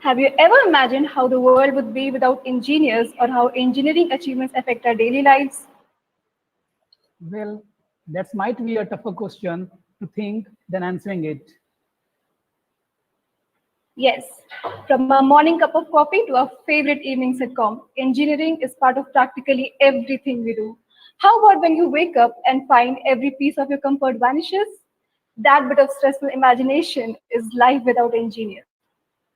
Have you ever imagined how the world would be without engineers or how engineering achievements affect our daily lives? Well, that might be a tougher question to think than answering it. Yes, from our morning cup of coffee to our favorite evening sitcom, engineering is part of practically everything we do. How about when you wake up and find every piece of your comfort vanishes? That bit of stressful imagination is life without engineers.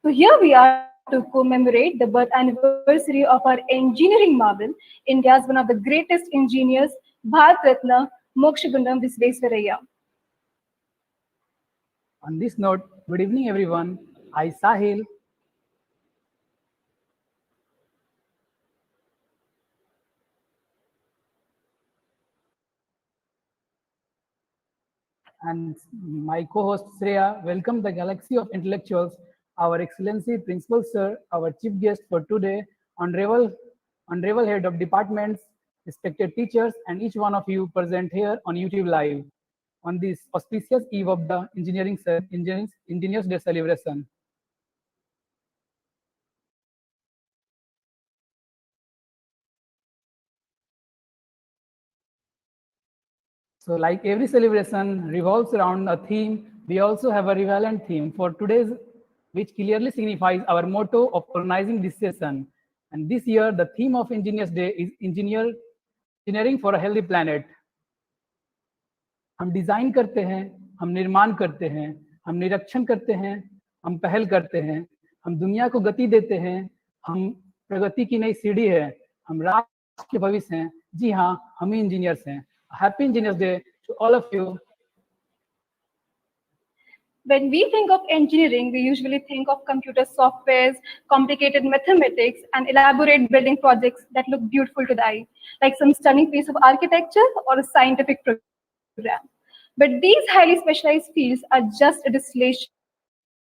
So here we are to commemorate the birth anniversary of our engineering marvel, India's one of the greatest engineers, Bharat Ratna Mokshagundam Visvesvaraya. On this note, good evening, everyone. I, Sahil, and my co-host Shreya welcome the galaxy of intellectuals, our Excellency Principal Sir, our chief guest for today, honorable head of departments, respected teachers, and each one of you present here on YouTube Live on this auspicious eve of the Engineers Day celebration. So like every celebration revolves around a theme, we also have a relevant theme for today's, which clearly signifies our motto of organizing this session. And this year, the theme of Engineers Day is engineering for a healthy planet. हम design करते हैं, हम निर्माण करते हैं, हम निरीक्षण करते हैं, हम पहल करते हैं, हम दुनिया को गति देते हैं, हम प्रगति की नई सीढ़ी है, हम राष्ट्र के भविष्य हैं. जी हाँ, हम ही इंजीनियर्स हैं. Happy engineers day to all of you. When we think of engineering, we usually think of computer softwares, complicated mathematics, and elaborate building projects that look beautiful to the eye, like some stunning piece of architecture or a scientific program. But these highly specialized fields are just a distillation of the essence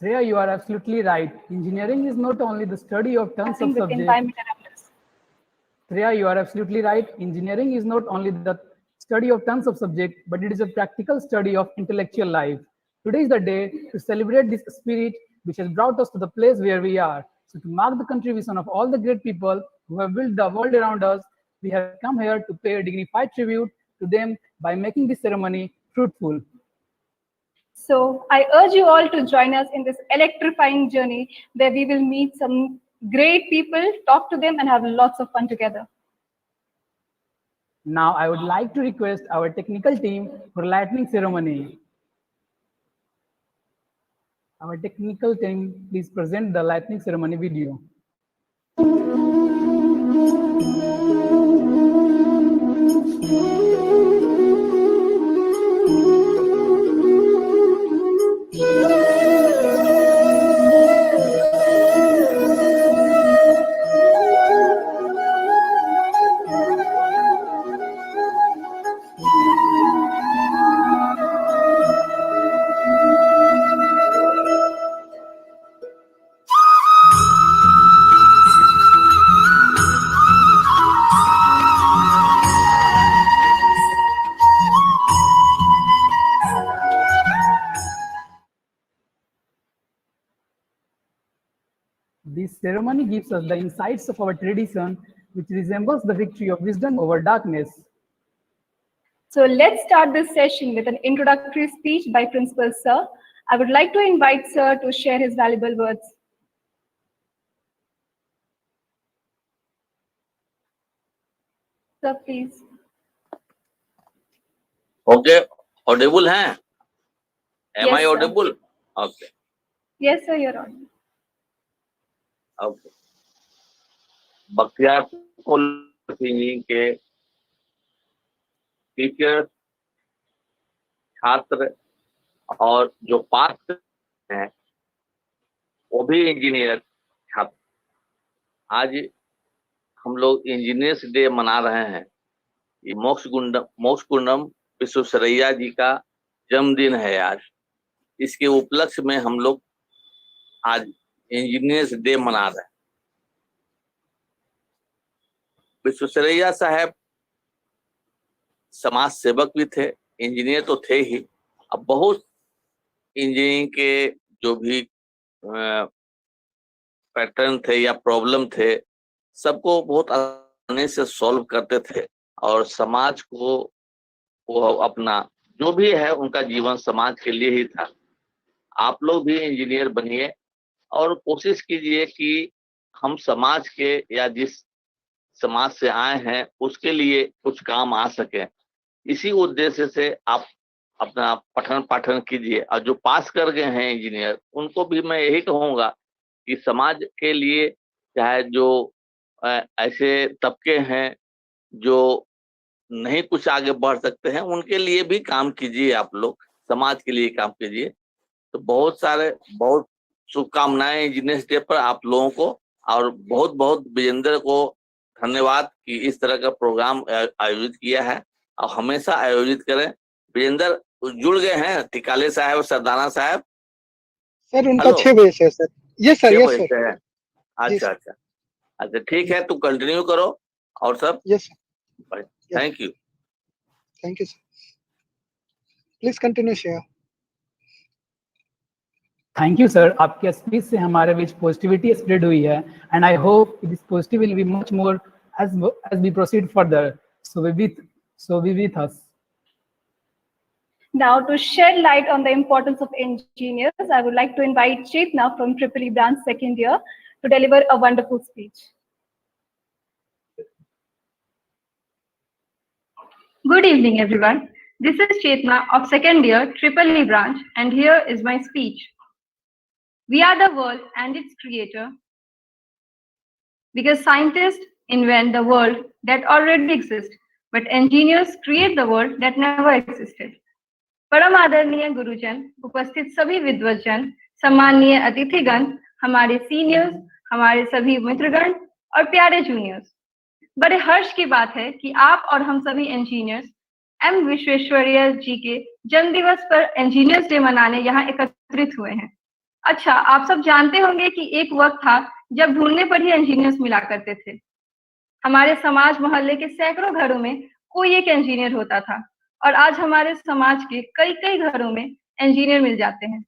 of engineering. Shreya, you are absolutely right. Engineering is not only the study of tons of With subjects. environment around us. Shreya, you are absolutely right. Engineering is not only the study of tons of subjects, but it is a practical study of intellectual life. Today is the day to celebrate this spirit which has brought us to the place where we are. So to mark the contribution of all the great people who have built the world around us, we have come here to pay a dignified tribute to them by making this ceremony fruitful. So I urge you all to join us in this electrifying journey where we will meet some great people, talk to them, and have lots of fun together. Now I would like to request our technical team for lightning ceremony. Our technical team, please present the lightning ceremony video. This ceremony gives us the insights of our tradition, which resembles the victory of wisdom over darkness. So let's start this session with an introductory speech by Principal Sir. I would like to invite Sir to share his valuable words. Sir, please. Okay, audible हैं? Am Yes, I sir. audible? Okay, Yes, sir, you're on. okay. Bakhtiyarpur college के teacher, छात्र और जो पास हैं वो भी engineer छात्र. आज हम लोग इंजीनियर्स डे मना रहे हैं. ये मोक्षगुंडम विश्वेश्वरैया जी का जन्मदिन है आज. इसके उपलक्ष्य में हम लोग आज इंजीनियर्स डे मना रहे हैं. विश्वेश्वरैया साहब समाज सेवक भी थे, इंजीनियर तो थे ही। अब बहुत इंजीनियरिंग के जो भी पैटर्न थे या प्रॉब्लम थे, सबको बहुत आसानी से सॉल्व करते थे और समाज को वो अपना जो भी है उनका जीवन समाज के लिए ही था। आप लोग भी इंजीनियर बनिए और कोशिश कीजिए कि हम समाज के या जिस समाज से आए हैं उसके लिए कुछ काम आ सके। इसी उद्देश्य से आप अपना पठन पाठन कीजिए। और जो पास कर गए हैं इंजीनियर, उनको भी मैं यही कहूँगा कि समाज के लिए, चाहे जो ऐसे तबके हैं जो नहीं कुछ आगे बढ़ सकते हैं, उनके लिए भी काम कीजिए। आप लोग समाज के लिए काम कीजिए। तो बहुत शुभकामनाएं इंजीनियर्स डे पर आप लोगों को, और बहुत बहुत विजेंद्र को धन्यवाद कि इस तरह का प्रोग्राम आयोजित किया है और हमेशा आयोजित करें। विजेंद्र जुड़ गए हैं, टिकाले साहब, सरदाना साहब। सर उनका हेलो, 6 बजे से है सर। यस सर, 6 यस बजे सर। से है। जी अच्छा सर। अच्छा अच्छा, ठीक है, तू कंटिन्यू करो और सब। Yes sir. Thank you. Thank you sir. Please continue share. Thank you sir, आपके स्पीच से हमारे बीच पॉजिटिविटी स्प्रेड हुई है and I hope this positive will be much more as we proceed further. So be with us. Now, to shed light on the importance of engineers, I would like to invite Chetna from EEE branch second year to deliver a wonderful speech. Good evening, everyone. This is Chetna of second year EEE branch, and here is my speech. We are the world and its creator, because scientists invent the world that already exists, but engineers create the world that never existed. परम आदरणीय गुरुजन, उपस्थित सभी विद्वजन, सम्माननीय अतिथिगण, हमारे seniors, हमारे सभी मित्रगण और प्यारे जूनियर्स, बड़े हर्ष की बात है कि आप और हम सभी इंजीनियर्स एम विश्वेश्वरैया जी के जन्म दिवस पर इंजीनियर्स डे मनाने यहाँ एकत्रित हुए हैं। अच्छा, आप सब जानते होंगे कि एक वक्त था जब ढूंढने पर ही इंजीनियर्स मिला करते थे। हमारे समाज मोहल्ले के सैकड़ों घरों में कोई एक इंजीनियर होता था और आज हमारे समाज के कई कई घरों में इंजीनियर मिल जाते हैं।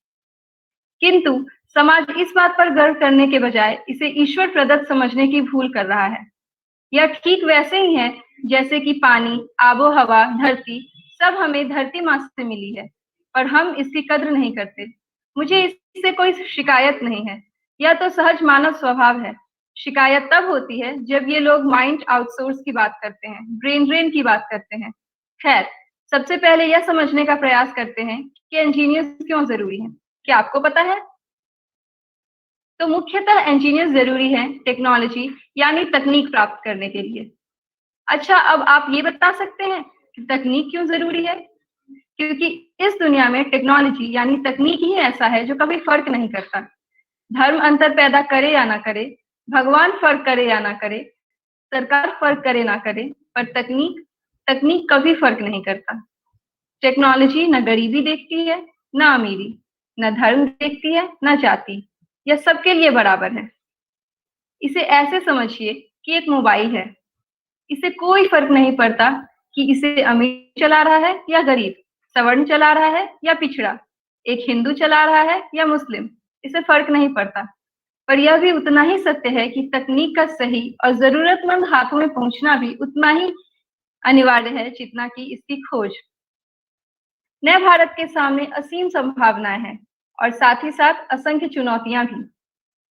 किंतु समाज इस बात पर गर्व करने के बजाय इसे ईश्वर प्रदत्त समझने की भूल कर रहा है। यह ठीक वैसे ही है जैसे कि पानी, आबो हवा, धरती सब हमें धरती माँ से मिली है, पर हम इसकी कद्र नहीं करते। मुझे इससे कोई शिकायत नहीं है, यह तो सहज मानव स्वभाव है। शिकायत तब होती है जब ये लोग माइंड आउटसोर्स की बात करते हैं, ब्रेन ड्रेन की बात करते हैं। खैर, सबसे पहले यह समझने का प्रयास करते हैं कि इंजीनियर क्यों जरूरी है। क्या आपको पता है? तो मुख्यतः इंजीनियर जरूरी है टेक्नोलॉजी यानी तकनीक प्राप्त करने के लिए। अच्छा, अब आप ये बता सकते हैं कि तकनीक क्यों जरूरी है? क्योंकि इस दुनिया में टेक्नोलॉजी यानी तकनीक ही ऐसा है जो कभी फर्क नहीं करता। धर्म अंतर पैदा करे या ना करे, भगवान फर्क करे या ना करे, सरकार फर्क करे ना करे, पर तकनीक कभी फर्क नहीं करता। टेक्नोलॉजी न गरीबी देखती है, न अमीरी, न धर्म देखती है, न जाति, यह सबके लिए बराबर है। इसे ऐसे समझिए कि एक मोबाइल है, इसे कोई फर्क नहीं पड़ता कि इसे अमीर चला रहा है या गरीब, सवर्ण चला रहा है या पिछड़ा, एक हिंदू चला रहा है या मुस्लिम, इसे फर्क नहीं पड़ता। पर यह भी उतना ही सत्य है कि तकनीक का सही और जरूरतमंद हाथों में पहुंचना भी उतना ही अनिवार्य है जितना कि इसकी खोज। नए भारत के सामने असीम संभावनाएं हैं और साथ ही साथ असंख्य चुनौतियां भी।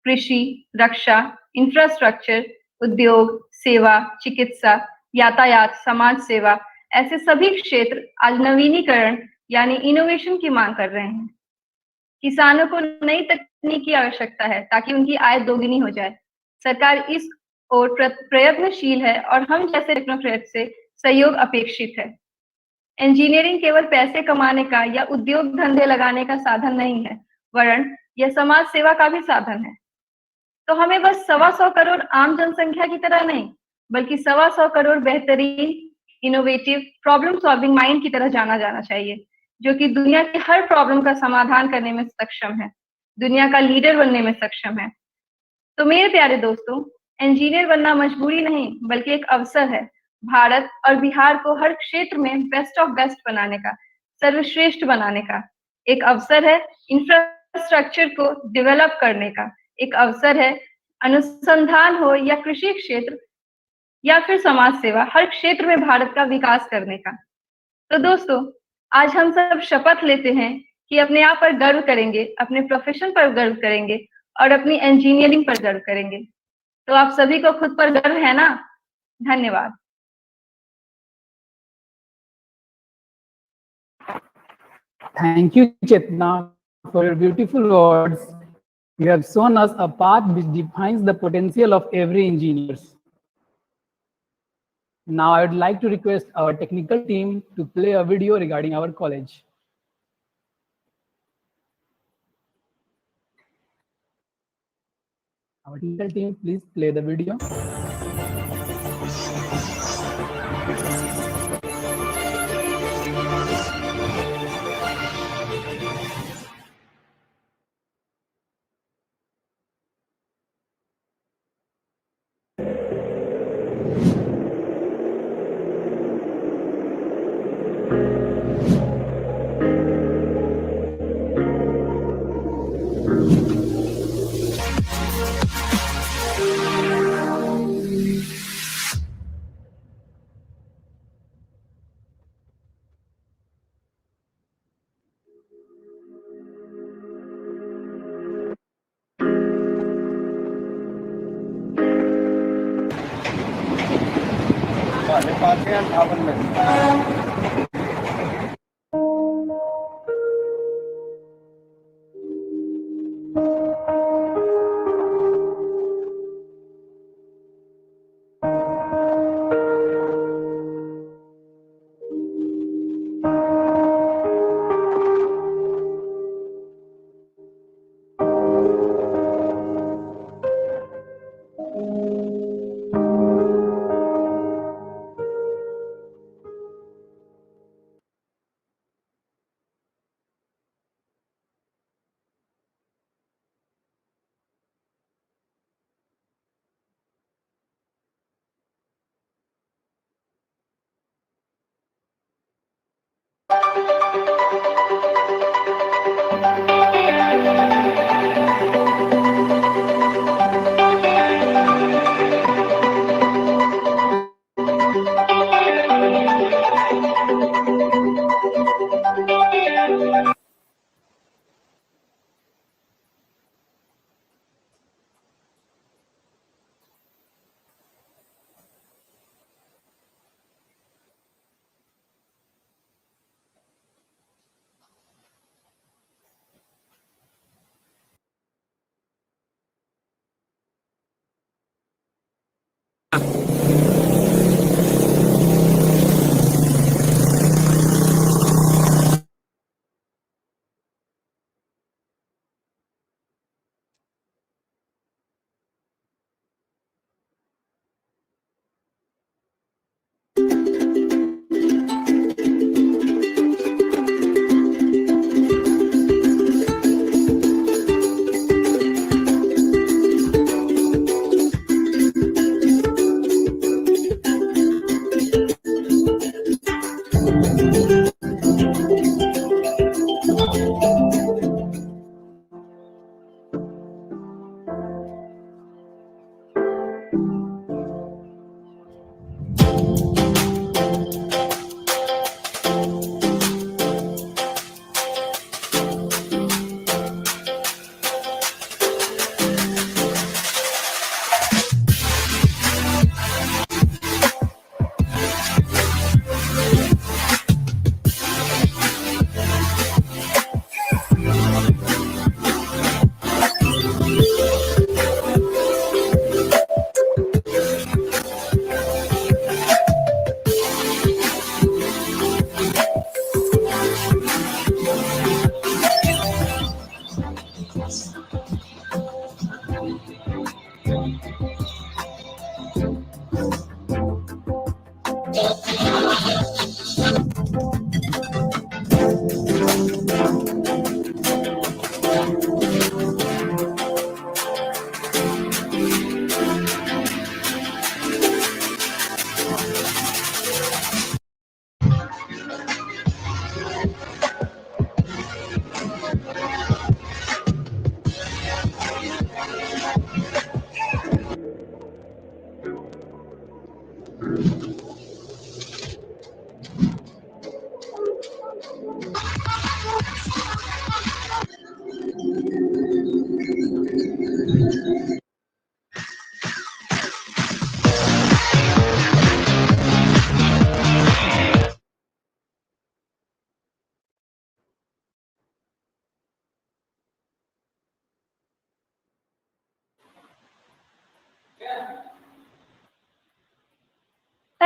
कृषि, रक्षा, इंफ्रास्ट्रक्चर, उद्योग, सेवा, चिकित्सा, यातायात, समाज सेवा, ऐसे सभी क्षेत्र आज नवीनीकरण यानी इनोवेशन की मांग कर रहे हैं। किसानों को नई तकनीक की आवश्यकता है ताकि उनकी आय दोगुनी हो जाए। सरकार इस ओर प्रयत्नशील है और हम जैसे टेक्नोक्रेट से सहयोग अपेक्षित है। इंजीनियरिंग केवल पैसे कमाने का या उद्योग धंधे लगाने का साधन नहीं है, वरन यह समाज सेवा का भी साधन है। तो हमें बस 125 करोड़ आम जनसंख्या की तरह नहीं, बल्कि 125 करोड़ बेहतरीन, इनोवेटिव, प्रॉब्लम सॉल्विंग माइंड की तरह जाना जाना चाहिए, जो कि दुनिया की हर प्रॉब्लम का समाधान करने में सक्षम है, दुनिया का लीडर बनने में सक्षम है। तो मेरे प्यारे दोस्तों, इंजीनियर बनना मजबूरी नहीं बल्कि एक अवसर है, भारत और बिहार को हर क्षेत्र में बेस्ट ऑफ बेस्ट बनाने का, सर्वश्रेष्ठ बनाने का एक अवसर है। इंफ्रास्ट्रक्चर को डेवलप करने का एक अवसर है। अनुसंधान हो या कृषि क्षेत्र या फिर समाज सेवा, हर क्षेत्र में भारत का विकास करने का। तो दोस्तों, आज हम सब शपथ लेते हैं कि अपने आप पर गर्व करेंगे, अपने प्रोफेशन पर गर्व करेंगे और अपनी इंजीनियरिंग पर गर्व करेंगे। तो आप सभी को खुद पर गर्व है ना? धन्यवाद। Thank you, Chetna, for your beautiful words. You have shown us a path which defines the potential of every engineer. Now, I would like to request our technical team to play a video regarding our college. Our technical team, please play the video.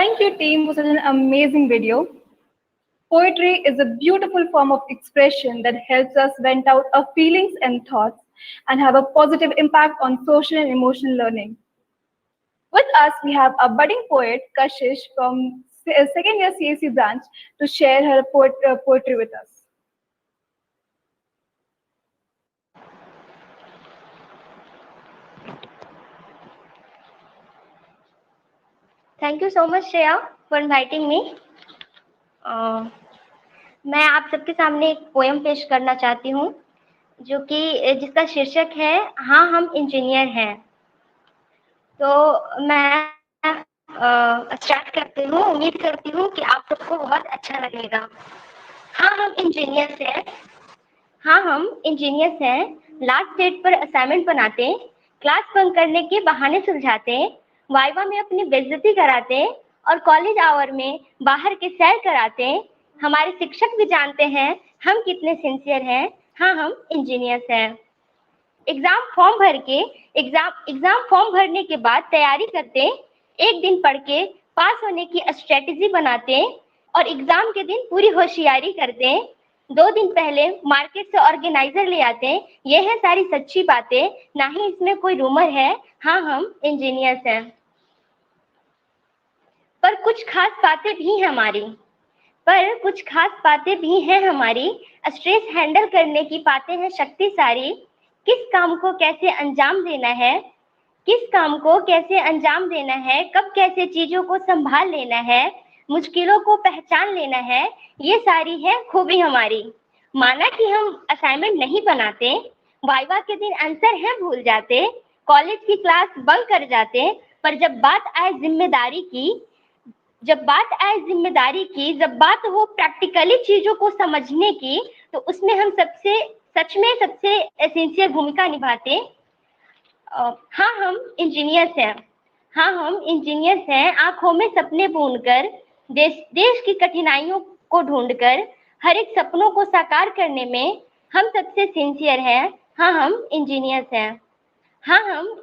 Thank you, team, for such an amazing video. Poetry is a beautiful form of expression that helps us vent out our feelings and thoughts and have a positive impact on social and emotional learning. With us, we have a budding poet, Kashish, from second year CAC branch to share her poetry with us. Thank you so much Shreya for inviting me. मैं आप सबके सामने एक poem पेश करना चाहती हूँ जो कि जिसका शीर्षक है हाँ हम इंजीनियर हैं। तो मैं स्टार्ट करती हूँ। उम्मीद करती हूँ कि आप सबको बहुत अच्छा लगेगा। हाँ हम इंजीनियर्स हैं। हाँ हम इंजीनियर्स हैं। लास्ट डेट पर असाइनमेंट बनाते, क्लास बंक करने के बहाने सुलझाते, वाइवा में अपनी बेइज्जती कराते और कॉलेज आवर में बाहर के सैर कराते। हमारे शिक्षक भी जानते हैं हम कितने सिंसियर हैं। हाँ हम इंजीनियर्स हैं। एग्जाम फॉर्म भरने के बाद तैयारी करते, एक दिन पढ़ के पास होने की स्ट्रेटेजी बनाते और एग्जाम के दिन पूरी होशियारी करते। 2 दिन पहले मार्केट से ऑर्गेनाइजर ले आते। ये है सारी सच्ची बातें, ना ही इसमें कोई रूमर है। हाँ हम इंजीनियर्स हैं। पर कुछ खास बातें भी हैं हमारी। स्ट्रेस हैंडल करने की पाते हैं शक्ति सारी। किस काम को कैसे अंजाम देना है, कब कैसे चीजों को संभाल लेना है, मुश्किलों को पहचान लेना है, ये सारी है खूबी हमारी। माना कि हम असाइनमेंट नहीं बनाते, वाइवा के दिन आंसर है भूल जाते, कॉलेज की क्लास बंक कर जाते, पर जब बात आए जिम्मेदारी की, जब बात हो प्रैक्टिकली चीजों को समझने की, तो उसमें हम सच में सबसे एसेंशियल भूमिका निभाते। हाँ हम इंजीनियर्स हैं। आंखों में सपने बुनकर, देश की कठिनाइयों को ढूंढकर, हर एक सपनों को साकार करने में हम सबसे सिंसियर हैं। हाँ हम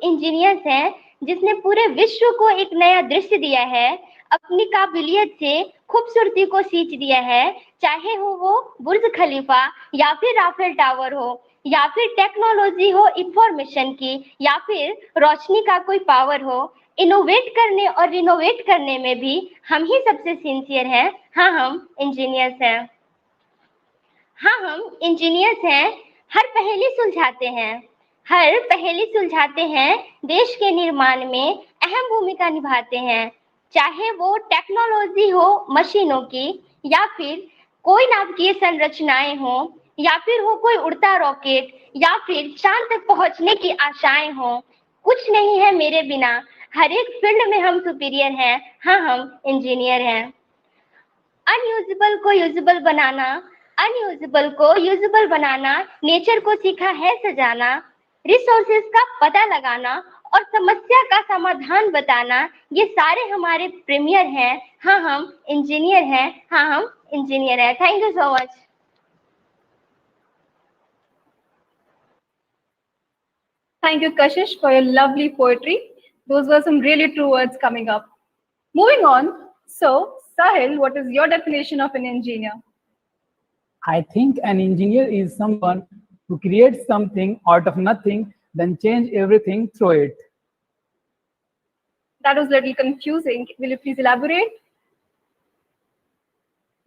इंजीनियर्स हैं। जिसने पूरे विश्व को एक नया दृश्य दिया है, अपनी काबिलियत से खूबसूरती को सींच दिया है। चाहे हो वो बुर्ज खलीफा या फिर राफेल टावर हो, या फिर टेक्नोलॉजी हो इंफॉर्मेशन की, या फिर रोशनी का कोई पावर हो, इनोवेट करने और रिनोवेट करने में भी हम ही सबसे सिंसियर हैं। हाँ हम इंजीनियर्स हैं। हर पहेली सुलझाते हैं, देश के निर्माण में अहम भूमिका निभाते हैं। चाहे वो टेक्नोलॉजी हो मशीनों की, या फिर कोई नाभिकीय संरचनाएं हो, या फिर हो कोई उड़ता रॉकेट, या फिर चांद तक पहुंचने की आशाएं हो, कुछ नहीं है मेरे बिना। हर एक फील्ड में हम सुपीरियर हैं। हाँ हम इंजीनियर हैं। अनयूजेबल को यूजेबल बनाना, नेचर को सीखा है सजाना, रिसोर्सेज का पता लगाना और समस्या का समाधान बताना, ये सारे हमारे प्रीमियर हैं। हाँ हम इंजीनियर हैं। Thank you so much. Thank you, Kashish, for your lovely poetry. Those were some really true words coming up. Moving on, so Sahil, what is your definition of an engineer? I think an engineer is someone who creates something out of nothing, then change everything through it. That was a little confusing. Will you please elaborate?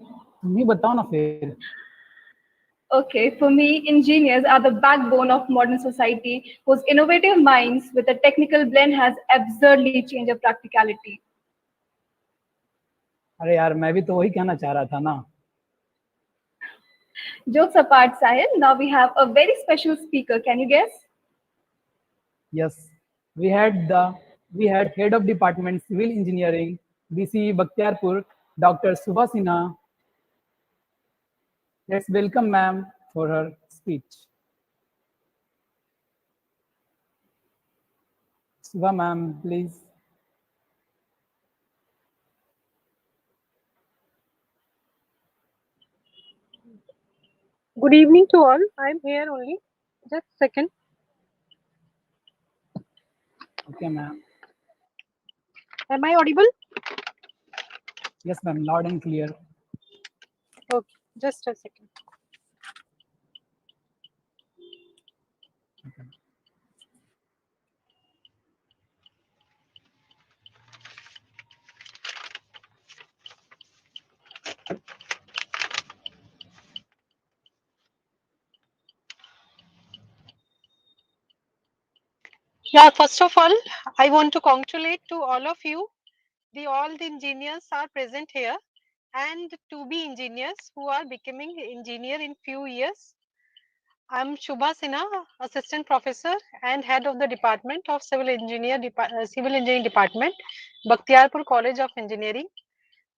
तुम्ही बताओ ना फिर। Okay, for me, engineers are the backbone of modern society, whose innovative minds with a technical blend has absurdly changed our practicality. अरे यार मैं भी तो वही कहना चाह रहा था ना। Jokes apart, Sahil, now we have a very special speaker. Can you guess? Yes, we had head of department civil engineering, BCE Bakhtiyarpur, Dr. Subha Sinha. Let's welcome ma'am for her speech. Subha ma'am, please. Good evening to all. I'm here only. Just a second. Okay, ma'am. Am I audible? Yes, ma'am, loud and clear. Okay, just a second. Yeah, first of all, I want to congratulate to all of you. All the engineers are present here, and to be engineers who are becoming engineer in few years. I'm Shubha Sinha, assistant professor and head of the department of civil engineering department, Bakhtiyarpur College of Engineering,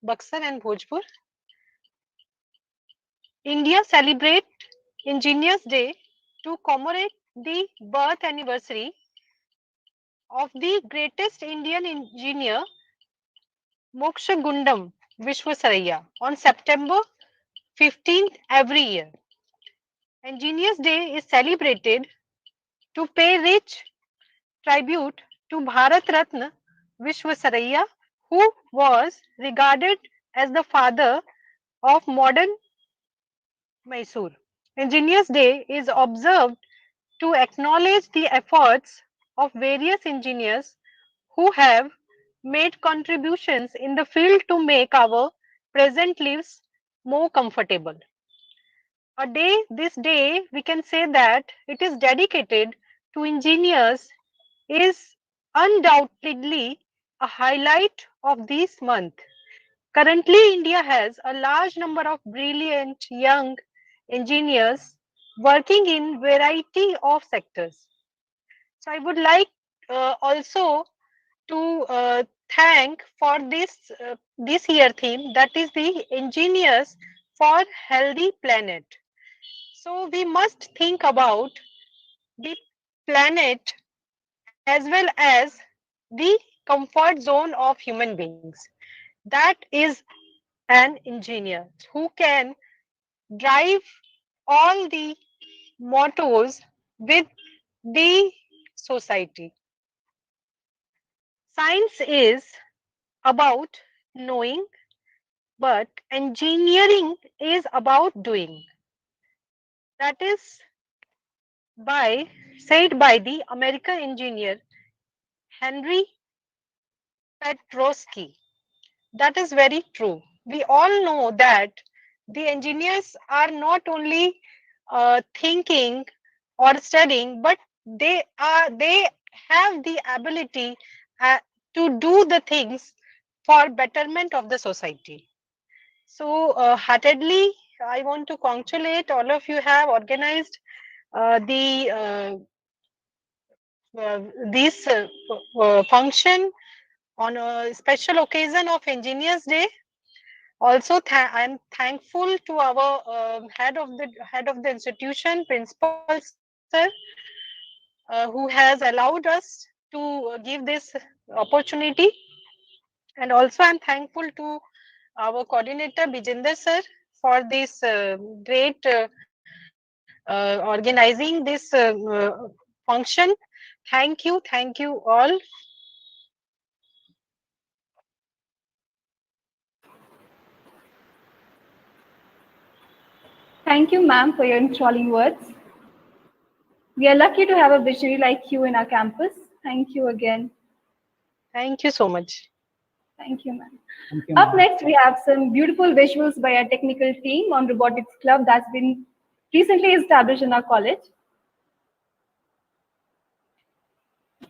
Buxar and Bhojpur. India celebrate Engineers Day to commemorate the birth anniversary of the greatest Indian engineer Moksha Gundam Vishwasaraya on September 15th every year. Engineers Day is celebrated to pay rich tribute to Bharat Ratna Vishwasaraya, who was regarded as the father of modern Mysore. Engineers Day is observed to acknowledge the efforts of various engineers who have made contributions in the field to make our present lives more comfortable. This day, we can say that it is dedicated to engineers is undoubtedly a highlight of this month. Currently, India has a large number of brilliant young engineers working in variety of sectors. So I would like also to thank for this year theme, that is the engineers for healthy planet. So we must think about the planet as well as the comfort zone of human beings. That is an engineer who can drive all the mottos with the society. Science is about knowing, but engineering is about doing. That is said by the American engineer Henry Petrosky. That is very true. We all know that the engineers are not only thinking or studying, but they have the ability uh, to do the things for betterment of the society. So heartedly, I want to congratulate all of you have organized the this function on a special occasion of Engineers Day. Also, I'm thankful to our head of the institution, principal sir, who has allowed us to give this opportunity. And also, I'm thankful to our coordinator, Bijender sir, for this great organizing this function. Thank you all. Thank you, ma'am, for your enthralling words. We are lucky to have a visionary like you in our campus. Thank you again. Thank you so much. Thank you, ma'am. Thank you, Up ma'am. next, we have some beautiful visuals by our technical team on robotics club that's been recently established in our college.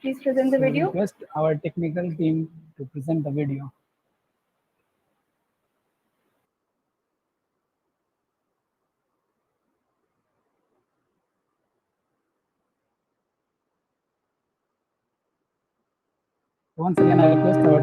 Please present the So video. request our technical team to present the video. Once again, I request our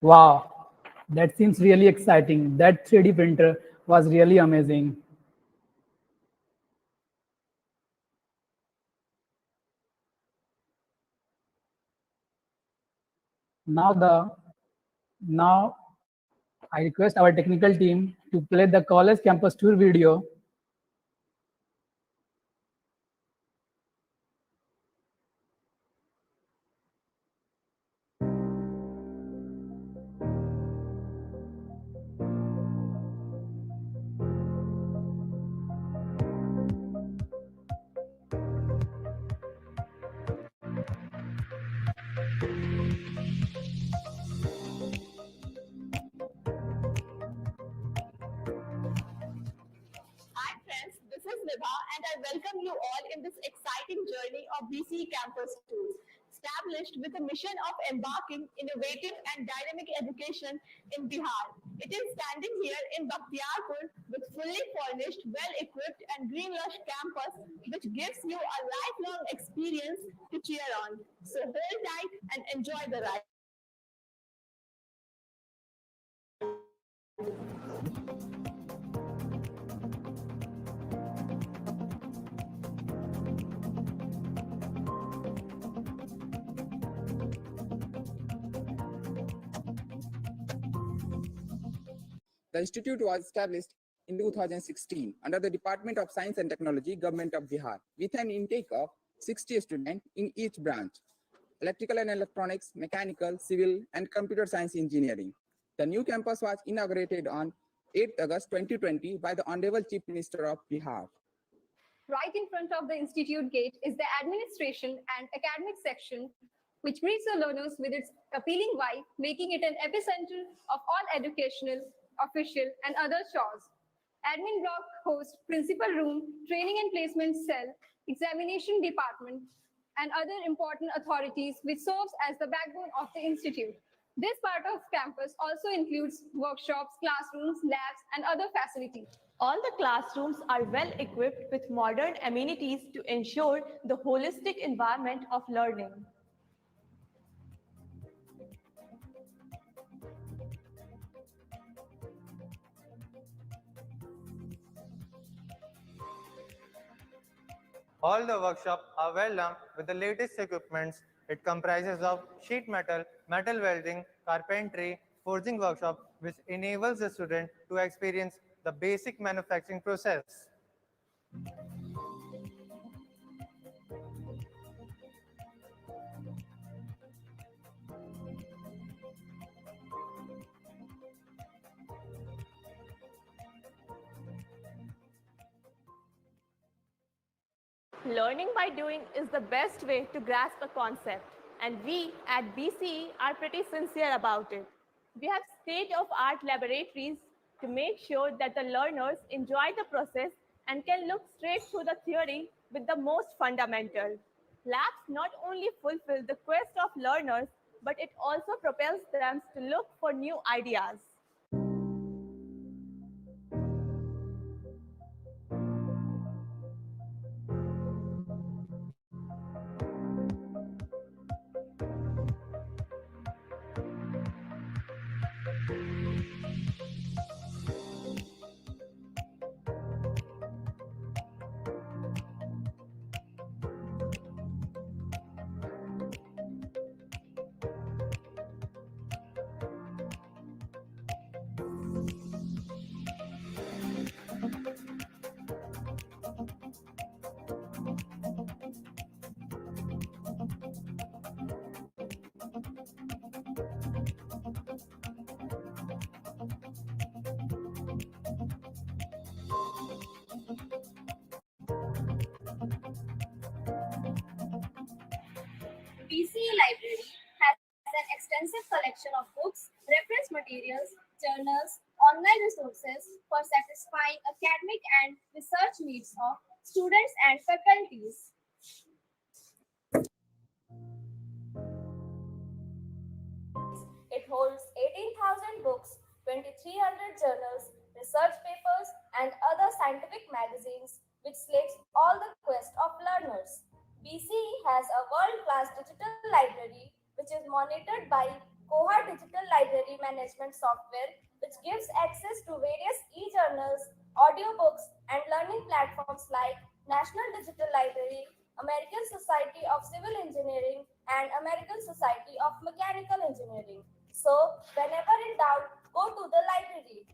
Wow, that seems really exciting. That 3D printer was really amazing. Now the now I request our technical team to play the college campus tour video. Hi friends, this is Nibha and I welcome you all in this exciting journey of BCE Campus Tours, established with a mission of embarking innovative and dynamic education in Bihar. It is standing here in Bakhtiyarpur with fully furnished, well-equipped and green lush campus which gives you a lifelong experience to cheer on. So hold tight and enjoy the ride. The institute was established in 2016 under the Department of Science and Technology, Government of Bihar, with an intake of 60 students in each branch: electrical and electronics, mechanical, civil, and computer science engineering. The new campus was inaugurated on 8 August 2020 by the Honorable Chief Minister of Bihar. Right in front of the institute gate is the administration and academic section, which greets the learners with its appealing vibe, making it an epicenter of all educational, official, and other chores. Admin block hosts principal room, training and placement cell, examination department, and other important authorities, which serves as the backbone of the institute. This part of campus also includes workshops, classrooms, labs, and other facilities. All the classrooms are well equipped with modern amenities to ensure the holistic environment of learning. All the workshops are well armed with the latest equipments. It comprises of sheet metal, metal welding, carpentry, forging workshop, which enables the student to experience the basic manufacturing process. Learning by doing is the best way to grasp a concept, and we at BCE are pretty sincere about it. We have state-of-art laboratories to make sure that the learners enjoy the process and can look straight through the theory with the most fundamental. Labs not only fulfill the quest of learners, but it also propels them to look for new ideas. comprehensive collection of books, reference materials, journals, online resources for satisfying academic and research needs of students and faculties. It holds 18,000 books, 2,300 journals, research papers, and other scientific magazines, which slates all the quest of learners. BCE has a world-class digital library, which is monitored by Koha Digital Library Management Software, which gives access to various e-journals, audiobooks, and learning platforms like National Digital Library, American Society of Civil Engineering, and American Society of Mechanical Engineering. So, whenever in doubt, go to the library.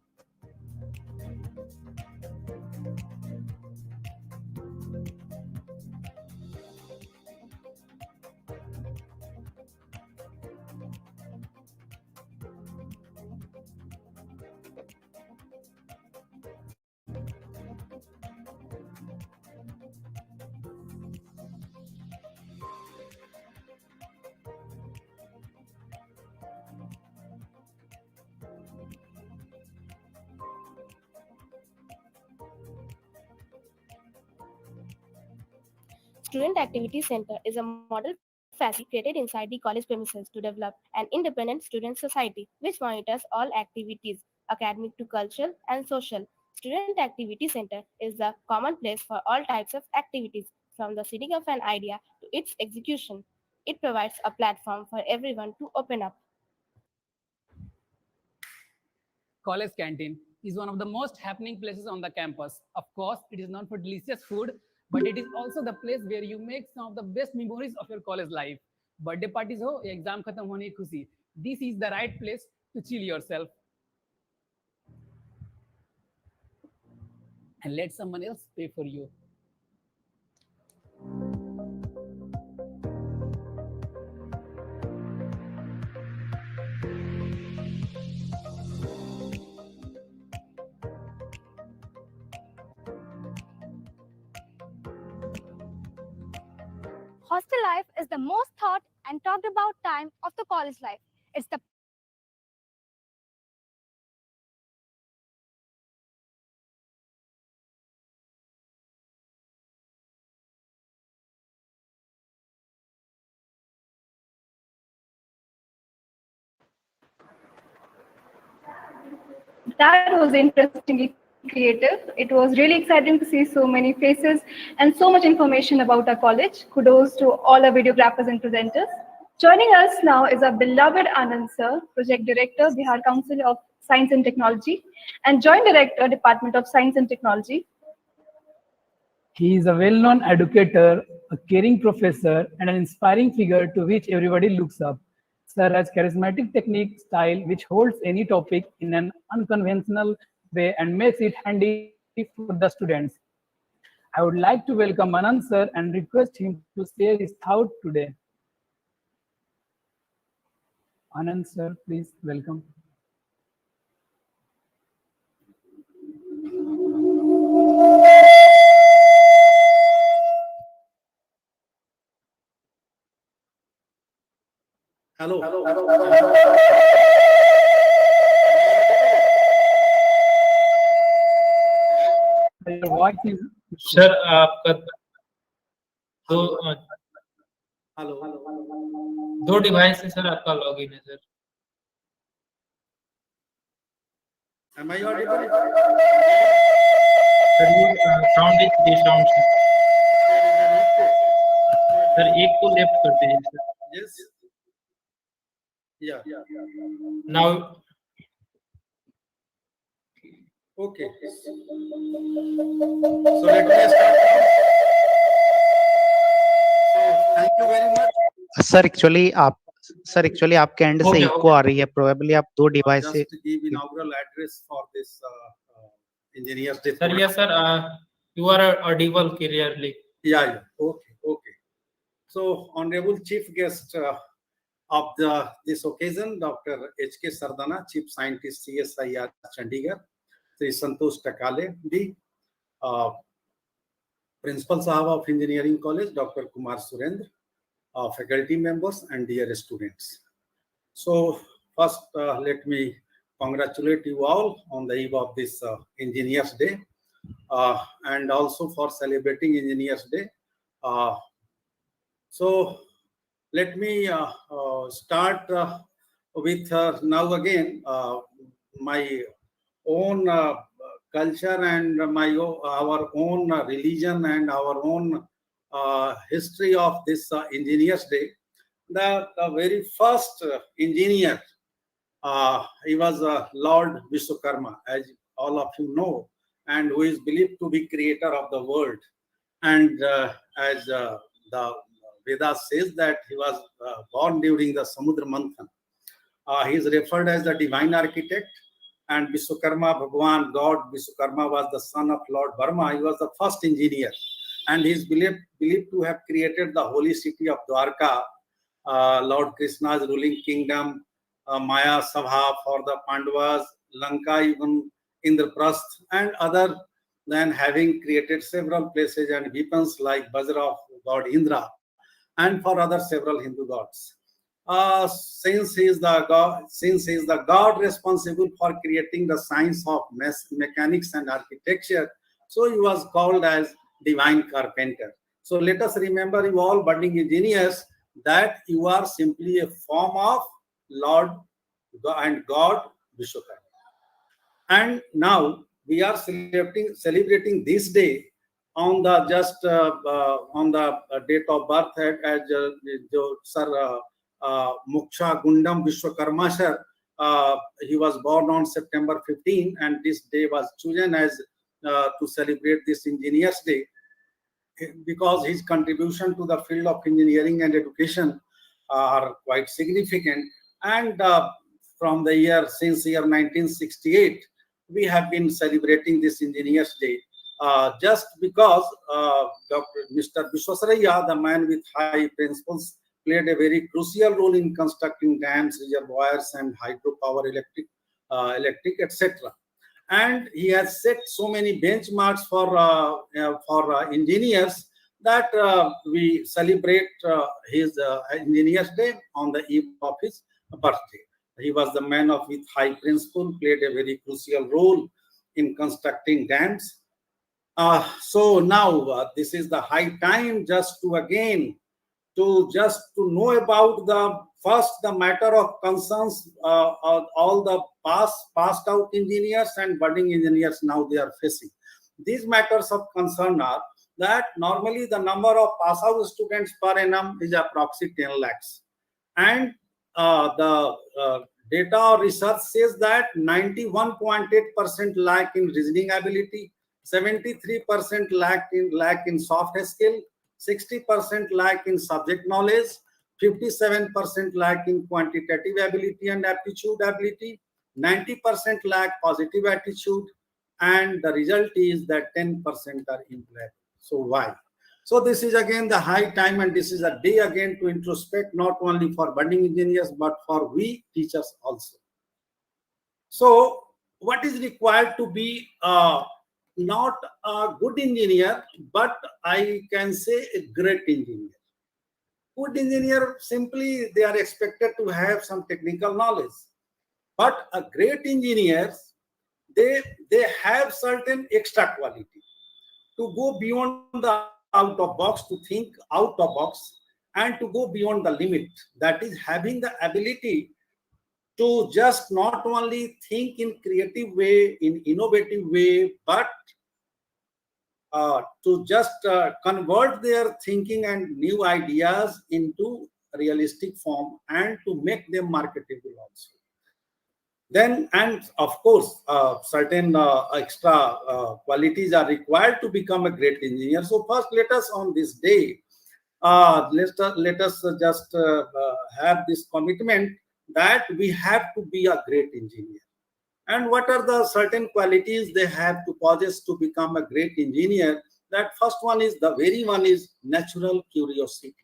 Student Activity Center is a model facility created inside the college premises to develop an independent student society which monitors all activities, academic to cultural and social. Student Activity Center is the common place for all types of activities, from the seeding of an idea to its execution. It provides a platform for everyone to open up. College canteen is one of the most happening places on the campus. Of course, it is known for delicious food, but it is also the place where you make some of the best memories of your college life. Birthday parties ho, ya exam khatam hone ki khushi. This is the right place to chill yourself and let someone else pay for you. Hostel life is the most thought and talked about time of the college life. It's the That was interestingly creative. It was really exciting to see so many faces and so much information about our college. Kudos to all our videographers and presenters. Joining us now is our beloved Anand sir, Project Director, Bihar Council of Science and Technology, and Joint Director, Department of Science and Technology. He is a well-known educator, a caring professor, and an inspiring figure to which everybody looks up. Sir has charismatic technique style which holds any topic in an unconventional way and makes it handy for the students. I would like to welcome Anand sir and request him to share his thought today. Anand sir, please welcome. Hello. Your voice is sir आपका दो hello. दो device से sir आपका login है sir. Am I audible? Sir ये sound is डिसाउंड sir एक को left कर दीजिए sir. Yes. Yeah. Now Okay. So let me start. Thank you very much. Sir actually आपके एंड से इको आ रही है. प्रोबेबली आप दो डिवाइस से. Just give inaugural address for this engineers day. Sir yes sir you are audible clearly. Yeah. Okay. So honorable chief guest of this occasion, Dr. H.K. Sardana, Chief Scientist, CSIR, Chandigarh, Sri Santosh Takale, the Principal Sahab of Engineering College, Dr. Kumar Surendra, faculty members and dear students. So first, let me congratulate you all on the eve of this Engineers Day, and also for celebrating Engineers Day. So let me start with now again my own culture and our own religion and our own history of this Engineers Day. The very first engineer, he was Lord Vishwakarma, as all of you know, and who is believed to be creator of the world. And as the Vedas says that he was born during the Samudra Manthan. He is referred as the divine architect, and Vishwakarma, Bhagwan, God Vishwakarma was the son of Lord Burma. He was the first engineer, and he is believed to have created the holy city of Dwarka, Lord Krishna's ruling kingdom, Maya Sabha for the Pandavas, Lanka, even Indraprasth, and other than having created several places and weapons like Vajra of God Indra, and for other several Hindu gods. Since he is the god responsible for creating the science of mechanics and architecture, so he was called as divine carpenter. So let us remember, you all budding engineers, that you are simply a form of Lord and God Vishwakarma. And now we are celebrating this day on the on the date of birth as Sir Muksha Gundam Vishwakarma sir. He was born on September 15, and this day was chosen as to celebrate this Engineers Day, because his contribution to the field of engineering and education are quite significant. And from the since year 1968, we have been celebrating this Engineers Day, just because Mr. Vishwasaraya, the man with high principles, played a very crucial role in constructing dams, reservoirs, and hydropower, electric, etc. And he has set so many benchmarks for engineers that we celebrate his Engineers Day on the eve of his birthday. He was the man with high principle, played a very crucial role in constructing dams. So now this is the high time just to know about the matter of concerns all the passed out engineers and budding engineers now they are facing. These matters of concern are that normally the number of pass out students per annum is approximately 10 lakhs, and the data or research says that 91.8% lack in reasoning ability, 73% lack in soft skill, 60% lack in subject knowledge, 57% lack in quantitative ability and aptitude ability, 90% lack positive attitude, and the result is that 10% are employable. So why? So this is again the high time, and this is a day again to introspect, not only for budding engineers but for we teachers also. So what is required to be not a good engineer, but I can say a great engineer? Good engineer, simply they are expected to have some technical knowledge, but a great engineers, they have certain extra quality to go beyond the out of box, to think out of box, and to go beyond the limit. That is having the ability to just not only think in creative way, in innovative way, but to just convert their thinking and new ideas into realistic form and to make them marketable also. Then, and of course, certain extra qualities are required to become a great engineer. So first, let us on this day, let us just have this commitment that we have to be a great engineer. And what are the certain qualities they have to possess to become a great engineer? That first one is, the very one is natural curiosity.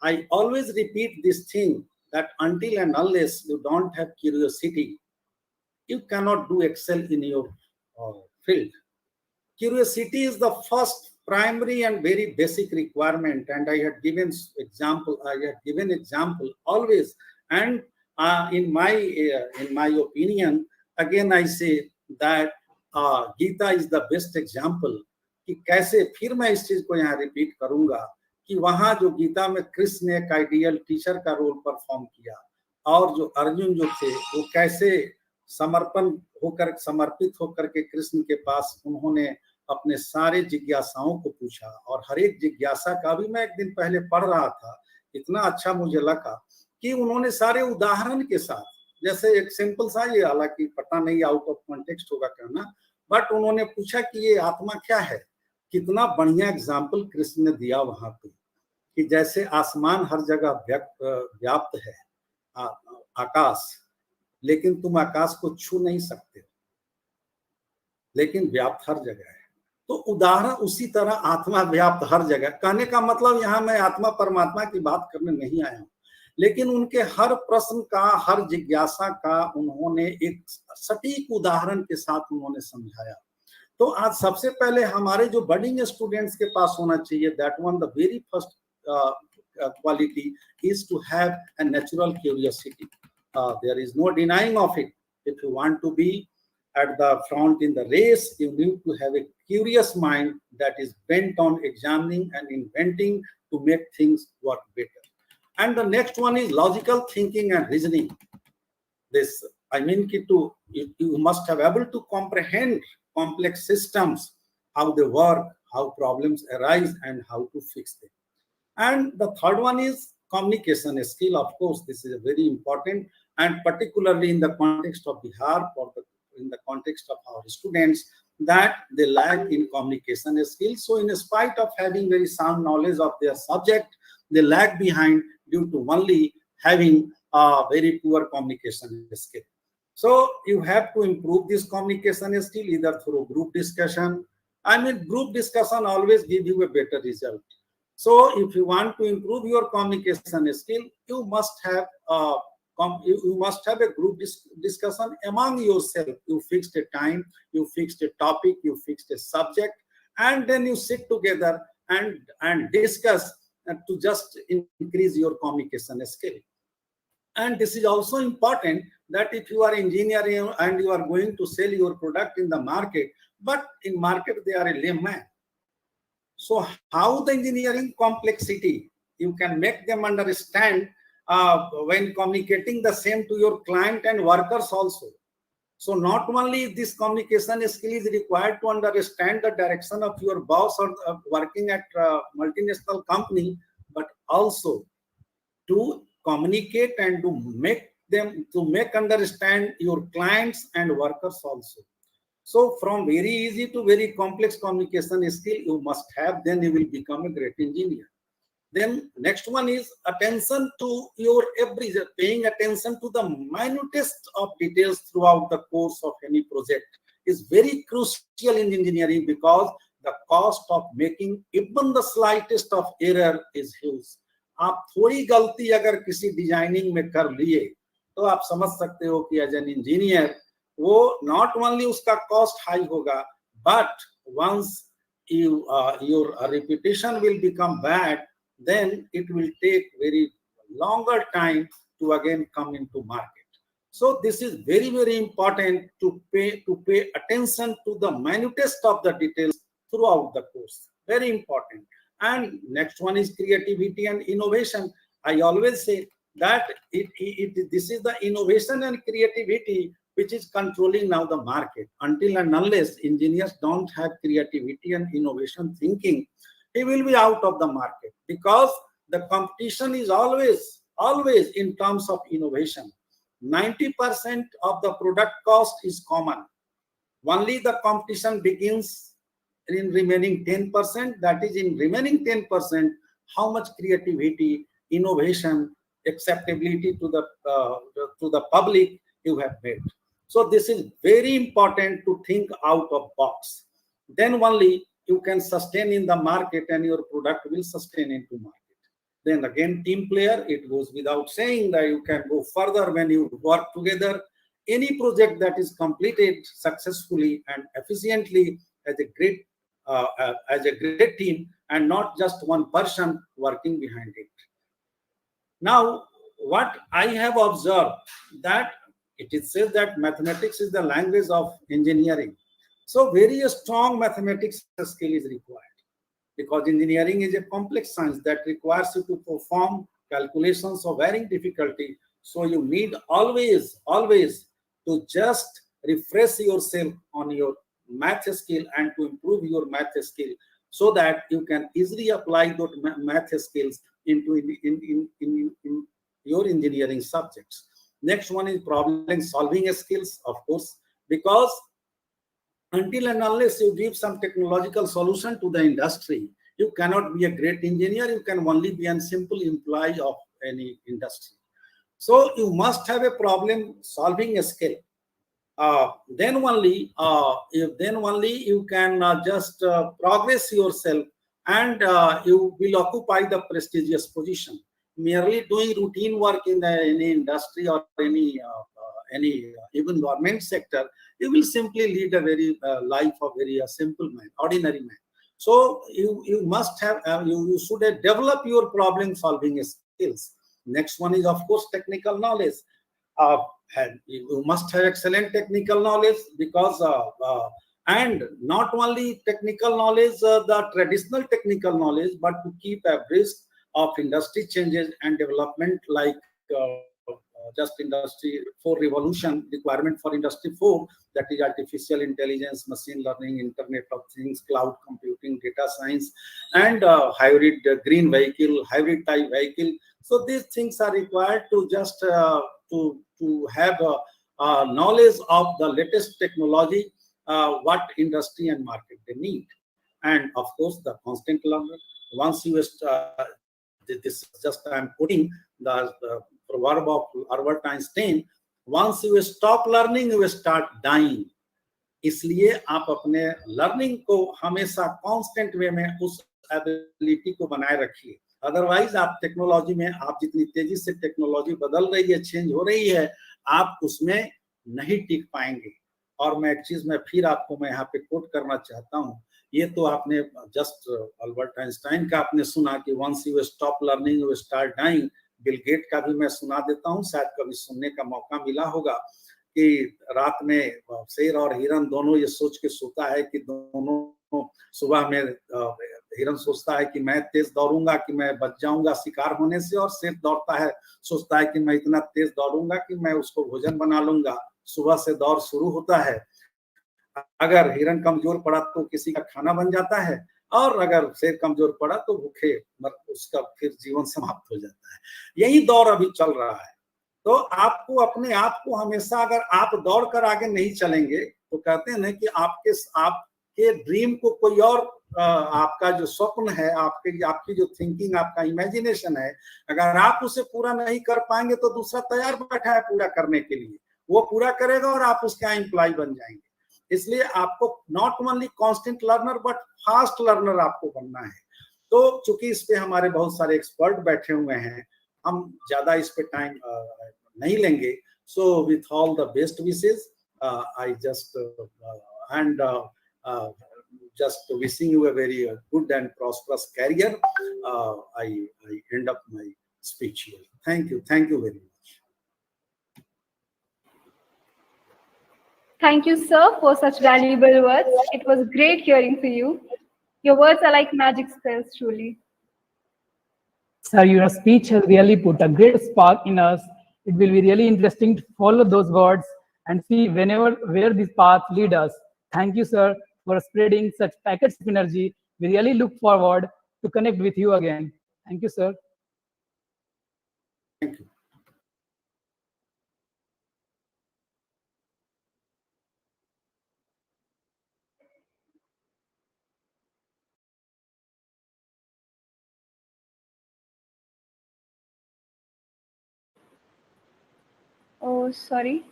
I always repeat this thing, that until and unless you don't have curiosity, you cannot do excel in your field. Curiosity is the first primary and very basic requirement, and I had given example always. And in my opinion, again I say that Gita is the best example कि कैसे, फिर मैं इस चीज को यहाँ repeat करूंगा कि वहां जो गीता में कृष्ण ने एक आइडियल टीचर का रोल परफॉर्म किया, और जो अर्जुन जो थे वो कैसे समर्पित होकर के कृष्ण के पास उन्होंने अपने सारे जिज्ञासाओं को पूछा। और हर एक जिज्ञासा का भी मैं एक दिन पहले पढ़ रहा था, इतना अच्छा मुझे लगा कि उन्होंने सारे उदाहरण के साथ, जैसे एक सिंपल सा, ये हालांकि पता नहीं आउट ऑफ कॉन्टेक्स्ट होगा कहना, बट उन्होंने पूछा कि ये आत्मा क्या है। कितना बढ़िया एग्जाम्पल कृष्ण ने दिया वहां पे कि जैसे आसमान हर जगह व्याप्त है, आकाश, लेकिन तुम आकाश को छू नहीं सकते, लेकिन व्याप्त हर जगह है। तो उदाहरण उसी तरह आत्मा व्याप्त हर जगह। कहने का मतलब यहाँ मैं आत्मा परमात्मा की बात करने नहीं आया हूँ, लेकिन उनके हर प्रश्न का, हर जिज्ञासा का उन्होंने एक सटीक उदाहरण के साथ उन्होंने समझाया। तो आज सबसे पहले हमारे जो बडिंग स्टूडेंट्स के पास होना चाहिए, that one the very first quality is to have a natural curiosity. There is no denying of it. If you want to be at the front in the race, you need to have a curious mind that is bent on examining and inventing to make things work better. And the next one is logical thinking and reasoning. This, I mean, you must have able to comprehend complex systems, how they work, how problems arise, and how to fix them. And the third one is communication skill. Of course, this is very important, and particularly in the context of Bihar, in the context of our students, that they lack in communication skills. So in spite of having very sound knowledge of their subject, they lag behind due to only having a very poor communication skill. So you have to improve this communication skill either through group discussion. I mean, group discussion always give you a better result. So if you want to improve your communication skill, you must have a group discussion among yourself. You fixed a time, you fixed a topic, you fixed a subject, and then you sit together and discuss to just increase your communication skill. And this is also important that if you are engineering and you are going to sell your product in the market, but in market they are a layman. So how the engineering complexity, you can make them understand when communicating the same to your client and workers also. So not only this communication skill is required to understand the direction of your boss or working at a multinational company, but also to communicate and to make understand your clients and workers also. So from very easy to very complex communication skill you must have, then you will become a great engineer. Then next one is attention to your paying attention to the minutest of details throughout the course of any project is very crucial in engineering, because the cost of making even the slightest of error is huge. आप थोड़ी गलती अगर किसी designing में कर लिए तो आप समझ सकते हो कि एज एन इंजीनियर वो नॉट ओनली उसका कॉस्ट हाई होगा, but once your reputation will become bad, then it will take very longer time to again come into market. So this is very, very important to pay attention to the minutest of the details throughout the course. Very important. And next one is creativity and innovation. I always say that this is the innovation and creativity which is controlling now the market. Until and unless engineers don't have creativity and innovation thinking, he will be out of the market, because the competition is always in terms of innovation. 90% of the product cost is common. Only the competition begins in remaining 10%. That is, in remaining 10%, how much creativity, innovation, acceptability to the public you have made. So this is very important to think out of box. Then only you can sustain in the market and your product will sustain into market. Then again, team player, it goes without saying that you can go further when you work together. Any project that is completed successfully and efficiently as a great team, and not just one person working behind it. Now, what I have observed, that it says that mathematics is the language of engineering. So very strong mathematics skill is required, because engineering is a complex science that requires you to perform calculations of varying difficulty. So you need always to just refresh yourself on your math skill and to improve your math skill, so that you can easily apply those math skills into in your engineering subjects. Next one is problem solving skills, of course, because until and unless you give some technological solution to the industry, you cannot be a great engineer. You can only be a simple employee of any industry. So you must have a problem solving skill. Then only you can just progress yourself, and you will occupy the prestigious position. Merely doing routine work in any industry or any even government sector, you will simply lead a very life of very simple man, ordinary man. So you must have you should develop your problem solving skills. Next one is, of course, technical knowledge. And you must have excellent technical knowledge, because and not only technical knowledge, the traditional technical knowledge, but to keep abreast of industry changes and development, like just Industry 4 revolution, requirement for Industry 4, that is artificial intelligence, machine learning, Internet of Things, cloud computing, data science, and hybrid green vehicle, hybrid type vehicle. So these things are required to just to have knowledge of the latest technology, what industry and market they need. And of course, the constant learner. Once you this is just I'm quoting the proverb of Albert Einstein, once you stop learning, you start dying. इसलिए आप अपने learning को हमेशा constant वे में उस ability को बनाए रखिए। अदरवाइज आप टेक्नोलॉजी में, आप जितनी तेजी से टेक्नोलॉजी बदल रही है, चेंज हो रही है, आप उसमें नहीं टिक पाएंगे। और मैं एक चीज मैं फिर आपको मैं यहाँ पे कोट करना चाहता हूँ। ये तो आपने जस्ट अल्बर्ट आइंस्टाइन का आपने सुना कि once you stop learning you start dying. Bill Gate का भी मैं सुना देता हूँ, शायद कभी सुनने का मौका मिला होगा कि रात में शेर और हिरन दोनों ये सोच के सोता है कि दोनों सुबह में हिरन सोचता है कि मैं तेज दौड़ूंगा कि मैं बच जाऊंगा शिकार होने से, और शेर दौड़ता है, सोचता है कि मैं इतना तेज दौड़ूंगा कि मैं उसको भोजन बना लूंगा। सुबह से दौड़ शुरू होता है। अगर हिरन कमजोर पड़ा तो किसी का खाना बन जाता है, और अगर शेर कमजोर पड़ा तो भूखे उसका फिर जीवन समाप्त हो जाता है। यही दौर अभी चल रहा है। तो आपको अपने आप को हमेशा, अगर आप दौड़ कर आगे नहीं चलेंगे, तो कहते हैं ना कि आपके ड्रीम को कोई और, आपका जो स्वप्न है, आपकी जो थिंकिंग, आपका इमेजिनेशन है, अगर आप उसे पूरा नहीं कर पाएंगे तो दूसरा तैयार बैठा है पूरा करने के लिए, वो पूरा करेगा और आप उसका एम्प्लॉय बन जाएंगे। इसलिए आपको not only constant learner but fast learner आपको बनना है। तो चूंकि इस पे हमारे बहुत सारे एक्सपर्ट बैठे हुए हैं, हम ज्यादा इस पे टाइम नहीं लेंगे। So with all the best wishes, I just and just wishing you a very good and prosperous career. I end up my speech here. Thank you very much. Thank you, sir, for such valuable words. It was great hearing from you. Your words are like magic spells, truly. Sir, your speech has really put a great spark in us. It will be really interesting to follow those words and see where this path lead us. Thank you, sir, for spreading such packets of energy. We really look forward to connect with you again. Thank you, sir. Thank you. Oh, sorry.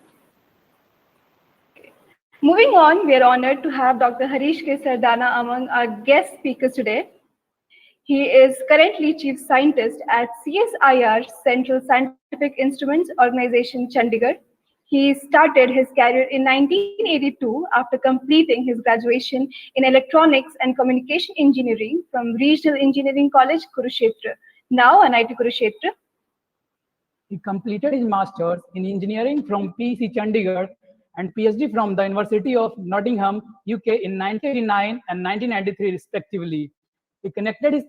Okay. Moving on, we are honored to have Dr. Harish K. Sardana among our guest speakers today. He is currently Chief Scientist at CSIR, Central Scientific Instruments Organization, Chandigarh. He started his career in 1982 after completing his graduation in Electronics and Communication Engineering from Regional Engineering College, Kurukshetra, now NIT Kurukshetra. He completed his master's in engineering from PEC Chandigarh and PhD from the University of Nottingham, UK in 1989 and 1993 respectively. He completed his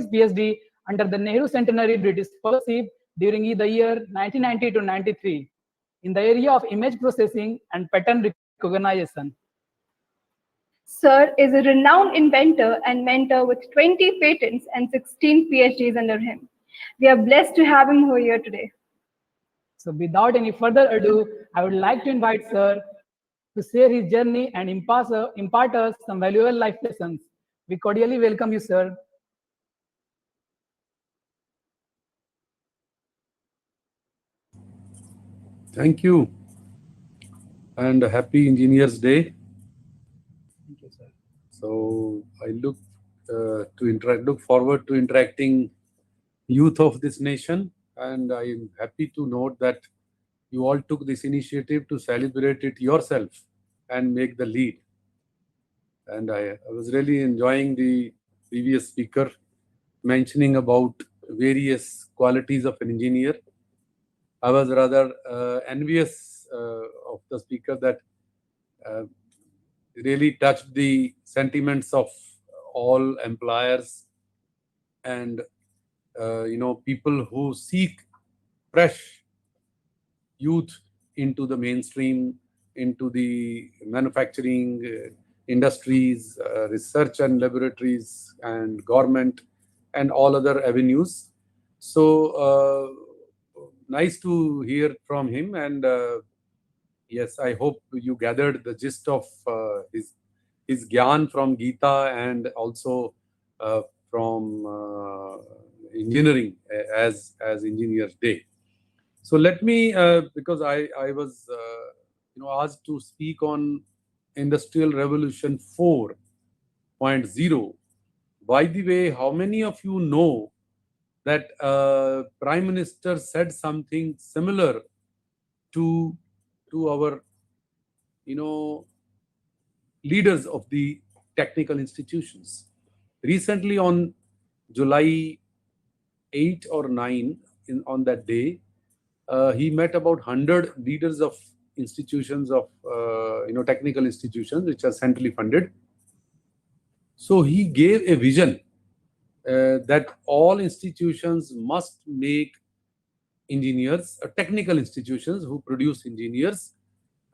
PhD under the Nehru Centenary British Fellowship during the year 1990 to 93 in the area of image processing and pattern recognition. Sir is a renowned inventor and mentor with 20 patents and 16 PhDs under him. We are blessed to have him here today. So without any further ado, I would like to invite Sir to share his journey and impart us some valuable life lessons. We cordially welcome you, Sir. Thank you, and a happy Engineers Day. Thank you, sir. So I look forward to interacting youth of this nation, and I am happy to note that you all took this initiative to celebrate it yourself and make the lead. And I was really enjoying the previous speaker mentioning about various qualities of an engineer. I was rather envious of the speaker that really touched the sentiments of all employers and people who seek fresh youth into the mainstream, into the manufacturing industries, research and laboratories, and government, and all other avenues. So nice to hear from him, and yes, I hope you gathered the gist of his gyan from Gita and also from engineering as Engineers Day. So let me, because I was asked to speak on Industrial Revolution 4.0. By the way, how many of you know that Prime Minister said something similar to our leaders of the technical institutions? Recently, on July 8 or 9, on that day, he met about 100 leaders of institutions of technical institutions which are centrally funded. So he gave a vision that all institutions must make engineers, technical institutions who produce engineers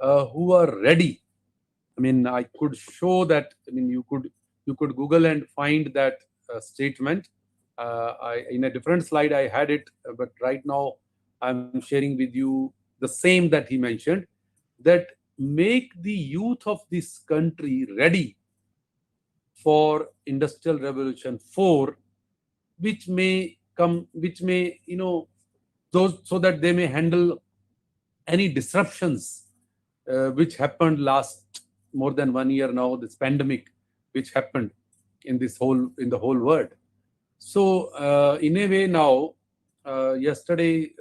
who are ready. I mean, I could show that. I mean, you could Google and find that statement. In a different slide I had it, but right now I'm sharing with you the same that he mentioned, that make the youth of this country ready for Industrial Revolution 4, which may come, those, so that they may handle any disruptions which happened last more than 1 year now, this pandemic which happened in the whole world. So in a way now, yesterday,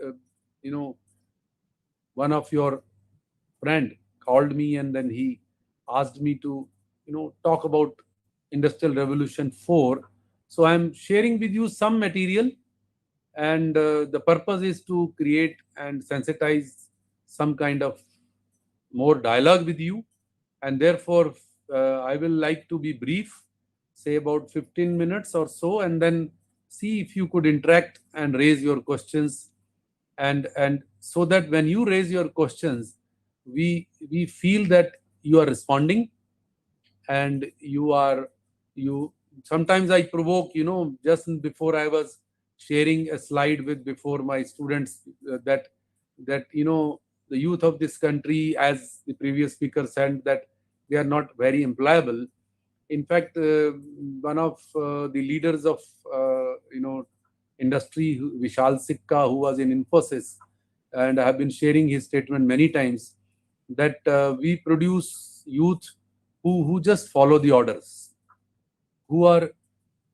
one of your friend called me and then he asked me to, talk about Industrial Revolution 4. So I'm sharing with you some material, and the purpose is to create and sensitize some kind of more dialogue with you. And therefore, I will like to be brief, say about 15 minutes or so, and then see if you could interact and raise your questions. And so that when you raise your questions, we feel that you are responding, and you sometimes I provoke, just before I was sharing a slide with before my students, that the youth of this country, as the previous speaker said, that they are not very employable. In fact, one of the leaders of industry, Vishal Sikka, who was in Infosys, and I have been sharing his statement many times, that we produce youth who just follow the orders, who are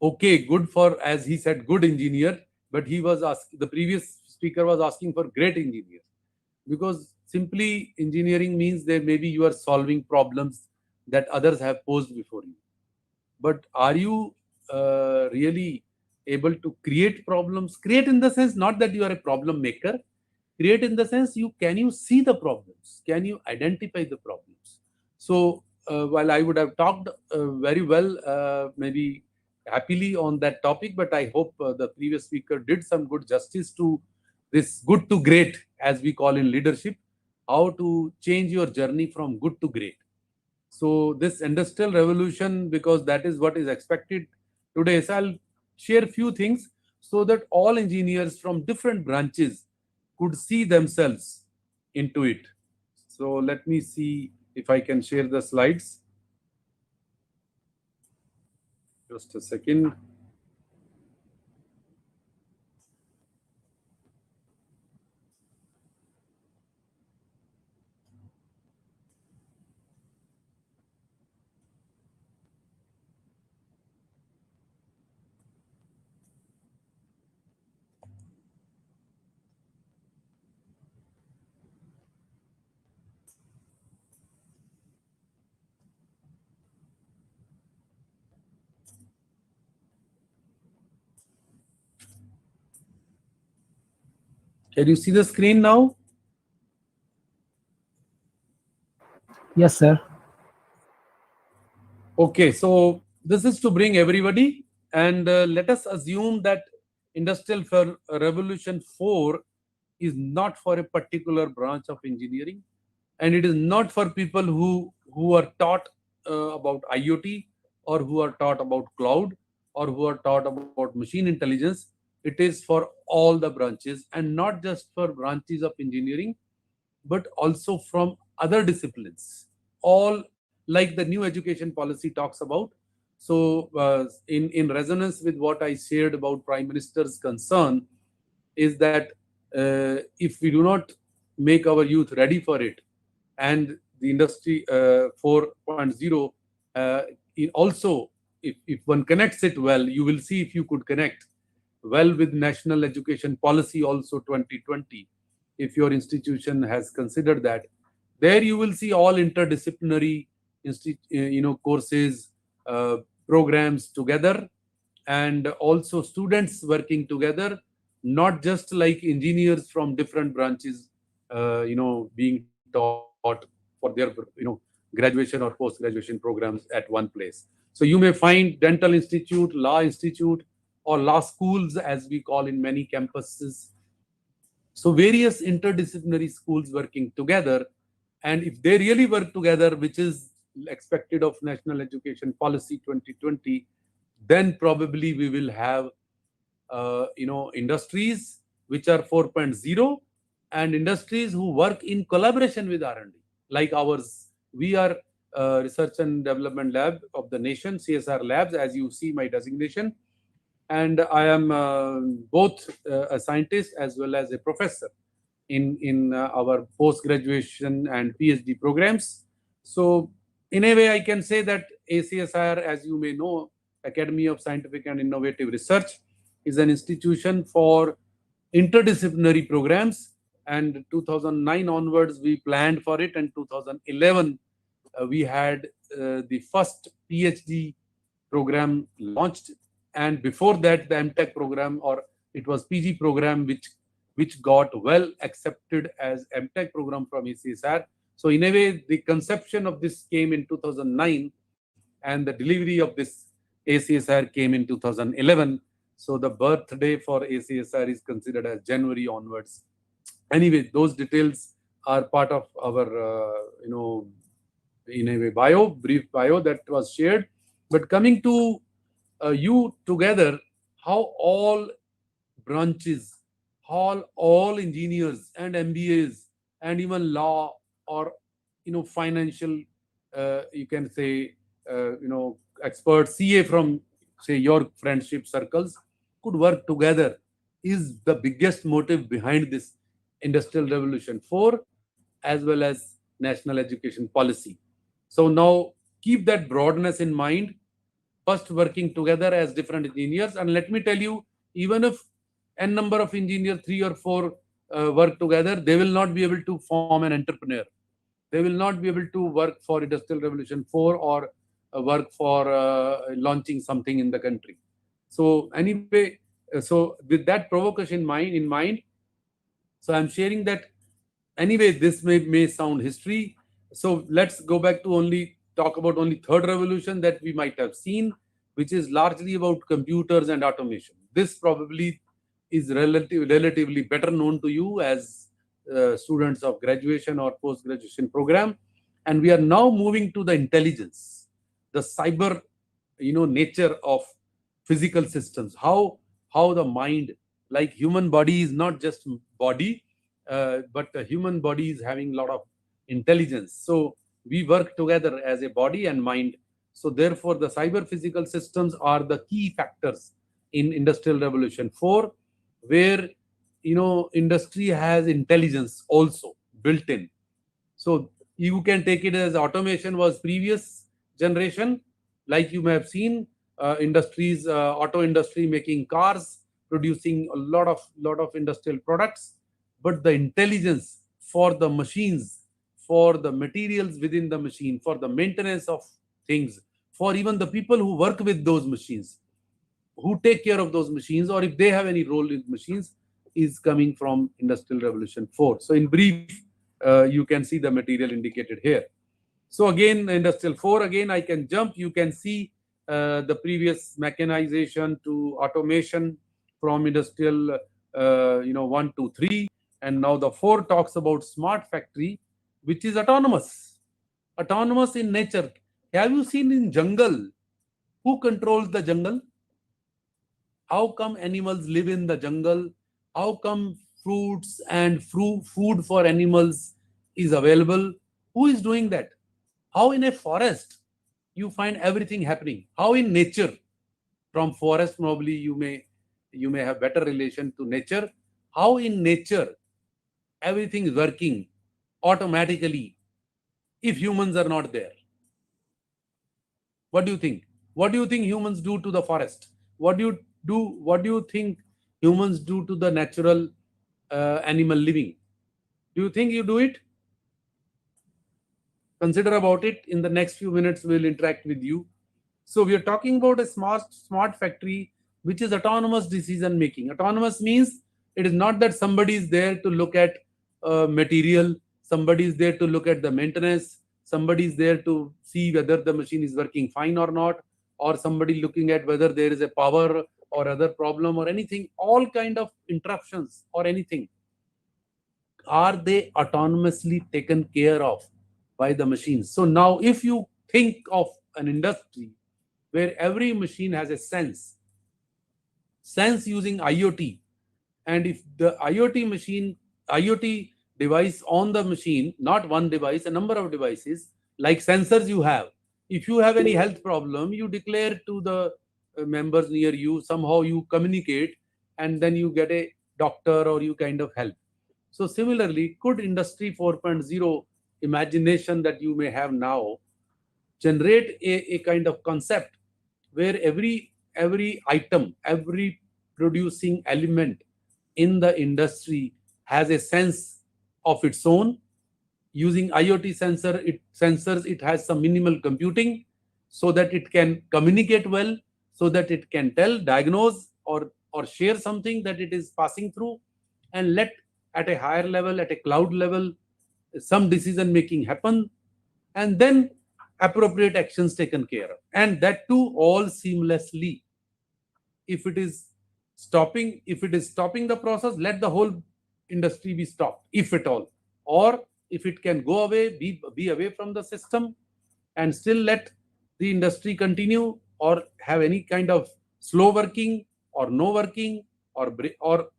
okay, good for, as he said, good engineer, but the previous speaker was asking for great engineer, because simply engineering means that maybe you are solving problems that others have posed before you. But are you really able to create problems. Create in the sense not that you are a problem maker. Create in the sense you see the problems? Can you identify the problems? So while I would have talked very well, maybe happily on that topic, but I hope the previous speaker did some good justice to this good to great, as we call in leadership, how to change your journey from good to great. So this industrial revolution, because that is what is expected today. So I'll share few things so that all engineers from different branches could see themselves into it. So let me see if I can share the slides. Just a second. Can you see the screen now? Yes, sir. Okay, so this is to bring everybody, and let us assume that Industrial Revolution 4 is not for a particular branch of engineering, and it is not for people who are taught about IoT, or who are taught about cloud, or who are taught about machine intelligence. It is for all the branches, and not just for branches of engineering, but also from other disciplines, all like the new education policy talks about. So in resonance with what I shared about Prime Minister's concern, is that if we do not make our youth ready for it, and the industry 4.0 also, if one connects it well, you will see, if you could connect well with national education policy also 2020, if your institution has considered that, there you will see all interdisciplinary courses, uh, programs together, and also students working together, not just like engineers from different branches being taught for their graduation or post graduation programs at one place. So you may find dental institute, law institute, or law schools, as we call in many campuses. So various interdisciplinary schools working together, and if they really work together, which is expected of National Education Policy 2020, then probably we will have industries which are 4.0, and industries who work in collaboration with R&D, like ours. We are research and development lab of the nation, CSR labs, as you see my designation, and I am both a scientist as well as a professor in our post graduation and PhD programs. So in a way, I can say that ACSR, as you may know, Academy of Scientific and Innovative Research, is an institution for interdisciplinary programs. And 2009 onwards, we planned for it, and 2011 we had the first PhD program launched, and before that the MTech program, or it was PG program, which got well accepted as MTech program from ACSR. So in a way, the conception of this came in 2009, and the delivery of this ACSR came in 2011. So the birthday for ACSR is considered as January onwards. Anyway, those details are part of our in a way brief bio that was shared. But coming to you together, how all branches, all engineers and MBAs and even law, or financial, you can say, experts, CA from, say, your friendship circles, could work together, is the biggest motive behind this Industrial Revolution 4, as well as National Education Policy. So now keep that broadness in mind, first working together as different engineers. And let me tell you, even if n number of engineers, 3 or 4, work together, they will not be able to form an entrepreneur. They will not be able to work for Industrial Revolution 4, or work for launching something in the country. So anyway, So with that provocation in mind, so I'm sharing that. Anyway, this may sound history. So let's go back to only talk about only third revolution that we might have seen, which is largely about computers and automation. This probably is relatively better known to you as students of graduation or post-graduation program. And we are now moving to the intelligence, the cyber, nature of physical systems. How the mind, like human body, is not just body, but the human body is having a lot of intelligence. So we work together as a body and mind. So therefore, the cyber physical systems are the key factors in Industrial Revolution 4, where industry has intelligence also built in. So you can take it as automation was previous generation, like you may have seen industries, auto industry making cars, producing a lot of industrial products, but the intelligence for the machines, for the materials within the machine, for the maintenance of things, for even the people who work with those machines, who take care of those machines, or if they have any role in machines, is coming from Industrial Revolution 4. So in brief, you can see the material indicated here. So again, Industrial 4, again, I can jump. You can see the previous mechanization to automation from Industrial 1 to 3. And now the 4 talks about smart factory, which is autonomous. Autonomous in nature. Have you seen in jungle? Who controls the jungle? How come animals live in the jungle? How come fruits and food for animals is available? Who is doing that? How in a forest you find everything happening? How in nature? From forest, probably you may have better relation to nature. How in nature everything is working automatically if humans are not there? What do you think? What do you think humans do to the forest? What do you do? What do you think humans do to the natural animal living? Do you think you do it? Consider about it. In the next few minutes, we'll interact with you. So we are talking about a smart factory, which is autonomous decision making. Autonomous means it is not that somebody is there to look at material, somebody is there to look at the maintenance, somebody is there to see whether the machine is working fine or not, or somebody looking at whether there is a power or other problem or anything, all kind of interruptions or anything. Are they autonomously taken care of by the machines? So now if you think of an industry where every machine has a sense using IoT, and if the IoT device on the machine, not one device, a number of devices, like sensors you have, if you have any health problem, you declare to the members near you, somehow you communicate, and then you get a doctor or you kind of help. So similarly, could Industry 4.0 imagination that you may have now generate a kind of concept where every item, every producing element in the industry has a sense of its own? Using IoT sensors, it has some minimal computing so that it can communicate well, so that it can diagnose, or share something that it is passing through, and let at a higher level, at a cloud level, some decision making happen, and then appropriate actions taken care of, and that too all seamlessly. If it is stopping the process, let the whole industry be stopped, if at all. Or if it can go away, be away from the system, and still let the industry continue, or have any kind of slow working or no working, or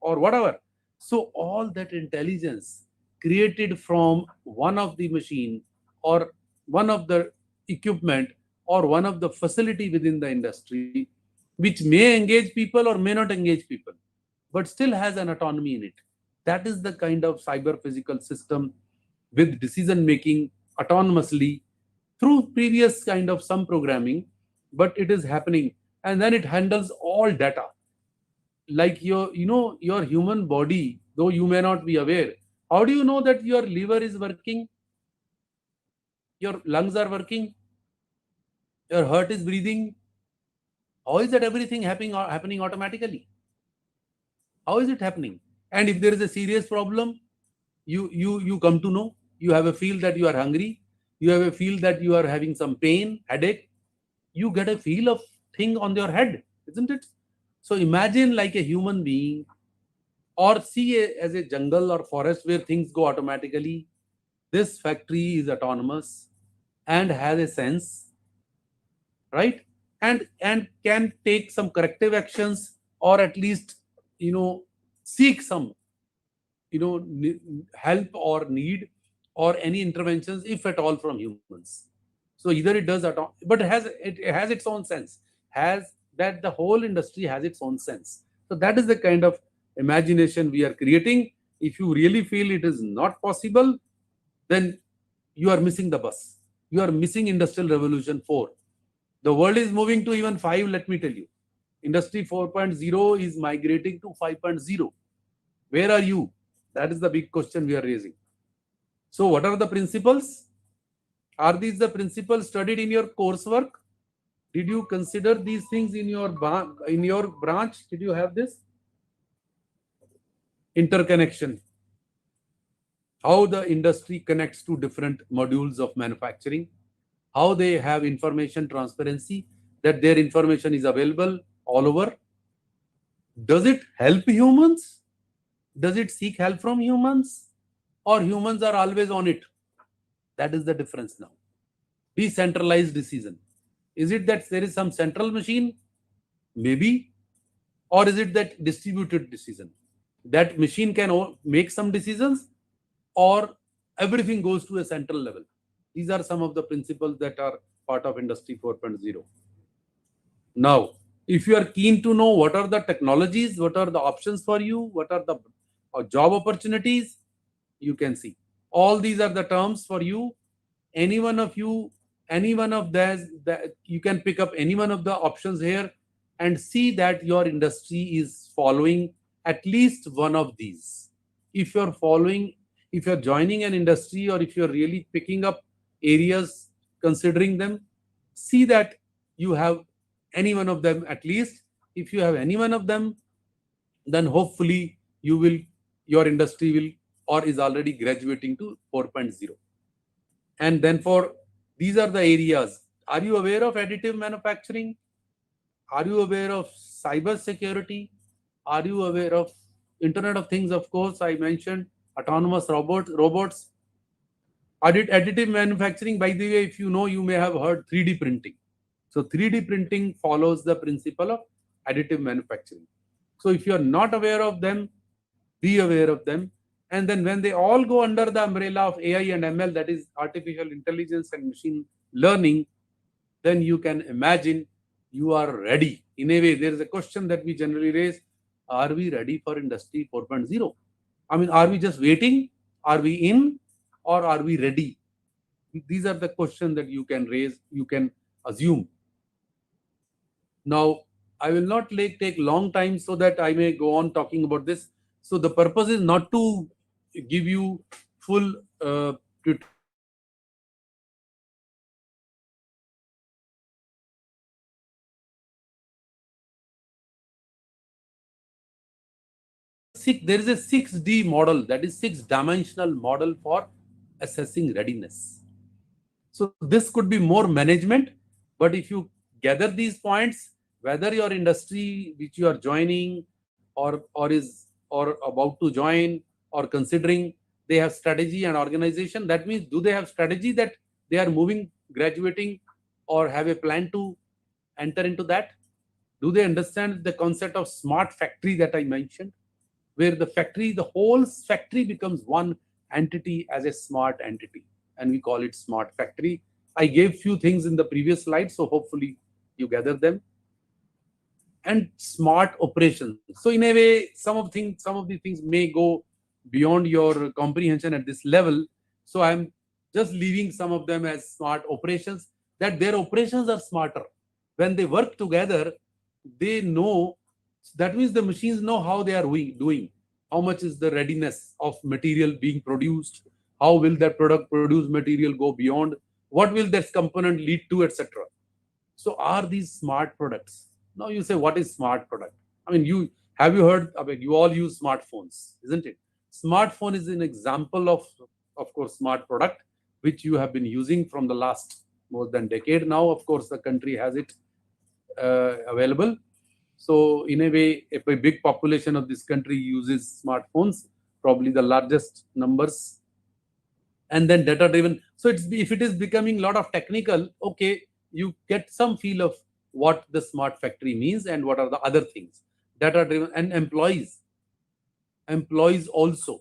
whatever. So all that intelligence created from one of the machine, or one of the equipment, or one of the facility within the industry, which may engage people or may not engage people, but still has an autonomy in it. That is the kind of cyber physical system with decision making autonomously through previous kind of some programming, but it is happening. And then it handles all data. Like your human body, though you may not be aware. How do you know that your liver is working? Your lungs are working? Your heart is breathing? How is that everything happening automatically? How is it happening? And if there is a serious problem, you come to know, you have a feel that you are hungry, you have a feel that you are having some pain, headache, you get a feel of thing on your head, isn't it? So imagine like a human being, or see as a jungle or forest where things go automatically. This factory is autonomous and has a sense, right? And can take some corrective actions, or at least, seek some, help or need, or any interventions, if at all, from humans. So either it does but it has its own sense, has that the whole industry has its own sense. So that is the kind of imagination we are creating. If you really feel it is not possible, then you are missing the bus. You are missing industrial revolution 4. The world is moving to even 5. Let me tell you, industry 4.0 is migrating to 5.0. Where are you? That is the big question we are raising. So what are the principles? Are these the principles studied in your coursework? Did you consider these things in your branch? Did you have this? Interconnection. How the industry connects to different modules of manufacturing. How they have information transparency, that their information is available all over. Does it help humans? Does it seek help from humans? Or humans are always on it? That is the difference now. Decentralized decision. Is it that there is some central machine? Maybe. Or is it that distributed decision? That machine can make some decisions, or everything goes to a central level. These are some of the principles that are part of Industry 4.0. Now, if you are keen to know what are the technologies, what are the options for you, what are the job opportunities, you can see. All these are the terms for you. Any one of you, any one of those, that you can pick up any one of the options here and see that your industry is following at least one of these. If you're following, if you're joining an industry, or if you're really picking up areas, considering them, see that you have any one of them at least. If you have any one of them, then hopefully your industry will, or is already graduating to 4.0. And then for these are the areas. Are you aware of additive manufacturing? Are you aware of cyber security? Are you aware of Internet of Things? Of course, I mentioned autonomous robots. Additive manufacturing, by the way, if you know, you may have heard 3D printing. So 3D printing follows the principle of additive manufacturing. So if you are not aware of them, be aware of them. And then when they all go under the umbrella of AI and ML, that is artificial intelligence and machine learning, then you can imagine you are ready. In a way, there is a question that we generally raise: are we ready for Industry 4.0? I mean, are we just waiting? Are we in? Or are we ready? These are the questions that you can raise, you can assume. Now, I will not take long time so that I may go on talking about this. So the purpose is not to give you full tutorial on Industry 4.0. But I would like to give you there is a 6D model, that is 6-dimensional model for assessing readiness. So this could be more management, but if you gather these points, whether your industry which you are joining, or about to join, or considering, they have strategy and organization. That means, do they have strategy that they are moving, graduating, or have a plan to enter into that? Do they understand the concept of smart factory that I mentioned, where the whole factory becomes one entity as a smart entity, and we call it smart factory. I gave few things in the previous slide, so hopefully you gather them. And smart operations. So in a way, some of these things may go beyond your comprehension at this level. So I'm just leaving some of them as smart operations, that their operations are smarter. When they work together, they know, that means the machines know how they are doing, how much is the readiness of material being produced, how will that product produce material go beyond, what will this component lead to, etc. So are these smart products? Now you say, what is smart product? I mean, Have you heard? I mean, you all use smartphones, isn't it? Smartphone is an example of course, smart product, which you have been using from the last more than decade now. Of course, the country has it available. So in a way, if a big population of this country uses smartphones, probably the largest numbers, and then data driven. So if it is becoming a lot of technical, okay, you get some feel of what the smart factory means and what are the other things. Data driven and employees also.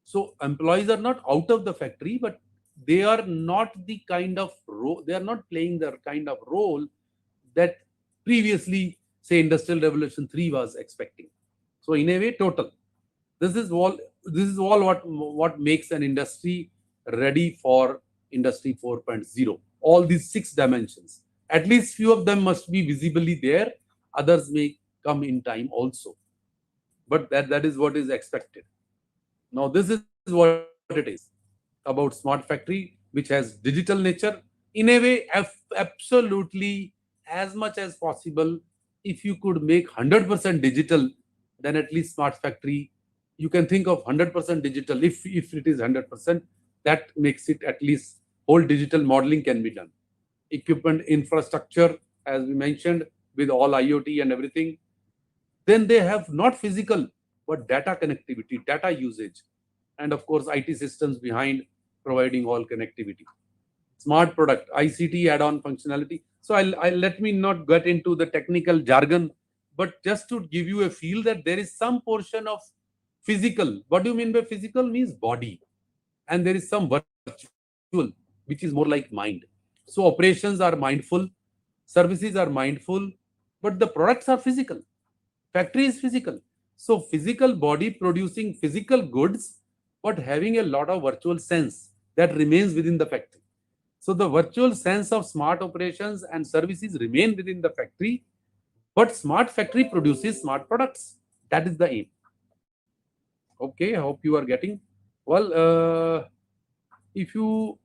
So employees are not out of the factory, but they are not the kind of role, they are not playing the kind of role that previously, say, Industrial Revolution 3 was expecting. So in a way, total. This is all what makes an industry ready for Industry 4.0. All these 6 dimensions. At least few of them must be visibly there. Others may come in time also. But that is what is expected. Now, this is what it is about smart factory, which has digital nature. In a way, absolutely, as much as possible, if you could make 100% digital, then at least smart factory, you can think of 100% digital. If it is 100%, that makes it at least whole digital modeling can be done. Equipment infrastructure, as we mentioned, with all IoT and everything. Then they have not physical, but data connectivity, data usage, and of course, IT systems behind providing all connectivity. Smart product, ICT add-on functionality. So I'll let me not get into the technical jargon, but just to give you a feel that there is some portion of physical. What do you mean by physical? Means body. And there is some virtual, which is more like mind. So operations are mindful, services are mindful, but the products are physical. Factory is physical. So physical body producing physical goods, but having a lot of virtual sense that remains within the factory. So the virtual sense of smart operations and services remain within the factory, but smart factory produces smart products. That is the aim. Okay, I hope you are getting. Well, if you,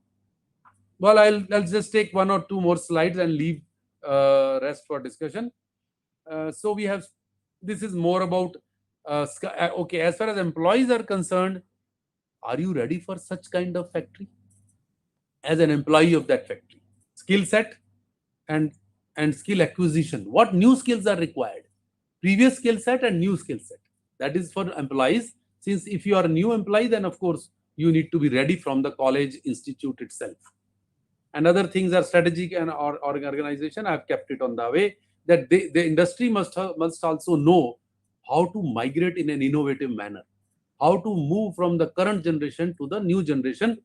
well, I'll just take 1 or 2 more slides and leave rest for discussion. So we have, this is more about, okay, as far as employees are concerned, are you ready for such kind of factory? As an employee of that factory, skill set and skill acquisition. What new skills are required? Previous skill set and new skill set. That is for employees. Since if you are a new employee, then of course you need to be ready from the college institute itself. And other things are strategic and or organization. I've kept it on the way that the industry must also know how to migrate in an innovative manner, how to move from the current generation to the new generation.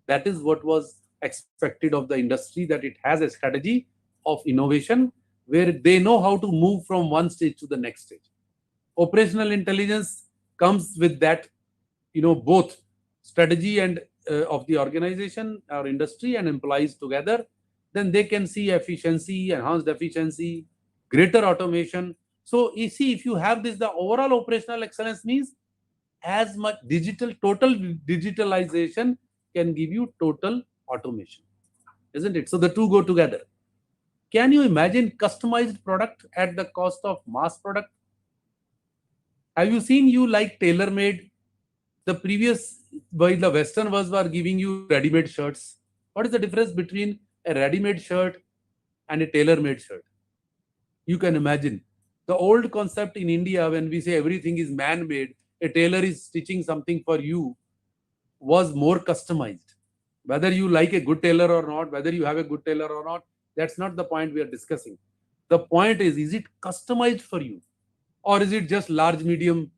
That is what was expected of the industry, that it has a strategy of innovation where they know how to move from one stage to the next stage. Operational intelligence comes with that, both strategy and of the organization or industry and employees together. Then they can see efficiency, enhanced efficiency, greater automation. So you see, if you have this, the overall operational excellence means as much total digitalization can give you total automation, isn't it? So the two go together. Can you imagine customized product at the cost of mass product? Have you seen, you like tailor-made? The previous, while the Western was were giving you ready-made shirts, what is the difference between a ready-made shirt and a tailor-made shirt? You can imagine. The old concept in India, when we say everything is man-made, a tailor is stitching something for you, was more customized. Whether you like a good tailor or not, whether you have a good tailor or not, that's not the point we are discussing. The point is it customized for you? Or is it just large, medium,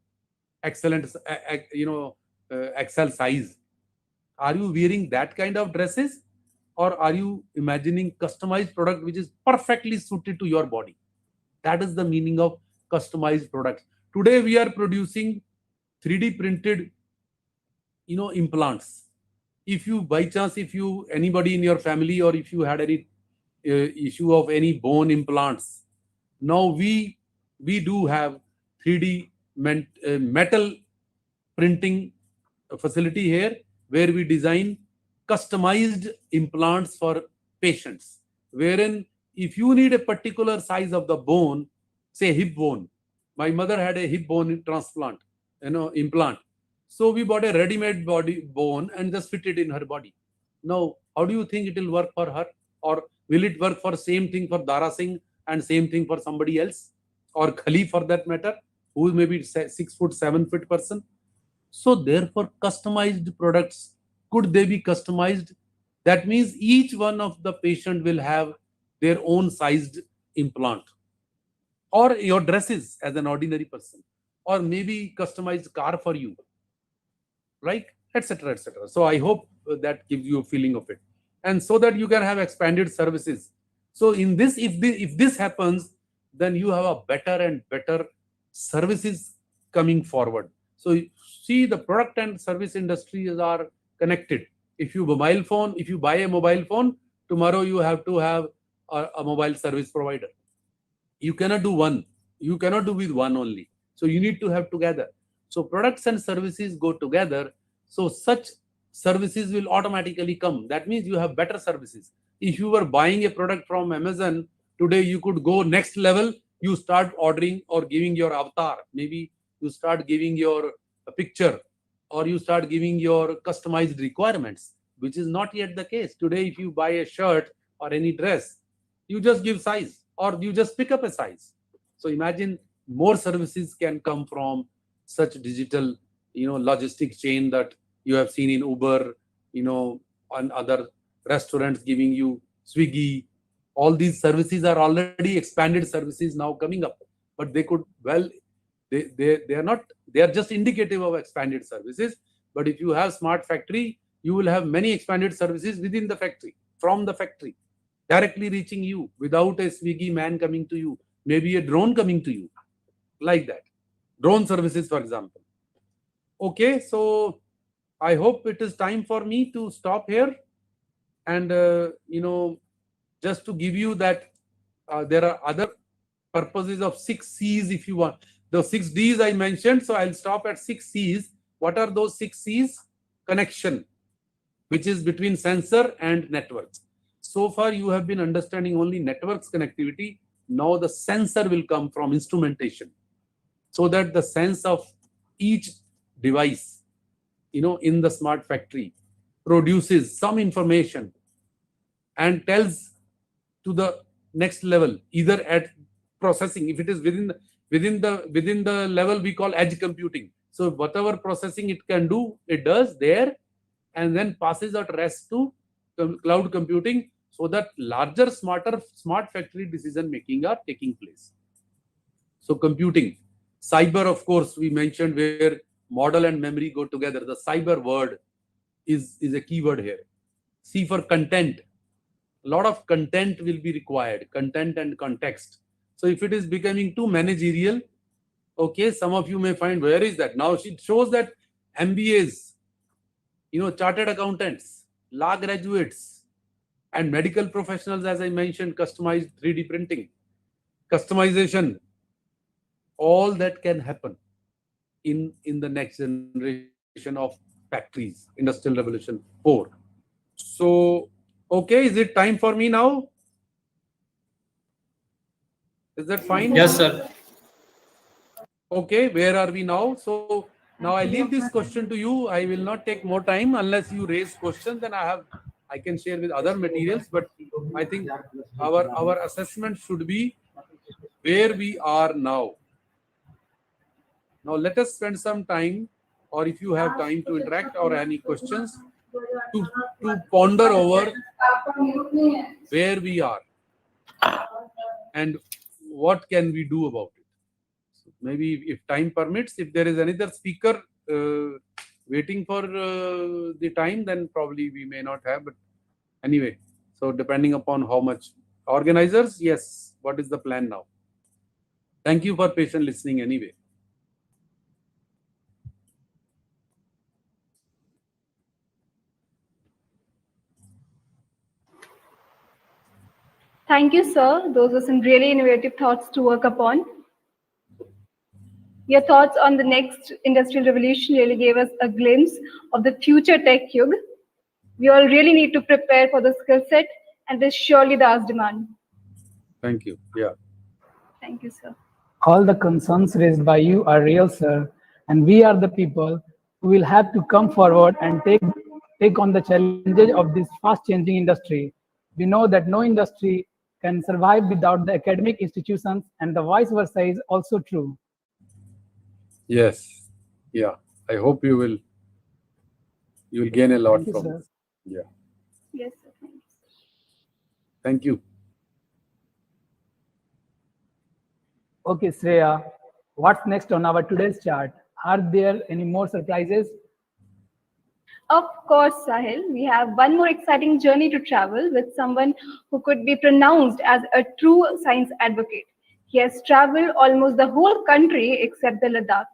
excellent, XL size? Are you wearing that kind of dresses? Or are you imagining customized product which is perfectly suited to your body? That is the meaning of customized products. Today we are producing 3D printed, implants. If you, by chance, anybody in your family, or if you had any issue of any bone implants, now we do have 3D metal printing facility here, where we design customized implants for patients, wherein if you need a particular size of the bone, say hip bone, My mother had a hip bone transplant, implant. So we bought a ready-made body bone and just fit it in her body. Now, how do you think it will work for her? Or will it work for same thing for Dara Singh and same thing for somebody else? Or Khali for that matter, who is maybe 6 foot, 7 foot person? So therefore, customized products, could they be customized? That means each one of the patient will have their own sized implant, or your dresses as an ordinary person, or maybe customized car for you, right? Etc. etc. So I hope that gives you a feeling of it, and so that you can have expanded services. So in this, if this happens, then you have a better and better services coming forward. So see, the product and service industries are connected. If you buy a mobile phone, tomorrow you have to have a mobile service provider. You cannot do one. You cannot do with one only. So you need to have together. So products and services go together. So such services will automatically come. That means you have better services. If you were buying a product from Amazon today, you could go next level. You start ordering or giving your avatar. Maybe you start giving your picture, or you start giving your customized requirements, which is not yet the case. Today, if you buy a shirt or any dress, you just give size, or you just pick up a size. So imagine more services can come from such digital, logistic chain that you have seen in Uber, on other restaurants giving you Swiggy. All these services are already expanded services now coming up, but they could, well, they are not, they are just indicative of expanded services. But if you have smart factory, you will have many expanded services within the factory, from the factory, directly reaching you without a Swiggy man coming to you, maybe a drone coming to you, like that. Drone services, for example. Okay, so I hope it is time for me to stop here. And, just to give you that there are other purposes of 6 C's if you want. The 6 D's I mentioned, so I'll stop at 6 C's. What are those 6 C's? Connection, which is between sensor and networks. So far, you have been understanding only networks connectivity. Now the sensor will come from instrumentation, so that the sense of each device, in the smart factory produces some information and tells to the next level, either at processing, if it is within the level we call edge computing. So whatever processing it can do, it does there, and then passes out rest to cloud computing, so that larger, smarter, smart factory decision making are taking place. So computing, cyber, of course, we mentioned, where model and memory go together. The cyber word is a key word here. C for content. A lot of content will be required, content and context. So if it is becoming too managerial, okay, some of you may find, where is that? Now it shows that MBAs, chartered accountants, law graduates, and medical professionals, as I mentioned, customized 3D printing, customization, all that can happen in the next generation of factories, Industrial Revolution 4. So, okay, is it time for me now? Is that fine? Yes, sir. Okay, where are we now? So now I leave this question to you. I will not take more time unless you raise questions. Then I can share with other materials. But I think our assessment should be where we are now. Now let us spend some time, or if you have time to interact or any questions, to ponder over where we are and what can we do about it. So maybe if time permits, if there is another speaker waiting for the time, then probably we may not have. But anyway, so depending upon how much. Organizers, yes, what is the plan now? Thank you for patient listening anyway. Thank you, sir. Those were some really innovative thoughts to work upon. Your thoughts on the next industrial revolution really gave us a glimpse of the future tech yug. We all really need to prepare for the skill set, and there's surely the demand. Thank you. Yeah. Thank you, sir. All the concerns raised by you are real, sir, and we are the people who will have to come forward and take on the challenges of this fast-changing industry. We know that no industry can survive without the academic institutions, and the vice versa is also true. Yes. Yeah. I hope you will gain a lot Thank you, from sir. this. Yeah. Yes, sir. Thanks. Thank you. Okay, Shreya, what's next on our today's chart? Are there any more surprises? Of course, Sahil, we have one more exciting journey to travel with someone who could be pronounced as a true science advocate. He has traveled almost the whole country except the Ladakh,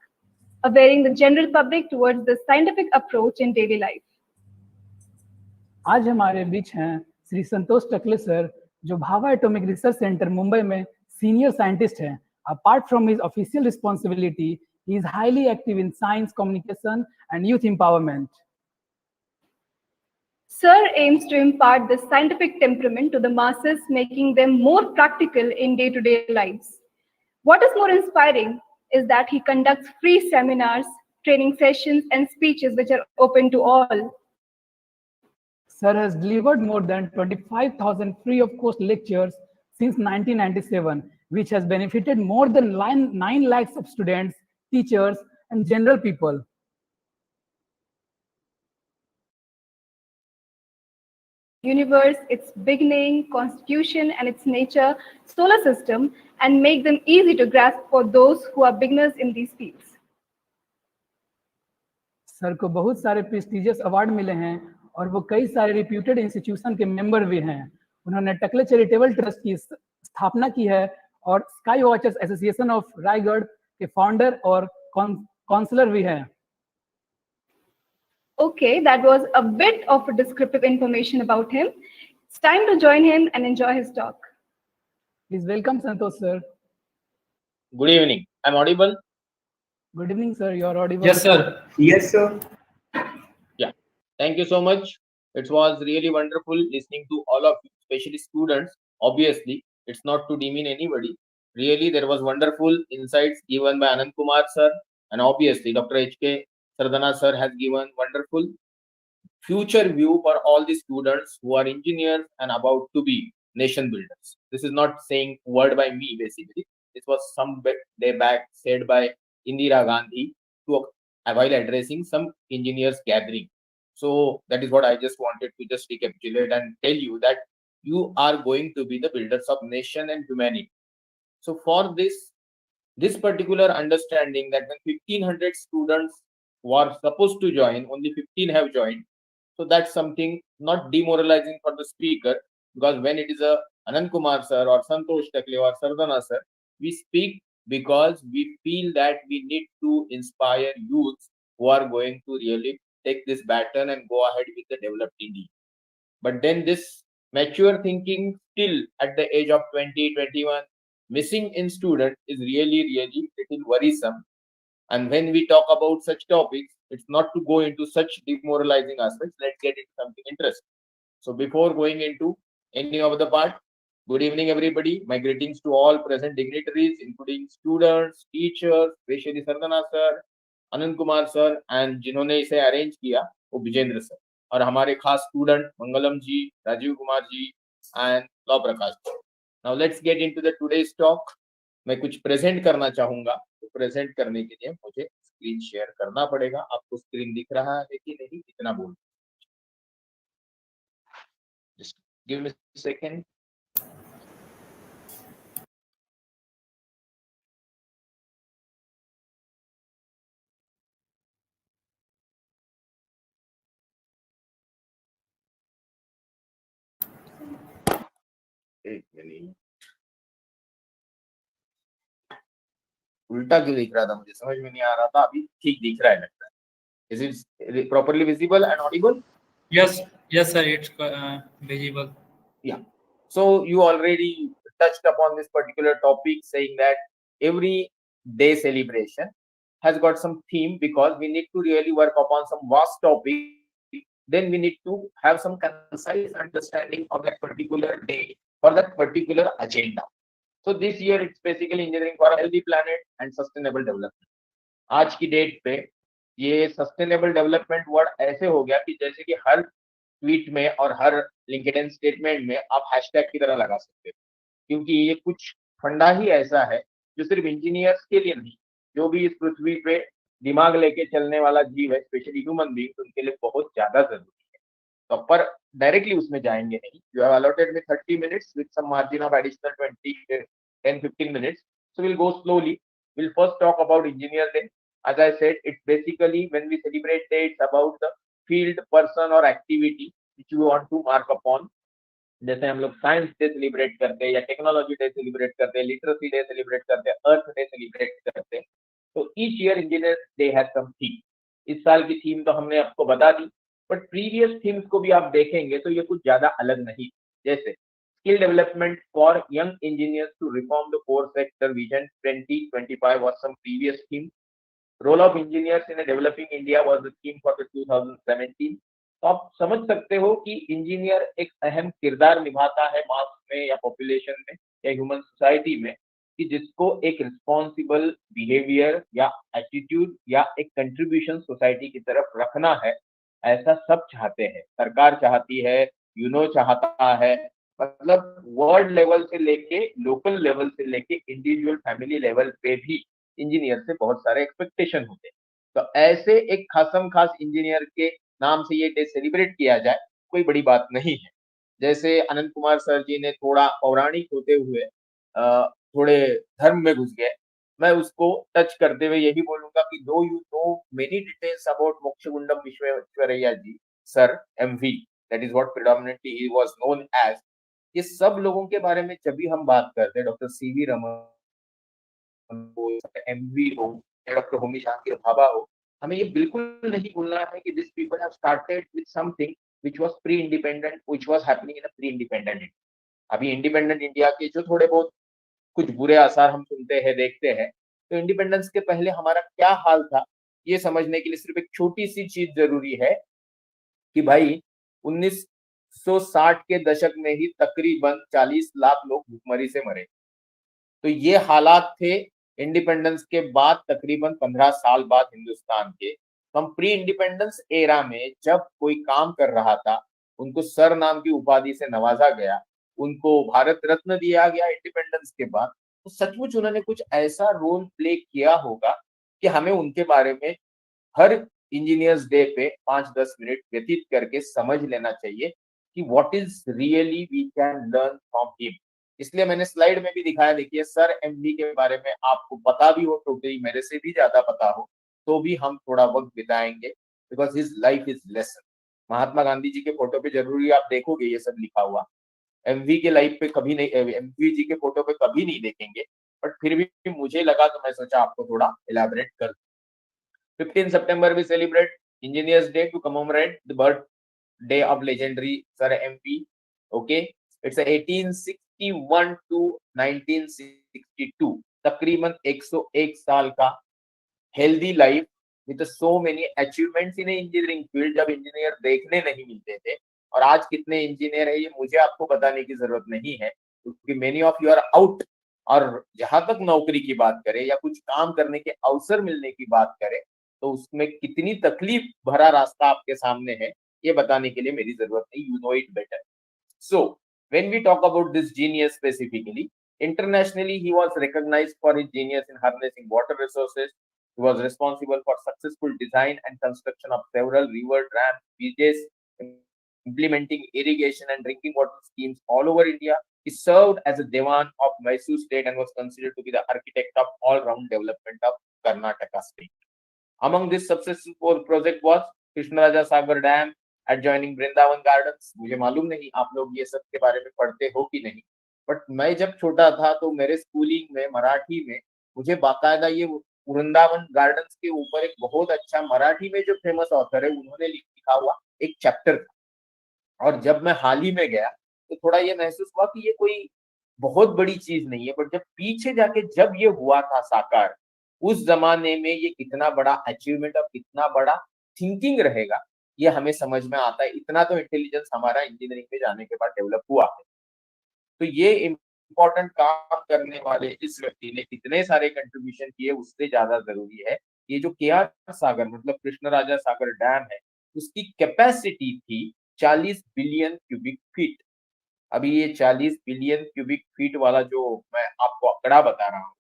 awareing the general public towards the scientific approach in daily life. आज हमारे बीच हैं श्री संतोष टकले sir, जो Bhabha atomic research centre Mumbai में senior scientist हैं. Apart from his official responsibility, he is highly active in science communication and youth empowerment. Sir aims to impart the scientific temperament to the masses, making them more practical in day-to-day lives. What is more inspiring is that he conducts free seminars, training sessions, and speeches which are open to all. Sir has delivered more than 25,000 free of cost lectures since 1997, which has benefited more than 9 lakhs of students, teachers, and general people. Universe, its beginning, constitution, and its nature, solar system, and make them easy to grasp for those who are beginners in these fields. Sir को बहुत सारे prestigious award मिले हैं और वो कई सारे reputed institution के मेंबर भी हैं. उन्होंने टकले चैरिटेबल ट्रस्ट की स्थापना की है और sky watchers association of Raigarh के फाउंडर और काउंसलर भी हैं. Okay, that was a bit of descriptive information about him. It's time to join him and enjoy his talk. Please welcome Santosh sir. Good evening. I'm audible? Good evening, sir. You are audible. Yes, sir. Yes, sir. Yeah. Thank you so much. It was really wonderful listening to all of you, especially students. Obviously, it's not to demean anybody. Really, there was wonderful insights given by Anand Kumar sir, and obviously Dr. H.K. Sardana sir has given wonderful future view for all the students who are engineers and about to be nation builders. This is not saying word by me, basically. This was some day back said by Indira Gandhi to, while addressing some engineers gathering. So that is what I just wanted to just recapitulate and tell you that you are going to be the builders of nation and humanity. So for this particular understanding that when 1500 students were supposed to join, only 15 have joined. So that's something not demoralizing for the speaker, because when it is a Anand Kumar sir or Santosh Takle or Sardana sir, we speak because we feel that we need to inspire youths who are going to really take this baton and go ahead with the developed India. But then this mature thinking still at the age of 20, 21, missing in student is really, really little worrisome. And when we talk about such topics, it's not to go into such demoralizing aspects. Let's get into something interesting. So before going into any of the part, good evening, everybody. My greetings to all present dignitaries, including students, teachers, especially Sardana sir, Anand Kumar sir, and जिन्होंने इसे arrange किया वो Vijendra sir, और हमारे खास student Mangalam ji, Rajiv Kumar ji, and Lav Prakash ji. Now let's get into the today's talk. मैं कुछ present करना चाहूंगा, तो प्रेजेंट करने के लिए मुझे स्क्रीन शेयर करना पड़ेगा. आपको स्क्रीन दिख रहा है कि नहीं, इतना बोल. Just give me a second. एक मिनट. उल्टा क्यों दिख रहा था, मुझे समझ में नहीं आ रहा था. अभी ठीक दिख रहा है लगता है. Is it properly visible and audible? Yes, yes, sir. It's visible. Yeah. So you already touched upon this particular topic, saying that every day celebration has got some theme, because we need to really work upon some vast topic. Then we need to have some concise understanding of that particular day or that particular agenda. So this year it's basically engineering for a healthy planet and sustainable development. आज की date पे ये sustainable development word ऐसे हो गया कि जैसे कि हर ट्वीट में और हर लिंक्डइन स्टेटमेंट में आप हैशटैग की तरह लगा सकते हो, क्योंकि ये कुछ फंडा ही ऐसा है जो सिर्फ इंजीनियर्स के लिए नहीं, जो भी इस पृथ्वी पे दिमाग लेके चलने वाला जीव है, स्पेशली ह्यूमन बींग, उनके लिए बहुत ज्यादा जरूरी है। तो पर डायरेक्टली उसमें जाएंगे नहीं। You have allotted me 30 minutes with some margin of additional 10-15 minutes, so we'll go slowly. We'll first talk about engineer day. As I said, it's basically when we celebrate day, it's about the field, person or activity which we want to mark upon. जैसे हम लोग science day celebrate करते हैं या technology day celebrate करते हैं, literacy day celebrate करते हैं, अर्थ डे सेलिब्रेट करते हैं। तो each year engineer day has some theme. इस साल की थीम तो हमने आपको बता दी, बट प्रीवियस थीम्स को भी आप देखेंगे तो ये कुछ ज्यादा अलग नहीं। जैसे skill development for young engineers to reform the core sector vision 2025 was some previous theme. Role of engineers in a developing India was the theme for the 2017। तो आप समझ सकते हो कि इंजीनियर एक अहम किरदार निभाता है मास में या पॉपुलेशन में या ह्यूमन सोसाइटी में, कि जिसको एक रिस्पॉन्सिबल बिहेवियर या एटीट्यूड या एक कंट्रीब्यूशन सोसाइटी की तरफ रखना है। ऐसा सब चाहते हैं, सरकार चाहती है, यूनो चाहता है, मतलब वर्ल्ड लेवल से लेके लोकल लेवल से लेके इंडिविजुअल फैमिली लेवल पे भी इंजीनियर से बहुत सारे एक्सपेक्टेशन होते हैं। तो ऐसे एक खासम खास इंजीनियर के नाम से ये डे सेलिब्रेट किया जाए, कोई बड़ी बात नहीं है। जैसे अनंत कुमार सर जी ने थोड़ा पौराणिक होते हुए थोड़े धर्म में घुस गए, मैं उसको टच करते हुए यही बोलूंगा कि though you know many details about Mokshagundam Visvesvaraya ji sir, MV, that is what predominantly he was known as. ये सब लोगों के बारे में जब भी हम बात करते हैं, डॉक्टर सीवी रमन हो, एमवी हो, डॉक्टर होमी शांति भाभा हो, हमें ये बिल्कुल नहीं भूलना है कि this people have started with something which was pre independent, which was happening in a pre independent India. अभी इंडिपेंडेंट इंडिया के जो थोड़े बहुत कुछ बुरे आसार हम सुनते हैं, देखते हैं, तो इंडिपेंडेंस के पहले हमारा क्या हाल था, ये समझने के लिए सिर्फ एक छोटी सी चीज जरूरी है कि भाई 1960 के दशक में ही तकरीबन 40 लाख लोग भूखमरी से मरे। तो ये हालात थे इंडिपेंडेंस के बाद, तकरीबन 15 साल बाद हिंदुस्तान के। हम प्री इंडिपेंडेंस एरा में जब कोई काम कर रहा था, उनको सर नाम की उपाधि से नवाजा गया, उनको भारत रत्न दिया गया इंडिपेंडेंस के बाद, तो सचमुच उन्होंने कुछ ऐसा रोल प्ले किया होगा कि हमें उनके बारे में हर इंजीनियर्स डे पे 5-10 मिनट व्यतीत करके समझ लेना चाहिए कि what is really we can learn from him. इसलिए मैंने स्लाइड में भी दिखाया, देखिए सर एमवी के बारे में आपको पता भी हो, टोटली मेरे से भी ज्यादा पता हो, तो भी हम थोड़ा वक्त बिताएंगे, because his life is lesson. Mahatma Gandhi ji के फोटो पे जरूरी आप देखोगे ये सब लिखा हुआ, एमवी के लाइफ पे कभी नहीं, एमवी जी के फोटो पे कभी नहीं देखेंगे, बट फिर भी मुझे लगा तो मैं सोचा आपको थोड़ा इलाबरेट कर। 15 September we celebrate Engineers Day to commemorate the birthday of legendary Sir MP. Okay, it's a 1861 to 1962. तकरीबन 101 साल का healthy life with so many achievements in engineering field, जब इंजीनियर देखने नहीं मिलते थे। और आज कितने इंजीनियर है ये मुझे आपको बताने की जरूरत नहीं है, क्योंकि many of you are out. और जहां तक नौकरी की बात करें या कुछ काम करने के अवसर मिलने की बात करें, तो उसमें कितनी तकलीफ भरा रास्ता आपके सामने है, ये बताने के लिए मेरी जरूरत नहीं, you know it better. So, when we talk about this genius specifically, internationally he was recognized for his genius in harnessing water resources. He was responsible for successful design and construction of several river dams, bridges, implementing irrigation and drinking water schemes all over India. He served as a Dewan of Mysore state and was considered to be the architect of all-round development of Karnataka state. Among this successful project was Krishnaraja Sagar Dam adjoining Vrindavan Gardens. मुझे मालूम नहीं आप लोग ये सब के बारे में पढ़ते हो कि नहीं, बट मैं जब छोटा था तो मेरे स्कूलिंग में मराठी में मुझे बाकायदा ये वृंदावन गार्डन्स के ऊपर एक बहुत अच्छा मराठी में जो फेमस ऑथर है उन्होंने लिखा हुआ एक चैप्टर था। और जब मैं हाल ही में गया तो थोड़ा ये महसूस हुआ कि ये कोई बहुत बड़ी चीज नहीं है, बट जब पीछे जाके जब ये हुआ था साकार, उस जमाने में ये कितना बड़ा अचीवमेंट और कितना बड़ा थिंकिंग रहेगा ये हमें समझ में आता है। इतना तो इंटेलिजेंस हमारा इंजीनियरिंग में जाने के बाद डेवलप हुआ है। तो ये इम्पोर्टेंट काम करने वाले इस व्यक्ति ने कितने सारे कंट्रीब्यूशन किए उससे ज्यादा जरूरी है। ये जो केआर सागर मतलब कृष्ण राजा सागर डैम है, उसकी कैपेसिटी थी 40 बिलियन क्यूबिक फीट। अभी ये 40 बिलियन क्यूबिक फीट वाला जो मैं आपको आंकड़ा बता रहा हूँ,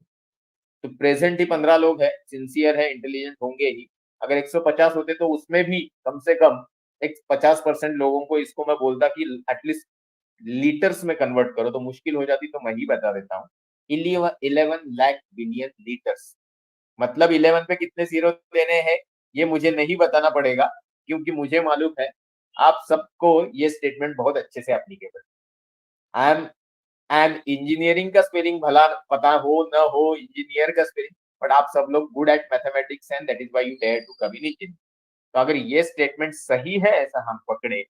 तो प्रेजेंट ही 15 लोग हैं, सिंसियर है, इंटेलिजेंट होंगे ही। अगर 150 होते तो उसमें भी कम से कम एक 50% लोगों को इसको मैं बोलता कि एटलीस्ट लीटर्स में कन्वर्ट करो, तो मुश्किल हो जाती, तो मैं ही बता देता हूँ। 11 लाख बिलियन लीटर्स, मतलब 11 पे कितने जीरो देने हैं ये मुझे नहीं बताना पड़ेगा, क्योंकि मुझे मालूम है आप सबको ये स्टेटमेंट बहुत अच्छे से applicable. I am and engineering का स्पेलिंग भला पता हो न हो, इंजीनियर का स्पेलिंग, बट आप सब लोग good at mathematics and that is why you dare to communicate. तो अगर ये स्टेटमेंट सही है ऐसा हम पकड़े,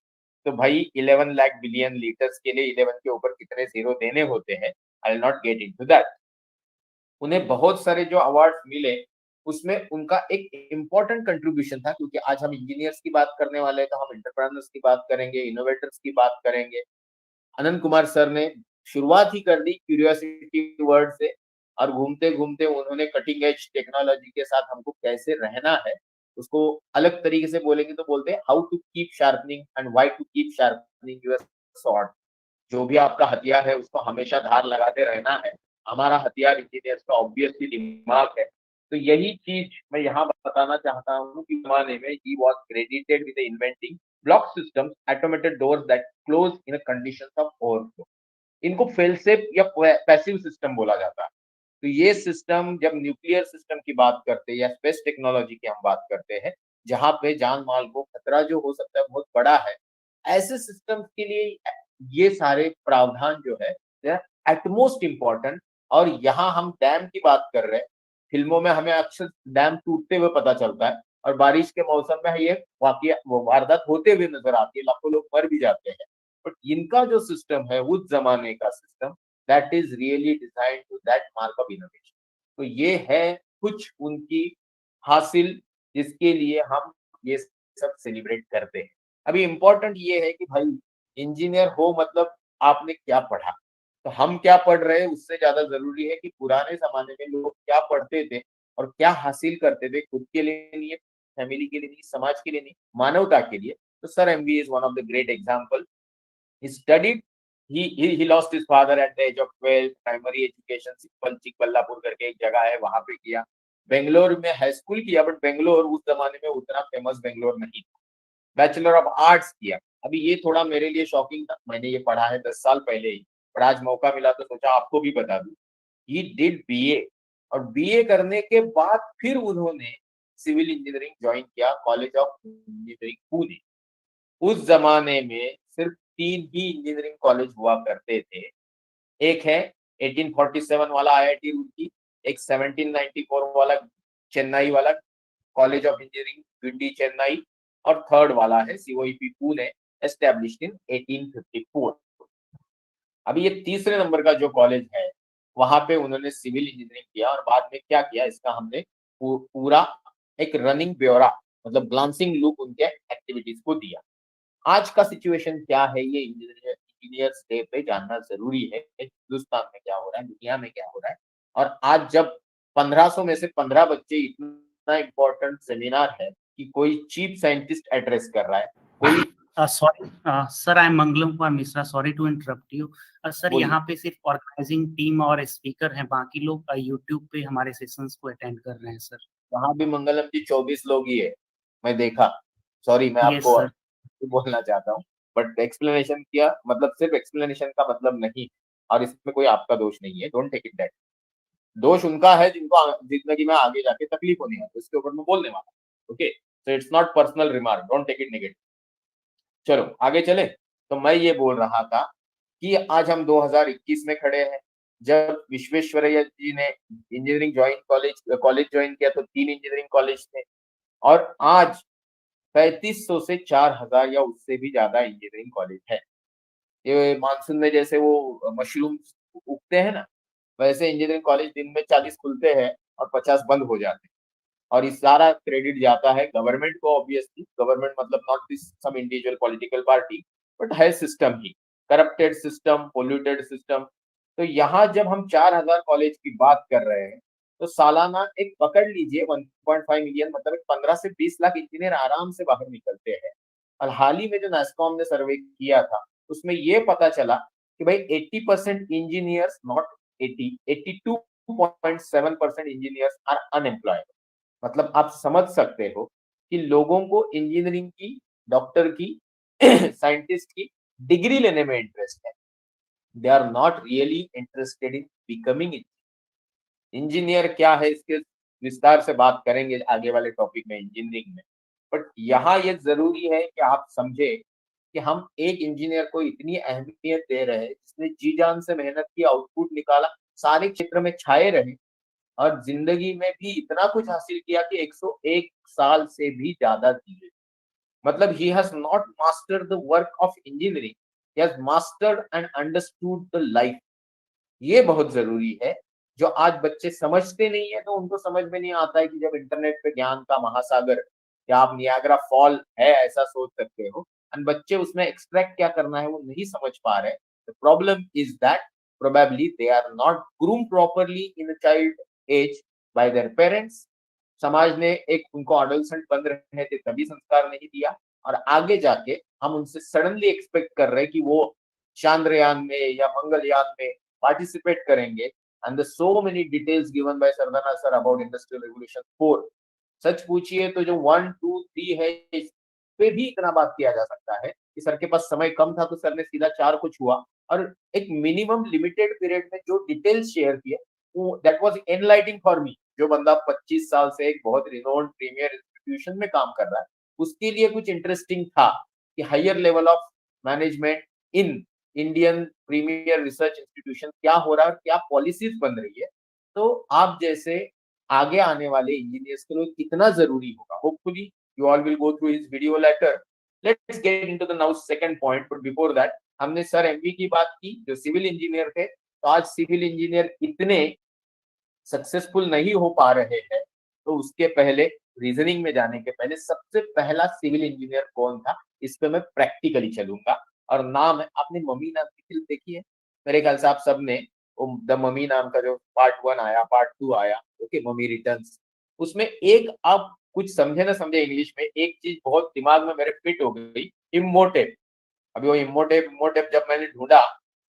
तो भाई 11 लाख बिलियन लीटर्स के लिए 11 के ऊपर कितने जीरो देने होते हैं, I will not get into that. उन्हें बहुत सारे जो अवार्ड मिले उसमें उनका एक इम्पोर्टेंट कंट्रीब्यूशन था, क्योंकि आज हम इंजीनियर्स की बात करने वाले हैं तो हम एंटरप्रेन्योर्स की बात करेंगे, इनोवेटर्स की बात करेंगे। अनंत कुमार सर ने शुरुआत ही कर दी क्यूरियोसिटी वर्ड से, और घूमते घूमते उन्होंने कटिंग एज टेक्नोलॉजी के साथ हमको कैसे रहना है उसको अलग तरीके से बोलेंगे तो बोलते हैं how to keep sharpening and why to keep sharpening your sword. जो भी आपका हथियार है उसको हमेशा धार लगाते रहना है। हमारा हथियार इंजीनियर्स का ऑब्वियसली दिमाग है। तो यही चीज मैं यहाँ बताना चाहता हूँ कि जमाने में he was credited with inventing block systems, automated doors that close in conditions of overflow. इनको फेल सेफ या पैसिव सिस्टम बोला जाता है। तो ये सिस्टम जब न्यूक्लियर सिस्टम की बात करते हैं या स्पेस टेक्नोलॉजी की हम बात करते हैं, जहां पे जान माल को खतरा जो हो सकता है बहुत बड़ा है, ऐसे सिस्टम के लिए ये सारे प्रावधान जो है एटमोस्ट इम्पोर्टेंट। और यहाँ हम डैम की बात कर रहे हैं, फिल्मों में हमें अक्सर डैम टूटते हुए पता चलता है और बारिश के मौसम में ये वाकया वारदात होते हुए नजर आती है, लाखों लोग मर भी जाते हैं। बट इनका जो सिस्टम है उस जमाने का system, that is really design to that mark of innovation. तो ये है कुछ उनकी हासिल जिसके लिए हम ये सब सेलिब्रेट करते हैं। अभी इम्पोर्टेंट ये है कि भाई इंजीनियर हो मतलब आपने क्या पढ़ा, तो हम क्या पढ़ रहे हैं उससे ज्यादा जरूरी है कि पुराने जमाने में लोग क्या पढ़ते थे और क्या हासिल करते थे, खुद के लिए नहीं, फैमिली के लिए नहीं, समाज के लिए नहीं, मानवता के लिए। तो sir MB is one of the great example. He studied. He lost his father at the age of 12. Primary education simple Chikballapur करके एक जगह है वहां पे किया। बेंगलोर में हाई स्कूल किया, बट बेंगलोर उस जमाने में उतना फेमस बेंगलोर नहीं था। बैचलर ऑफ आर्ट्स किया। अभी ये थोड़ा मेरे लिए शॉकिंग था, मैंने ये पढ़ा है 10 साल पहले ही, पर आज मौका मिला तो सोचा आपको भी बता दूं। ही डिड बीए, और बीए करने के बाद फिर उन्होंने सिविल इंजीनियरिंग ज्वाइन किया, कॉलेज ऑफ इंजीनियरिंग पुणे। उस जमाने में सिर्फ 3 ही इंजीनियरिंग कॉलेज हुआ करते थे। एक है 1847 वाला आईआईटी रुड़की, एक 1794 वाला चेन्नई वाला college of engineering Guindy Chennai, और थर्ड वाला है सीओईपी पुणे, एस्टैब्लिश्ड इन 1854। अभी ये तीसरे नंबर का जो कॉलेज है वहां पे उन्होंने सिविल इंजीनियरिंग किया, और बाद में क्या किया इसका हमने पूरा एक रनिंग ब्यौरा मतलब ग्लांसिंग लुक उनके एक्टिविटीज को दिया। आज का सिचुएशन क्या है ये इंजीनियर्स डे पे जानना जरूरी है, हिंदुस्तान में क्या हो रहा है, दुनिया में क्या हो रहा है। और आज जब 1500 में से 15 बच्चे, इतना इम्पोर्टेंट सेमिनार है कि कोई चीफ साइंटिस्ट एड्रेस कर रहा है, कोई sorry sir, I am Mangalam Kumar Mishra, sorry to interrupt you sir. यहाँ पे सिर्फ ऑर्गेनाइजिंग टीम और स्पीकर हैं, बाकी लोग यूट्यूब पे हमारे सेशंस को अटेंड कर रहे हैं सर। वहां भी मंगलम जी 24 लोग ही है, मैं देखा। सॉरी, मैं Yes, आपको sir. बोलना चाहता हूँ, बट एक्सप्लेनेशन किया, मतलब सिर्फ एक्सप्लेनेशन का मतलब नहीं, और इसमें कोई आपका दोष नहीं है, डोंट टेक इट दैट। दोष उनका है जिनको जिंदगी में आगे जाके तकलीफ होनी है, इसके ऊपर मैं बोलने वाला हूँ। Okay, so it's not personal remark, don't take it negative. चलो आगे चले। तो मैं ये बोल रहा था कि आज हम 2021 में खड़े हैं। जब विश्वेश्वरैया जी ने इंजीनियरिंग कॉलेज ज्वाइन किया तो 3 इंजीनियरिंग कॉलेज थे, और आज 3500 से 4000 या उससे भी ज्यादा इंजीनियरिंग कॉलेज है। ये मानसून में जैसे वो मशरूम उगते हैं ना, वैसे इंजीनियरिंग कॉलेज दिन में 40 खुलते हैं और 50 बंद हो जाते हैं। और इस सारा क्रेडिट जाता है गवर्नमेंट को, ऑब्वियसली। गवर्नमेंट मतलब not this some individual political party, but है सिस्टम ही, करप्टेड सिस्टम, पोल्यूटेड सिस्टम। तो तो यहाँ जब हम 4000 कॉलेज की बात कर रहे हैं तो सालाना एक पकड़ लीजिए 1.5 मिलियन, मतलब 15 से 20 लाख इंजीनियर आराम से बाहर निकलते हैं। और हाल ही में जो नास्कॉम ने सर्वे किया था उसमें ये पता चला कि भाई 80% engineers, not 80, 82.7% engineers are unemployed. मतलब आप समझ सकते हो कि लोगों को इंजीनियरिंग की, डॉक्टर की, साइंटिस्ट की डिग्री लेने में इंटरेस्ट है। They are not really interested in becoming engineer. क्या है इसके विस्तार से बात करेंगे आगे वाले टॉपिक में इंजीनियरिंग में। बट यहाँ ये जरूरी है कि आप समझे कि हम एक इंजीनियर को इतनी अहमियत दे रहे हैं जिसने जी जान से मेहनत की, आउटपुट निकाला, सारे क्षेत्र में छाए रहे और जिंदगी में भी इतना कुछ हासिल किया कि 101 साल से भी ज्यादा जिए। मतलब he has not mastered the work of engineering, he has mastered and understood the life। ये बहुत जरूरी है, जो आज बच्चे समझते नहीं है। तो उनको समझ में नहीं आता है कि जब इंटरनेट पे ज्ञान का महासागर, या आप नियाग्रा फॉल है ऐसा सोच सकते हो, एंड बच्चे उसमें एक्सट्रैक्ट क्या करना है वो नहीं समझ पा रहे। The problem is that probably they are not groomed properly in a child age by their parents। समाज ने एक उनको अडोलसेंट बन रहे थे तभी संस्कार नहीं दिया, और आगे जाके हम उनसे सडनली एक्सपेक्ट कर रहे हैं कि वो चांद्रयान में या मंगलयान में पार्टिसिपेट करेंगे। And the so many details given by Sardana sir about industrial revolution 4। सच पूछिए तो जो 1, 2, 3 है इस पे भी इतना बात किया जा सकता है कि सर के पास समय कम था तो सर ने सीधा 4 को छुआ, और एक मिनिमम लिमिटेड पीरियड में जो डिटेल्स शेयर किए वो that was enlightening for me. जो बंदा 25 साल से एक बहुत रिनोन्ड प्रीमियर इंस्टीट्यूशन में काम कर रहा है, उसके लिए कुछ इंटरेस्टिंग था कि higher level of management in Indian premier research institution क्या हो रहा है और क्या पॉलिसीज बन रही है। तो आप जैसे आगे आने वाले इंजीनियर्स के लिए कितना जरूरी होगा। Hopefully you all will go through his video later. Let's get into the now second point, but before that हमने सर एमवी की बात की जो सिविल इंजीनियर थे। तो आज सिविल इंजीनियर इतने सक्सेसफुल नहीं हो पा रहे हैं, तो उसके पहले रीजनिंग में जाने के पहले सबसे पहला सिविल इंजीनियर कौन था इस पे मैं प्रैक्टिकली चलूंगा। और नाम है, आपने मम्मी नाम की फिल्म देखी है? मेरे ख्याल से आप सबने द मम्मी नाम का जो पार्ट 1 आया, पार्ट 2 आया, ओके, मम्मी रिटर्न्स, उसमें एक आप कुछ समझे ना समझे इंग्लिश में एक चीज बहुत दिमाग में मेरे फिट हो गई, इमोटेप। अभी वो इमोटेप इमोटेप जब मैंने ढूंढा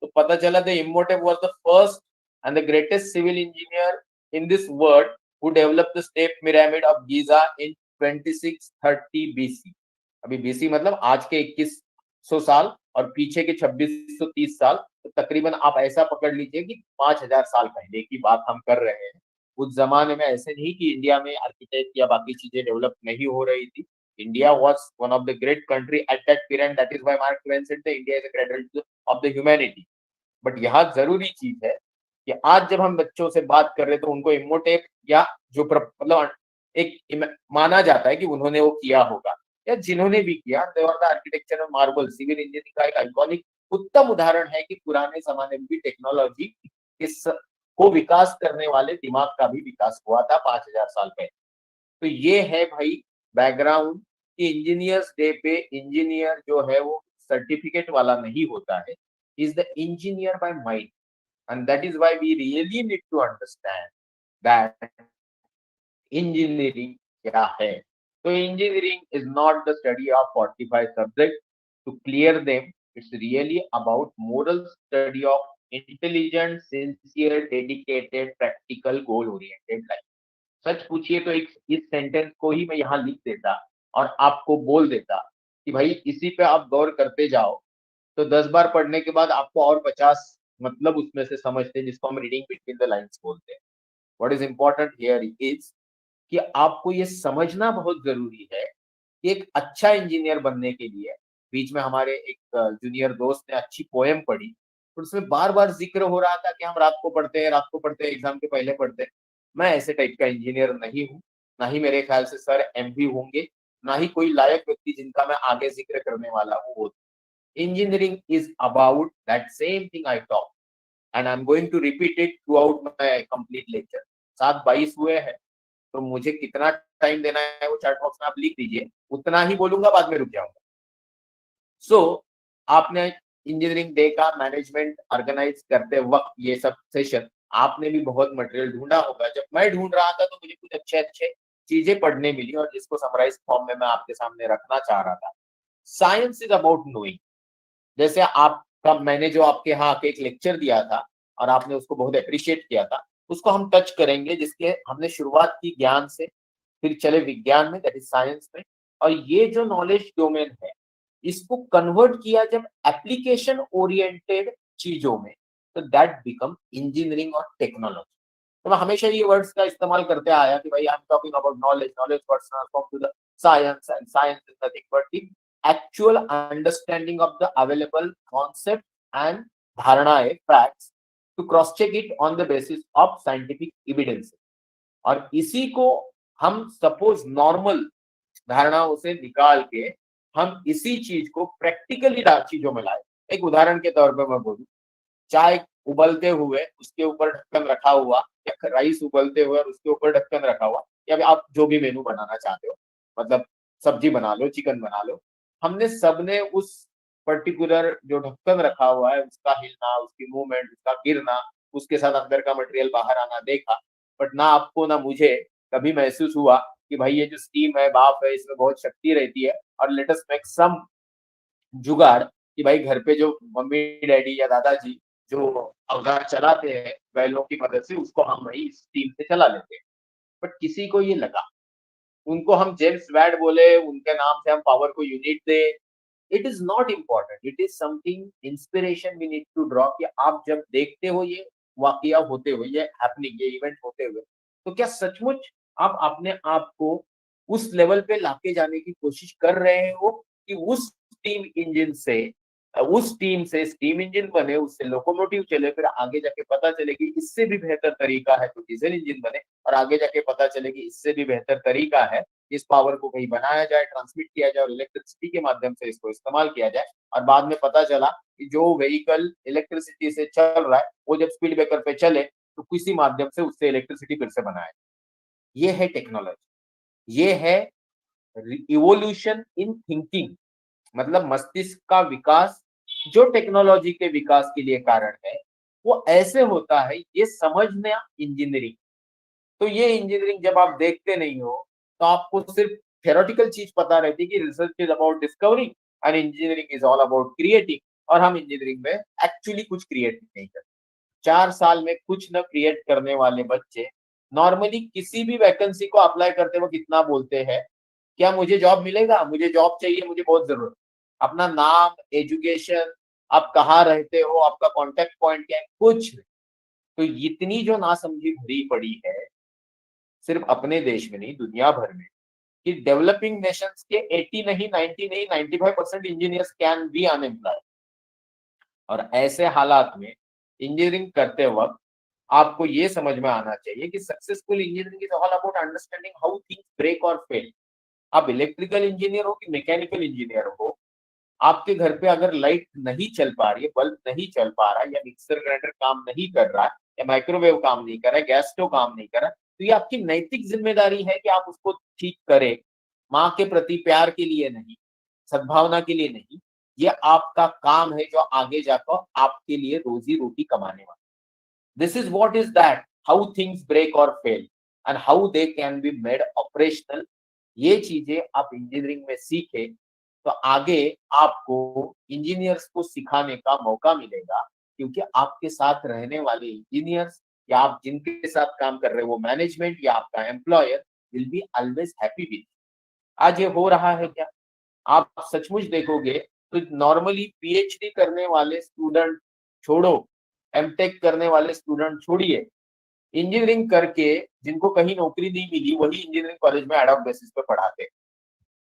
तो पता चला the Imhotep was the first and the greatest civil engineer in this world who developed the step pyramid of Giza in 2630 BC। अभी BC मतलब आज के 2100 साल और पीछे के 2630 साल, तो तकरीबन आप ऐसा पकड़ लीजिए कि 5000 साल पहले की बात हम कर रहे हैं। उस जमाने में ऐसे नहीं कि इंडिया में आर्किटेक्ट या बाकी चीजें डेवलप नहीं हो रही थी। India was one of the great country at that period। That is why Mark Twain said that India is a cradle of the humanity। But यहाँ जरूरी चीज है कि आज जब हम बच्चों से बात कर रहे तो उनको इमोटेप या जो मतलब एक माना जाता है कि उन्होंने वो किया होगा या जिन्होंने भी किया, देवर आर्किटेक्चर में मार्बल सिविल इंजीनियरिंग का एक आइकॉनिक उत्तम उदाहरण है कि पुराने जमाने में भी टेक्नोलॉजी इस को विकास करने वाले दिमाग का भी विकास हुआ था 5000 साल पहले। तो ये है भाई बैकग्राउंड कि इंजीनियर्स डे पे इंजीनियर जो है वो सर्टिफिकेट वाला नहीं होता है, is the engineer by mind. And that is why we really need to understand that engineering क्या है। तो engineering is not the study of 45 subjects to clear them। It's really about moral study of intelligent, sincere, dedicated, practical, goal-oriented life। सच पूछिए तो इस sentence को ही मैं यहाँ लिख देता और आपको बोल देता कि भाई इसी पे आप गौर करते जाओ, तो 10 बार पढ़ने के बाद आपको और 50 मतलब उसमें से समझते हैं, जिसको हम रीडिंग बिटवीन द लाइंस बोलते हैं। What is important here is कि आपको ये समझना बहुत जरूरी है कि एक अच्छा इंजीनियर बनने के लिए, बीच में हमारे एक जूनियर दोस्त ने अच्छी पोएम पढ़ी तो उसमें बार बार जिक्र हो रहा था कि हम रात को पढ़ते हैं, रात को पढ़ते हैं, एग्जाम के पहले पढ़ते हैं। मैं ऐसे टाइप का इंजीनियर नहीं हूँ, ना ही मेरे ख्याल से सर एमवी होंगे, ना ही कोई लायक व्यक्ति जिनका मैं आगे जिक्र करने वाला हूँ। Engineering is about that same thing I talk, and I'm going to repeat it throughout my complete lecture। 7:22 हुए हैं, तो मुझे कितना टाइम देना है वो चैट बॉक्स में आप लिख दीजिए, उतना ही बोलूंगा, बाद में रुक जाऊंगा। आपने इंजीनियरिंग डे का मैनेजमेंट ऑर्गेनाइज करते वक्त ये सब सेशन आपने भी बहुत मटेरियल ढूंढा होगा। जब मैं ढूंढ रहा था तो मुझे कुछ अच्छे अच्छे चीजें पढ़ने मिली और जिसको समराइज फॉर्म में मैं आपके सामने रखना चाह रहा था। Science is about knowing. जैसे आपका मैंने जो आपके यहाँ आके एक लेक्चर दिया था और आपने उसको बहुत अप्रिशिएट किया था, उसको हम टच करेंगे, जिसके हमने शुरुआत की ज्ञान से, फिर चले विज्ञान में, दैट इज साइंस में, और ये जो नॉलेज डोमेन है इसको कन्वर्ट किया जब एप्लीकेशन ओरिएंटेड चीजों में, तो दैट बिकम इंजीनियरिंग और टेक्नोलॉजी। तो मैं हमेशा ये वर्ड्स का इस्तेमाल करते आया कि भाई I am talking about knowledge, knowledge words transform to the science, and science is nothing but the actual understanding of the available concept and धारणाएं, facts, to cross check it on the basis of scientific evidence। और इसी को हम suppose normal धारणाओं से निकाल के हम इसी चीज को प्रैक्टिकली चीजों में लाए। एक उदाहरण के तौर पर मैं बोलूं, चाय उबलते हुए उसके ऊपर ढक्कन रखा हुआ, या राइस उबलते हुए और उसके ऊपर ढक्कन रखा हुआ, या आप जो भी मेनू बनाना चाहते हो, मतलब सब्जी बना लो, चिकन बना लो, हमने सबने उस पर्टिकुलर जो ढक्कन रखा हुआ है उसका हिलना, उसकी मूवमेंट, उसका गिरना, उसके साथ अंदर का मटेरियल बाहर आना देखा। बट ना आपको ना मुझे कभी महसूस हुआ कि भाई ये जो स्टीम है, भाप है, इसमें बहुत शक्ति रहती है और लेट अस मेक सम जुगाड़ कि भाई घर पे जो मम्मी डैडी या दादाजी जो औजार चलाते हैं बैलों की मदद से, उसको हम वही स्टीम से चला लेते हैं। बट किसी को ये लगा, उनको हम जेम्स वैट बोले, उनके नाम से हम पावर को यूनिट दे, it is not important, it is something inspiration we need to draw कि आप जब देखते हो ये वाकया होते हुए, ये हैपनिंग, ये इवेंट होते हुए, तो क्या सचमुच आप अपने आप को उस लेवल पे लाके जाने की कोशिश कर रहे हो कि उस स्टीम इंजन से, उस टीम से स्टीम इंजन बने, उससे लोकोमोटिव चले, फिर आगे जाके पता चले कि इससे भी बेहतर तरीका है तो डीजल इंजन बने, और आगे जाके पता चले कि इससे भी बेहतर तरीका है इस पावर को कहीं बनाया जाए, ट्रांसमिट किया जाए और इलेक्ट्रिसिटी के माध्यम से इसको इस्तेमाल किया जाए। और बाद में पता चला कि जो व्हीकल इलेक्ट्रिसिटी से चल रहा है वो जब स्पीड ब्रेकर पे चले तो किसी माध्यम से उससे इलेक्ट्रिसिटी फिर से बनाया। ये है टेक्नोलॉजी, ये है इवोल्यूशन इन थिंकिंग, मतलब मस्तिष्क का विकास जो टेक्नोलॉजी के विकास के लिए कारण है, वो ऐसे होता है, ये समझना इंजीनियरिंग। तो ये इंजीनियरिंग जब आप देखते नहीं हो तो आपको सिर्फ थ्योरेटिकल चीज पता रहती है कि research is about discovering and engineering is all about creating, और हम इंजीनियरिंग में एक्चुअली कुछ क्रिएट नहीं करते। 4 साल में कुछ न क्रिएट करने वाले बच्चे नॉर्मली किसी भी वैकेंसी को अप्लाई करते वक्त कितना बोलते हैं, क्या मुझे जॉब मिलेगा, मुझे जॉब चाहिए, मुझे बहुत जरूरत, अपना नाम, एजुकेशन, आप कहाँ रहते हो, आपका कॉन्टेक्ट पॉइंट क्या है, कुछ। तो इतनी जो नासमझी भरी पड़ी है सिर्फ अपने देश में नहीं, दुनिया भर में, कि डेवलपिंग नेशंस के 80 नहीं, 90 नहीं, 95% इंजीनियर्स कैन बी अनएम्प्लॉयड। और ऐसे हालात में इंजीनियरिंग करते वक्त आपको ये समझ में आना चाहिए कि successful engineering is all about understanding how things break और फेल। आप इलेक्ट्रिकल इंजीनियर हो कि मैकेनिकल इंजीनियर हो, आपके घर पे अगर लाइट नहीं चल पा रही है, बल्ब नहीं चल पा रहा है, या मिक्सर ग्राइंडर काम नहीं कर रहा है, या माइक्रोवेव काम नहीं कर रहा है, गैस स्टोव काम नहीं कर रहा है, तो ये आपकी नैतिक जिम्मेदारी है कि आप उसको ठीक करें। माँ के प्रति प्यार के लिए नहीं, सद्भावना के लिए नहीं, ये आपका काम है जो आगे जाकर आपके लिए रोजी रोटी कमाने वाला। This is what is that, how things break और fail and how they can be made operational. ये चीजें आप इंजीनियरिंग में सीखे तो आगे आपको इंजीनियर्स को सिखाने का मौका मिलेगा, क्योंकि आपके साथ रहने वाले इंजीनियर्स या आप जिनके साथ काम कर रहे हो वो मैनेजमेंट या आपका employer will be always happy with. आज ये हो रहा है क्या? आप सचमुच देखोगे तो नॉर्मली पीएचडी करने वाले स्टूडेंट छोड़ो, एमटेक करने वाले स्टूडेंट छोड़िए, इंजीनियरिंग करके जिनको कहीं नौकरी नहीं मिली वही इंजीनियरिंग कॉलेज में एडॉक बेसिस पे पढ़ाते।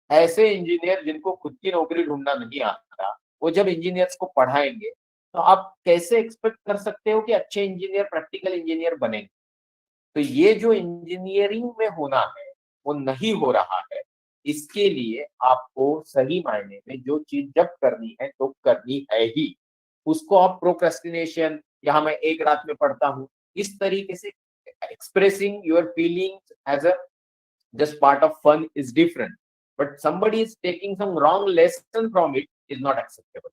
ऐसे इंजीनियर जिनको खुद की नौकरी ढूंढना नहीं आता, वो जब इंजीनियर्स को पढ़ाएंगे तो आप कैसे एक्सपेक्ट कर सकते हो कि अच्छे इंजीनियर, प्रैक्टिकल इंजीनियर बनेंगे? तो ये जो इंजीनियरिंग में होना है वो नहीं हो रहा है। इसके लिए आपको सही मायने में जो चीज जब करनी है तो करनी है ही, उसको आप प्रोक्रेस्टिनेशन, यहाँ मैं एक रात में पढ़ता हूँ, इस तरीके से expressing your feelings as a just part of fun is different, but somebody is taking some wrong lesson from it is not acceptable.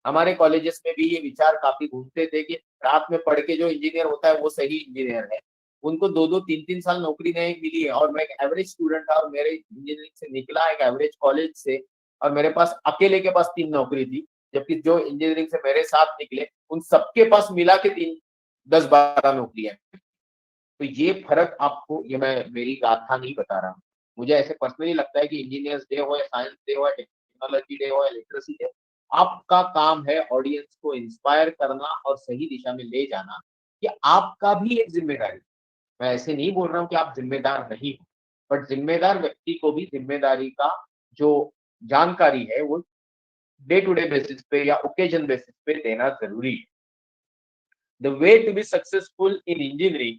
हमारे कॉलेजेस में भी ये विचार काफी घूमते थे कि रात में पढ़ के जो इंजीनियर होता है वो सही इंजीनियर है। उनको 2-2 3-3 साल नौकरी नहीं मिली है, और मैं एक एवरेज स्टूडेंट था और मेरे इंजीनियरिंग से निकला एक एवरेज कॉलेज से, और मेरे पास अकेले के पास 3 नौकरी थी, जबकि जो इंजीनियरिंग से मेरे साथ निकले उन सबके पास मिला के 10-12 नौकरियां। तो ये फर्क आपको, ये मैं मेरी गाथा नहीं बता रहा हूँ, मुझे ऐसे पर्सनली लगता है कि इंजीनियर्स डे हो या साइंस डे हो या टेक्नोलॉजी डे हो या लिटरेसी डे, आपका काम है ऑडियंस को इंस्पायर करना और सही दिशा में ले जाना। कि आपका भी एक जिम्मेदारी, मैं ऐसे नहीं बोल रहा हूँ कि आप जिम्मेदार नहीं हो, बट जिम्मेदार व्यक्ति को भी जिम्मेदारी का जो जानकारी है वो डे टू डे बेसिस पे या ओकेजन बेसिस पे देना जरूरी है। The way to be successful in engineering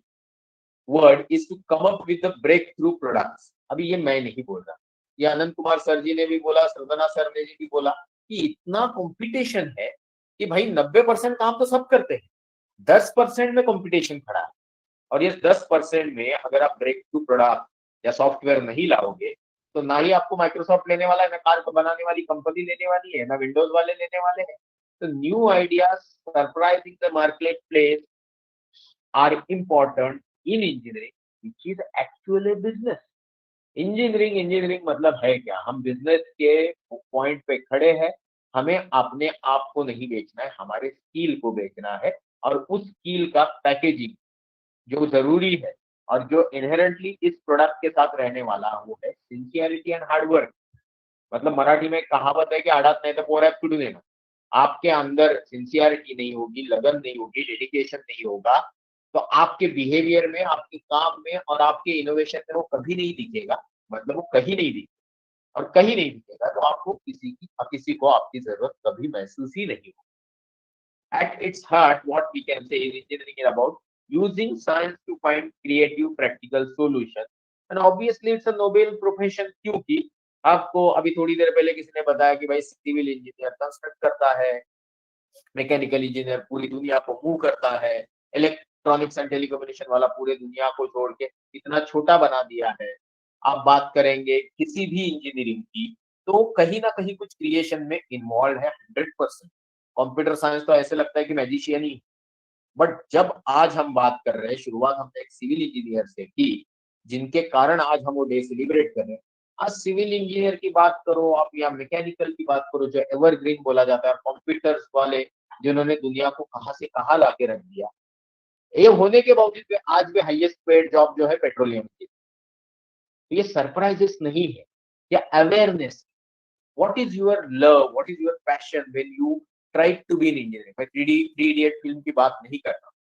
word is to come up with the breakthrough products. अभी ये मैं नहीं बोल रहा, ये आनंद कुमार सर जी ने भी बोला, सरदना सर ने भी बोला कि इतना कंपटीशन है कि भाई 90% काम तो सब करते हैं, 10% में कंपटीशन खड़ा है। और ये 10% में अगर आप ब्रेक थ्रू प्रोडक्ट या सॉफ्टवेयर नहीं लाओगे तो ना ही आपको माइक्रोसॉफ्ट लेने वाला है, ना कार को बनाने वाली कंपनी लेने वाली है, ना विंडोज वाले लेने वाले हैं। तो new ideas surprising the market place are important in engineering, which is actually business. Engineering मतलब है क्या? हम बिजनेस के पॉइंट पे खड़े हैं, हमें अपने आप को नहीं बेचना है, हमारे स्किल को बेचना है, और उस स्किल का पैकेजिंग जो जरूरी है और जो इनहेरेंटली इस प्रोडक्ट के साथ रहने वाला वो है सिंसियरिटी एंड हार्डवर्क। मतलब मराठी में कहावत है कि आडात नहीं तो पोऱ्यात कुठून देना। आपके अंदर सिंसियरिटी नहीं होगी, लगन नहीं होगी, डेडिकेशन नहीं होगा, तो आपके बिहेवियर में, आपके काम में और आपके इनोवेशन में वो कभी नहीं दिखेगा। मतलब वो कहीं नहीं दिखेगा, और कहीं नहीं दिखेगा तो आपको किसी को आपकी जरूरत कभी महसूस ही नहीं होगी। At its heart, what we can say is engineering is about using science to find creative, practical solutions. And obviously, it's a noble profession क्योंकि आपको अभी थोड़ी देर पहले किसी ने बताया कि भाई सिविल इंजीनियर कंस्ट्रक्ट करता है, मैकेनिकल इंजीनियर पूरी दुनिया को मूव करता है, इलेक्ट्रॉनिक्स एंड टेलीकम्युनिकेशन वाला पूरे दुनिया को छोड़ के इतना छोटा बना दिया है। आप बात करेंगे किसी भी इंजीनियरिंग की तो कहीं ना कहीं कुछ क्रिएशन में इन्वॉल्व है 100%। कंप्यूटर साइंस तो ऐसे लगता है कि मैजिशियन ही, बट जब आज हम बात कर रहे हैं, शुरुआत हमने एक सिविल इंजीनियर से की जिनके कारण आज हम वो डे सेलिब्रेट कर रहे हैं। आज सिविल इंजीनियर की बात करो आप या मैकेनिकल की बात करो जो एवरग्रीन बोला जाता है, कंप्यूटर्स वाले जिन्होंने दुनिया को कहां से कहां लाके रख दिया, ये होने के बावजूद आज भी हाईएस्ट पेड जॉब जो है पेट्रोलियम की। तो ये सरप्राइजेस नहीं है, या awareness. What is your love? What is your passion when you try to be an engineer? मैं 3 इडियट फिल्म की बात नहीं कर रहा,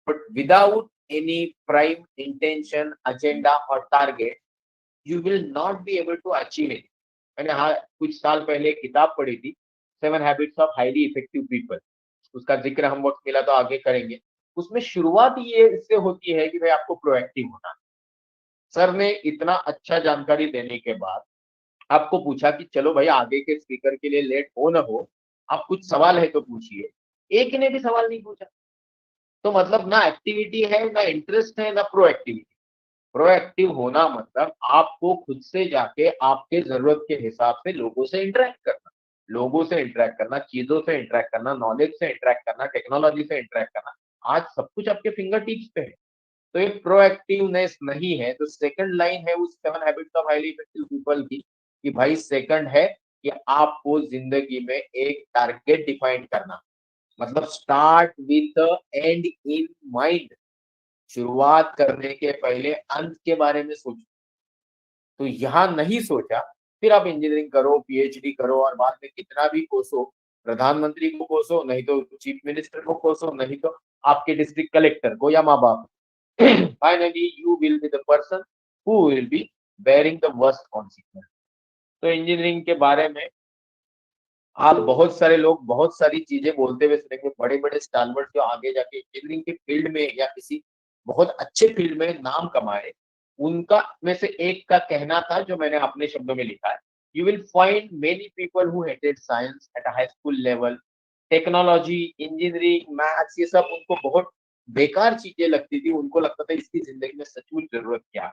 but without any prime intention, agenda और target, you will not be able to achieve it. मैंने कुछ साल पहले एक किताब पढ़ी थी, 7 Habits of Highly Effective People. उसका जिक्र हम वक्त मिला तो आगे करेंगे। उसमें शुरुआत ये इससे होती है कि भाई आपको प्रोएक्टिव होना। सर ने इतना अच्छा जानकारी देने के बाद आपको पूछा कि चलो भाई आगे के स्पीकर के लिए लेट हो ना हो, आप कुछ सवाल है तो पूछिए। एक ने भी सवाल नहीं पूछा, तो मतलब ना एक्टिविटी है, ना इंटरेस्ट है, ना प्रोएक्टिविटी। प्रोएक्टिव होना मतलब आपको खुद से जाके आपके जरूरत के हिसाब से लोगों से इंटरेक्ट करना, चीजों से इंटरेक्ट करना, नॉलेज से इंटरेक्ट करना, टेक्नोलॉजी से इंटरेक्ट करना। आज सब कुछ आपके फिंगर टिप्स पे है, तो ये प्रोएक्टिवनेस नहीं है। तो सेकंड लाइन है उस 7 habits of highly effective people की कि भाई सेकंड है कि आपको जिंदगी में एक टारगेट डिफाइन करना, मतलब start with and in mind. शुरुआत करने के पहले अंत के बारे में सोचो। तो यहाँ नहीं सोचा, फिर आप इंजीनियरिंग करो, पीएचडी करो और बाद में कितना भी कोसो, प्रधानमंत्री को कोसो, नहीं तो चीफ मिनिस्टर को कोसो, नहीं तो आपके डिस्ट्रिक्ट कलेक्टर को या माँ बाप। Finally, you will be the person who will be bearing the worst consequence. तो इंजीनियरिंग के बारे में आप बहुत सारे लोग बहुत सारी चीजें बोलते हुए सुनेंगे, बड़े बड़े स्टालवर्ड जो आगे जाके इंजीनियरिंग के फील्ड में या किसी बहुत अच्छे फील्ड में नाम कमाए, उनका में से एक का कहना था जो मैंने अपने शब्दों में लिखा है। You will find many people who hated science at a high school level. Technology, engineering, maths, ये सब उनको बहुत बेकार चीजें लगती थी। उनको लगता था इसकी जिंदगी में सचमुच जरूरत क्या है।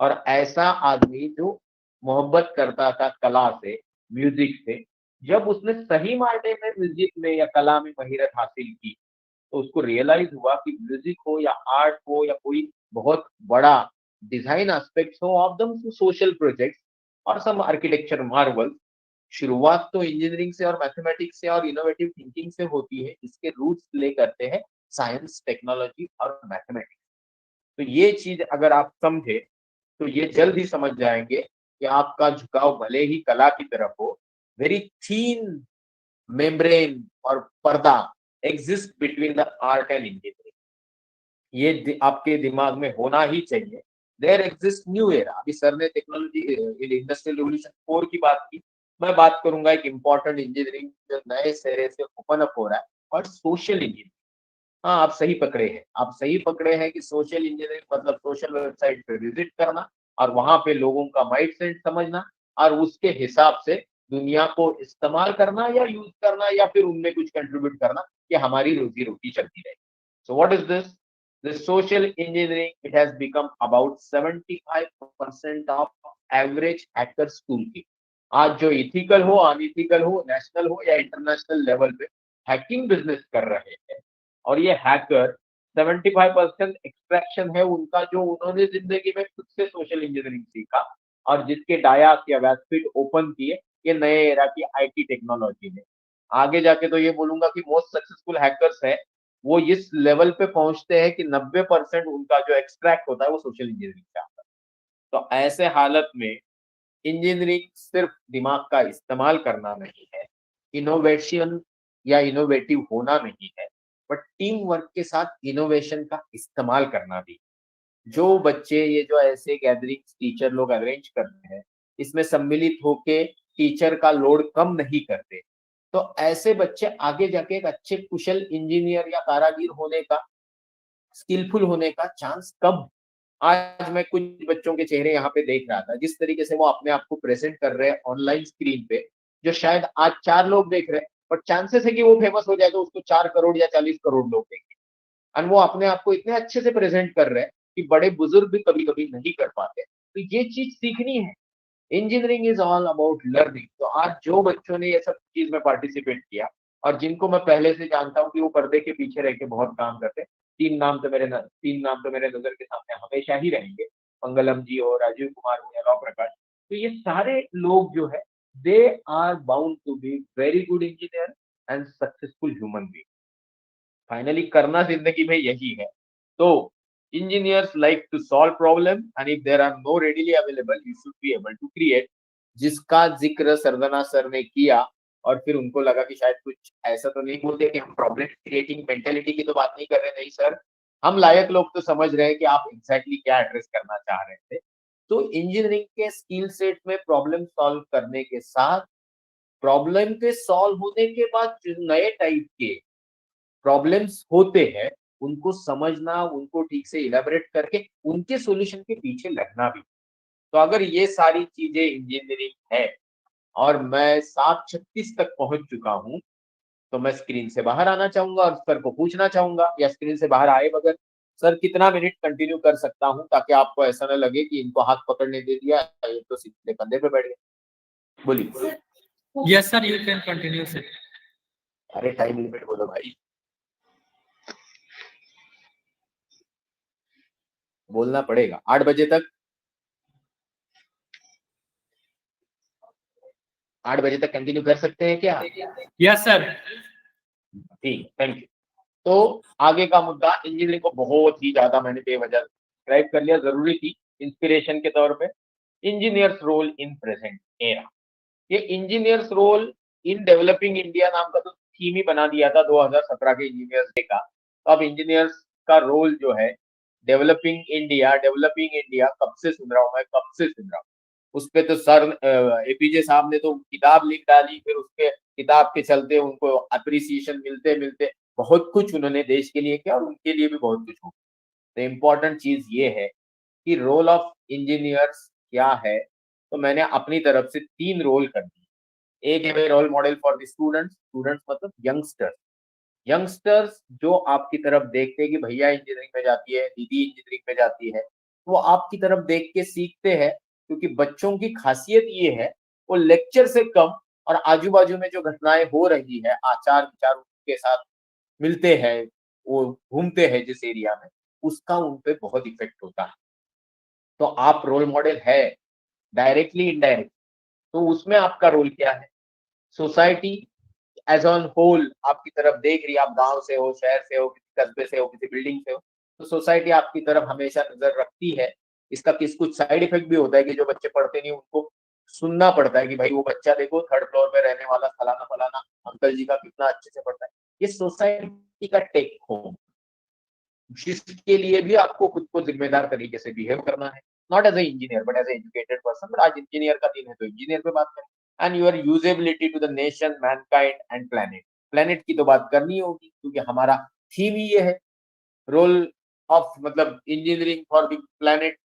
और ऐसा आदमी जो मोहब्बत करता था कला से, म्यूजिक से, जब उसने सही मायने में म्यूजिक में या कला में महारत हासिल की, तो उसको रियलाइज हुआ कि म्यूजिक हो या आर्ट हो या कोई बहुत बड़ा डिजाइन एस्पेक्ट्स हो ऑफ द सोशल प्रोजेक्ट्स और सम आर्किटेक्चर मार्वल, शुरुआत तो इंजीनियरिंग से और मैथमेटिक्स से और इनोवेटिव थिंकिंग से होती है, जिसके रूट्स प्ले करते हैं साइंस, टेक्नोलॉजी और मैथमेटिक्स। तो ये चीज अगर आप समझे तो ये जल्द ही समझ जाएंगे कि आपका झुकाव भले ही कला की तरफ हो, वेरी थीन मेम्ब्रेन और पर्दा exist between the art and engineering, ये आपके दिमाग में होना ही चाहिए। There exist new era. अभी सर ने टेक्नोलॉजी इंडस्ट्रियल रिवोल्यूशन 4 की बात की, मैं बात करूंगा एक इंपॉर्टेंट इंजीनियरिंग जो नए सिरे से ओपन अप हो रहा है, और सोशल इंजीनियरिंग। हाँ, आप सही पकड़े हैं, आप सही पकड़े हैं कि सोशल इंजीनियरिंग मतलब सोशल वेबसाइट पे विजिट करना और वहां पे लोगों का माइंड सेट समझना और उसके हिसाब से दुनिया को इस्तेमाल करना या यूज करना या फिर उनमें कुछ कंट्रीब्यूट करना कि हमारी रोजी रोटी चलती रहे। So what is this? This social engineering, it has become about 75% of average hackers toolkit. आज जो इथिकल हो, अनइथिकल हो, नेशनल हो या इंटरनेशनल लेवल पे हैकिंग बिजनेस कर रहे हैं, और ये हैकर 75% एक्सट्रैक्शन है उनका जो उन्होंने जिंदगी में खुद से सोशल इंजीनियरिंग सीखा और जिसके डायास या वेबसाइट ओपन किए ये नए एरा की आईटी टेक्नोलॉजी ने। आगे जाके तो ये बोलूंगा कि मोस्ट सक्सेसफुल हैकर्स है वो इस लेवल पे पहुंचते हैं कि 90% उनका जो एक्सट्रैक्ट होता है वो सोशल इंजीनियरिंग से आता है। तो ऐसे हालत में इंजीनियरिंग सिर्फ दिमाग का इस्तेमाल करना नहीं है, इनोवेशन या इनोवेटिव होना नहीं है, बट टीम वर्क के साथ इनोवेशन का इस्तेमाल करना भी। जो बच्चे ये जो ऐसे गैदरिंग्स टीचर लोग अरेंज करते हैं, इसमें सम्मिलित होके टीचर का लोड कम नहीं करते, तो ऐसे बच्चे आगे जाके एक अच्छे कुशल इंजीनियर या कारागिर होने का, स्किलफुल होने का चांस कम। आज मैं कुछ बच्चों के चेहरे यहाँ पे देख रहा था, जिस तरीके से वो अपने आप को प्रेजेंट कर रहे हैं ऑनलाइन स्क्रीन पे, जो शायद आज 4 लोग देख रहे हैं, बट चांसेस है कि वो फेमस हो जाए तो उसको 4 करोड़ या 40 करोड़ लोग देखेंगे। और वो अपने आप को इतने अच्छे से प्रेजेंट कर रहे हैं कि बड़े बुजुर्ग भी कभी कभी नहीं कर पाते। तो ये चीज सीखनी है। Engineering is all about learning. तो आज जो बच्चों ने ये सब चीज में पार्टिसिपेट किया और जिनको मैं पहले से जानता हूँ कि वो पर्दे के पीछे रह के बहुत काम करते हैं, 3 नाम तो मेरे नजर के सामने हमेशा ही रहेंगे, मंगलम जी हो, राजीव कुमार हो या लौ प्रकाश। तो ये सारे लोग जो है they are bound to be very good engineer and successful human being. Finally करना जिंदगी में यही है। तो engineers like to solve problem and if there are no readily available you should be able to create, जिसका जिक्र Sardhana sir ने किया। और फिर उनको लगा कि शायद कुछ ऐसा तो नहीं बोलते कि हम प्रॉब्लम क्रिएटिंग मेंटेलिटी की तो बात नहीं कर रहे। नहीं सर, हम लायक लोग तो समझ रहे हैं कि आप एग्जैक्टली क्या एड्रेस करना चाह रहे थे। तो इंजीनियरिंग के स्किल सेट में प्रॉब्लम सॉल्व करने के साथ, प्रॉब्लम के सॉल्व होने के बाद जो नए टाइप के प्रॉब्लम्स होते हैं उनको समझना, उनको ठीक से इलेबोरेट करके उनके सॉल्यूशन के पीछे लगना भी। तो अगर ये सारी चीजें इंजीनियरिंग है और मैं 7:36 तक पहुंच चुका हूं, तो मैं स्क्रीन से बाहर आना चाहूंगा और सर को पूछना चाहूंगा, या स्क्रीन से बाहर आए बगैर सर कितना मिनट कंटिन्यू कर सकता हूं ताकि आपको ऐसा ना लगे कि इनको हाथ पकड़ने दे दिया, ये तो सीधे कंधे पे बैठ गए। बोलिए। Yes sir, you can continue sir. अरे टाइम लिमिट बोलो भाई, बोलना पड़ेगा 8 बजे तक। 8 बजे तक कंटिन्यू कर सकते हैं क्या? Yes sir. ठीक, थैंक यू। तो आगे का मुद्दा, इंजीनियरिंग को बहुत ही ज्यादा मैंने बेवजह डिस्क्राइब कर लिया, जरूरी थी इंस्पिरेशन के तौर पे। Engineers role in present era, ये engineers role in developing India नाम का तो थीम ही बना दिया था 2017 के इंजीनियर्स डे का। तो अब इंजीनियर्स का रोल जो है डेवलपिंग इंडिया कब से सुन रहा हूँ मैं, कब से सुन रहा हूँ। उस पे तो सर एपीजे साहब ने तो किताब लिख डाली, फिर उसके किताब के चलते उनको अप्रिसिएशन मिलते मिलते बहुत कुछ उन्होंने देश के लिए किया और उनके लिए भी बहुत कुछ हो। तो इम्पोर्टेंट चीज ये है कि रोल ऑफ इंजीनियर्स क्या है। तो मैंने अपनी तरफ से 3 रोल कर दिए। एक है role model for the students मतलब यंगस्टर्स जो आपकी तरफ देखते हैं कि भैया इंजीनियरिंग में जाती है, दीदी इंजीनियरिंग में जाती है, वो आपकी तरफ देख के सीखते हैं। क्योंकि बच्चों की खासियत ये है वो लेक्चर से कम और आजू बाजू में जो घटनाएं हो रही है, आचार विचार उनके साथ मिलते हैं, वो घूमते हैं जिस एरिया में, उसका उन पे बहुत इफेक्ट होता है। तो आप रोल मॉडल है, डायरेक्टली इनडायरेक्ट, तो उसमें आपका रोल क्या है? सोसाइटी एज ऑन होल आपकी तरफ देख रही है, आप गांव से हो, शहर से हो, किसी कस्बे से हो, किसी बिल्डिंग से हो, तो सोसाइटी आपकी तरफ हमेशा नजर रखती है। इसका कुछ साइड इफेक्ट भी होता है कि जो बच्चे पढ़ते नहीं उनको सुनना पड़ता है कि भाई वो बच्चा देखो 3rd फ्लोर पे रहने वाला फलाना फलाना अंकल जी का कितना अच्छे से पढ़ता है। ये सोसाइटी का टेक होम, जिसके लिए भी आपको खुद को जिम्मेदार तरीके से बिहेव करना है, not as a engineer but as a educated person. But आज इंजीनियर का दिन है तो इंजीनियर पे बात करें। And your usability to the nation, mankind and planet. Planet की तो बात करनी होगी क्योंकि हमारा थीम ही ये है, रोल ऑफ मतलब इंजीनियरिंग फॉर द प्लेनेट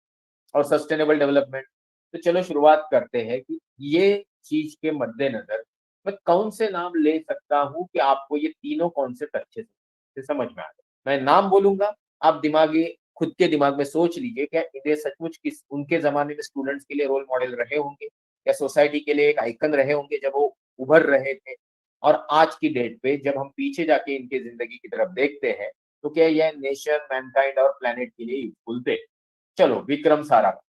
और सस्टेनेबल डेवलपमेंट। तो चलो शुरुआत करते हैं कि ये चीज के मद्देनजर मैं कौन से नाम ले सकता हूं कि आपको ये तीनों कॉन्सेप्ट अच्छे से समझ में आ जाए। मैं नाम बोलूंगा, आप दिमागी खुद के दिमाग में सोच लीजिए क्या ये सचमुच किस उनके जमाने में स्टूडेंट्स के लिए रोल मॉडल रहे होंगे या सोसाइटी के लिए एक आइकन रहे होंगे जब वो उभर रहे थे। और आज की डेट पे जब हम पीछे जाके इनके जिंदगी की तरफ देखते हैं तो क्या यह नेशन, मैनकाइंड और प्लेनेट के लिए यूजफुल थे। चलो, Vikram Sarabhai,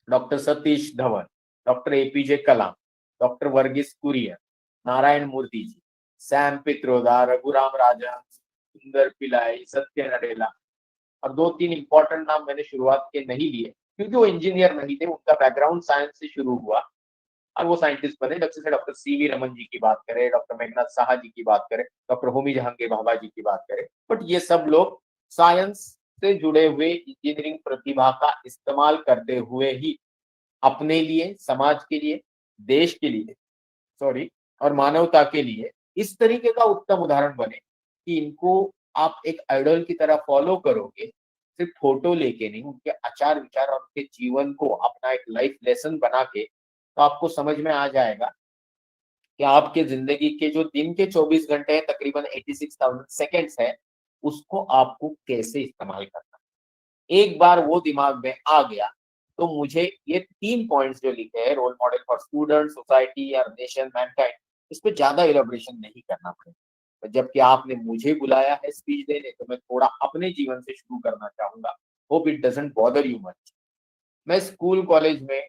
doctor Satish Dhawan, doctor APJ Kalam, doctor Verghese Kurien, Narayana Murthy ji, Sam Pitroda, Raghuram Rajan, Sundar Pillai, सत्य नडेला। और 2-3 इंपॉर्टेंट नाम मैंने शुरुआत के नहीं लिए क्योंकि वो इंजीनियर नहीं थे, उनका बैकग्राउंड साइंस से शुरू हुआ और वो साइंटिस्ट बने। जब से डॉक्टर सीवी रमन जी की बात करें, डॉक्टर मेघनाथ साहा जी की बात करें, डॉक्टर होमी जहांगीर भाभा जी की बात करें, बट ये सब लोग साइंस से जुड़े हुए इंजीनियरिंग प्रतिभा का इस्तेमाल करते हुए ही अपने लिए, समाज के लिए, देश के लिए, सॉरी, और मानवता के लिए इस तरीके का उत्तम उदाहरण बने कि इनको आप एक आइडल की तरह फॉलो करोगे, सिर्फ फोटो लेके नहीं, उनके आचार विचार और उनके जीवन को अपना एक लाइफ लेसन बना के, तो आपको समझ में आ जाएगा कि आपके जिंदगी के जो दिन के 24 घंटे हैं, तकरीबन 86,000 सेकेंड्स है, उसको आपको कैसे इस्तेमाल करना है। एक बार वो दिमाग में आ गया तो मुझे ये 3 पॉइंट्स जो लिखे हैं, role model for student, society और नेशन, मैनकाइंड, इस पे ज्यादा इलेबोरेशन नहीं करना पड़ेगा। जबकि आपने मुझे बुलाया है स्पीच देने तो मैं थोड़ा अपने जीवन से शुरू करना चाहूंगा। Hope it doesn't bother you much. मैं स्कूल कॉलेज में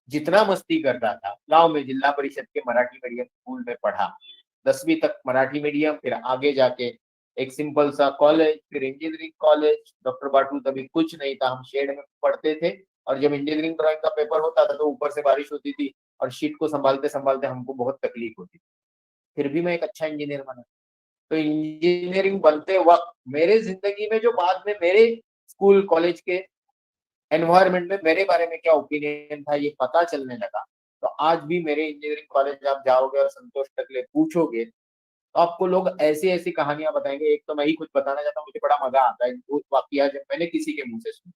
जितना मस्ती करता था, गांव में जिला परिषद के मराठी मीडियम स्कूल में पढ़ा, 10वीं तक मराठी मीडियम, फिर आगे जाके एक सिंपल सा कॉलेज, फिर इंजीनियरिंग कॉलेज। डॉक्टर बाटू तभी कुछ नहीं था, हम शेड में पढ़ते थे और जब इंजीनियरिंग ड्राइंग का पेपर होता था तो ऊपर से बारिश होती थी और शीट को संभालते संभालते हमको बहुत तकलीफ होती थी। फिर भी मैं एक अच्छा इंजीनियर बना। तो इंजीनियरिंग बनते वक्त मेरे जिंदगी में जो बाद में मेरे स्कूल कॉलेज के एनवायरनमेंट में मेरे बारे में क्या ओपिनियन था ये पता चलने लगा। तो आज भी मेरे इंजीनियरिंग कॉलेज आप जाओगे और संतोष टकले पूछोगे तो आपको लोग ऐसी ऐसी कहानियां बताएंगे। एक तो मैं ही कुछ बताना चाहता हूँ, मुझे बड़ा मजा आता है वो वाकया जब मैंने किसी के मुंह से सुना।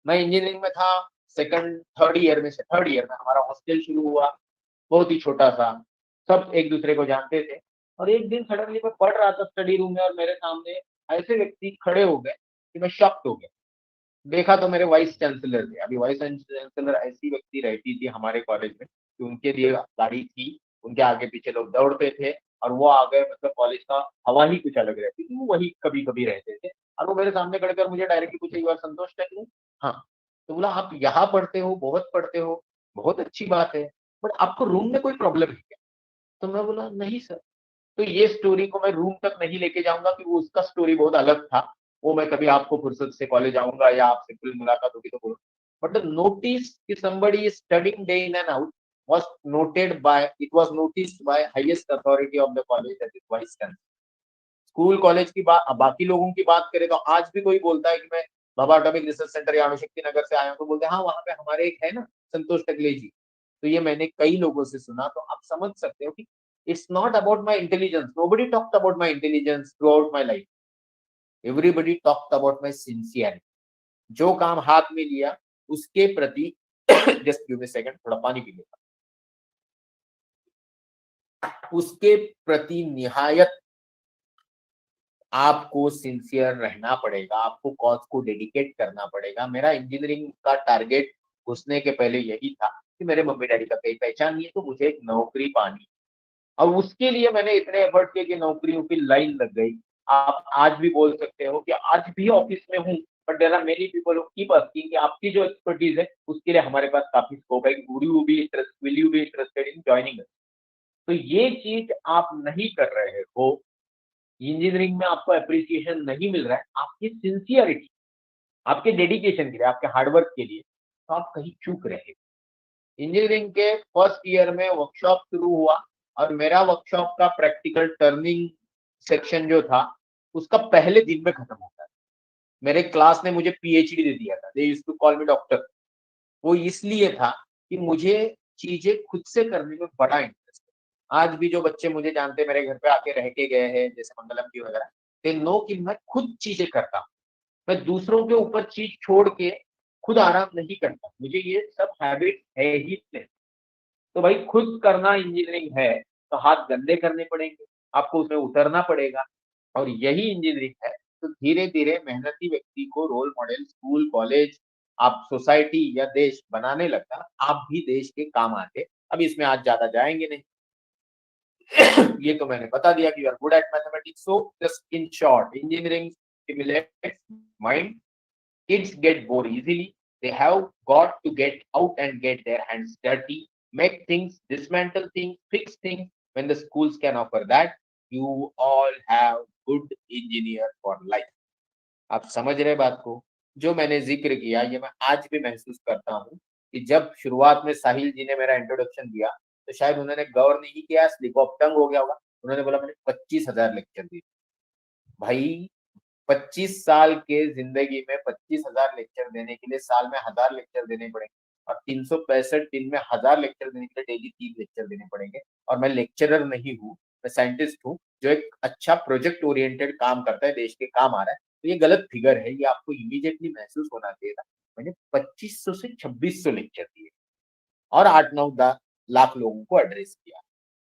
मैं इंजीनियरिंग में था, सेकंड थर्ड ईयर में हमारा हॉस्टल शुरू हुआ, बहुत ही छोटा सा, सब एक दूसरे को जानते थे। और एक दिन सडनली मैं पढ़ रहा था स्टडी रूम में और मेरे सामने ऐसे व्यक्ति खड़े हो गए कि मैं शॉक्ड हो गया। देखा तो मेरे वाइस चांसलर थे। अभी वाइस चांसलर ऐसी व्यक्ति रहती थी हमारे कॉलेज में कि उनके लिए गाड़ी थी, उनके आगे पीछे लोग दौड़ते थे और वो आ गए, मतलब कॉलेज का हवा ही कुछ अलग रहती थी, वो वही कभी कभी रहते थे। और वो मेरे सामने खड़े कर मुझे डायरेक्टली पूछे, यू आर संतोष टकले? हाँ। तो बोला आप यहाँ पढ़ते हो, बहुत पढ़ते हो, बहुत अच्छी बात है, बट आपको रूम में कोई प्रॉब्लम है क्या? तो मैं बोला नहीं सर। तो ये स्टोरी को मैं रूम तक नहीं लेके जाऊंगा कि वो उसका स्टोरी बहुत अलग था, वो मैं कभी आपको फुर्सत से कॉलेज आऊंगा या आपसे कुल मुलाकात होगी तो बोलूँ। बट द नोटिस कि somebody is studying day in and out was noticed by highest authority of the college, that is vice chancellor। School college की बात, बाकी लोगों की बात करें तो आज भी कोई बोलता है कि मैं बाबा एटॉमिक रिसर्च सेंटर या अणुशक्ति नगर से आया हूँ तो बोलते हैं हाँ वहां पे हमारे एक है ना संतोष टकले जी। तो ये मैंने कई लोगों से सुना, तो आप समझ सकते हो कि it's not about my intelligence, nobody talked about my intelligence through out my life, everybody talked about my sincerity. जो काम हाथ में लिया उसके प्रति जस्ट गिव मी सेकंड, थोड़ा पानी पी लेता, उसके प्रति निहायत आपको सिंसियर रहना पड़ेगा, आपको कॉज को डेडिकेट करना पड़ेगा। मेरा इंजीनियरिंग का टारगेट घुसने के पहले यही था कि मेरे मम्मी डैडी का कहीं पहचान नहीं है, तो मुझे एक नौकरी पानी, और उसके लिए मैंने इतने एफर्ट किए कि नौकरियों की लाइन लग गई। आप आज भी बोल सकते हो कि आज भी ऑफिस में हूँ, but there are many people who keep asking कि आपकी जो एक्सपर्टीज है उसके लिए हमारे पास काफी स्कोप है, will you be interested in joining us. तो ये चीज आप नहीं कर रहे हो, इंजीनियरिंग में आपको अप्रिसिएशन नहीं मिल रहा है आपकी सिंसियरिटी, आपके डेडिकेशन के लिए, आपके हार्डवर्क के लिए, तो आप कहीं चूक रहे हो। इंजीनियरिंग के फर्स्ट ईयर में वर्कशॉप शुरू हुआ और मेरा वर्कशॉप का प्रैक्टिकल टर्निंग सेक्शन जो था उसका पहले दिन में खत्म होता है। मेरे क्लास ने मुझे पीएचडी दे दिया था, they used to call me doctor. वो इसलिए था कि मुझे चीजें खुद से करने में बड़ा इंटरेस्ट है। आज भी जो बच्चे मुझे जानते हैं, मेरे घर पे आके रह के गए हैं, जैसे मंगलम की वगैरह, दे नो कि मैं खुद चीजें करता हूँ, मैं दूसरों के ऊपर चीज छोड़ के खुद आराम नहीं करता, मुझे ये सब हैबिट है ही नहीं। तो भाई खुद करना इंजीनियरिंग है तो हाथ गंदे करने पड़ेंगे, आपको उसमें उतरना पड़ेगा, और यही इंजीनियरिंग है। तो धीरे धीरे मेहनती व्यक्ति को रोल मॉडल स्कूल कॉलेज आप सोसाइटी या देश बनाने लगता, आप भी देश के काम आते। अब इसमें आज ज्यादा जाएंगे नहीं, ये तो मैंने बता दिया कि you are good at mathematics. So just in short, engineering stimulates mind. Kids get bored easily. They have got to get out and get their hands dirty, make things, dismantle things, fix things. When the schools can offer that, you all have good engineer for life. आप समझ रहे बात को? जो मैंने जिक्र किया ये मैं आज भी महसूस करता हूँ कि जब शुरुआत में साहिल जी ने मेरा इंट्रोडक्शन दिया तो शायद उन्होंने गौर नहीं किया, स्लिप ऑफ टंग हो गया होगा। उन्होंने बोला मैंने 25,000 लेक्चर दिए। भाई 25 साल के जिंदगी में 25,000 लेक्चर देने के लिए साल में 1000 लेक्चर देने पड़ेंगे, और 365 दिन में 1000 लेक्चर देने के लिए डेली 3 लेक्चर देने पड़ेंगे। और मैं लेक्चरर नहीं हूँ, मैं साइंटिस्ट हूँ जो एक अच्छा प्रोजेक्ट ओरिएंटेड काम करता है, देश के काम आ रहा है। तो ये गलत फिगर है, ये आपको इमीडिएटली महसूस होना चाहिए था। मैंने 2500 से 2600 लेक्चर दिए और 8-9 लाख लोगों को एड्रेस किया।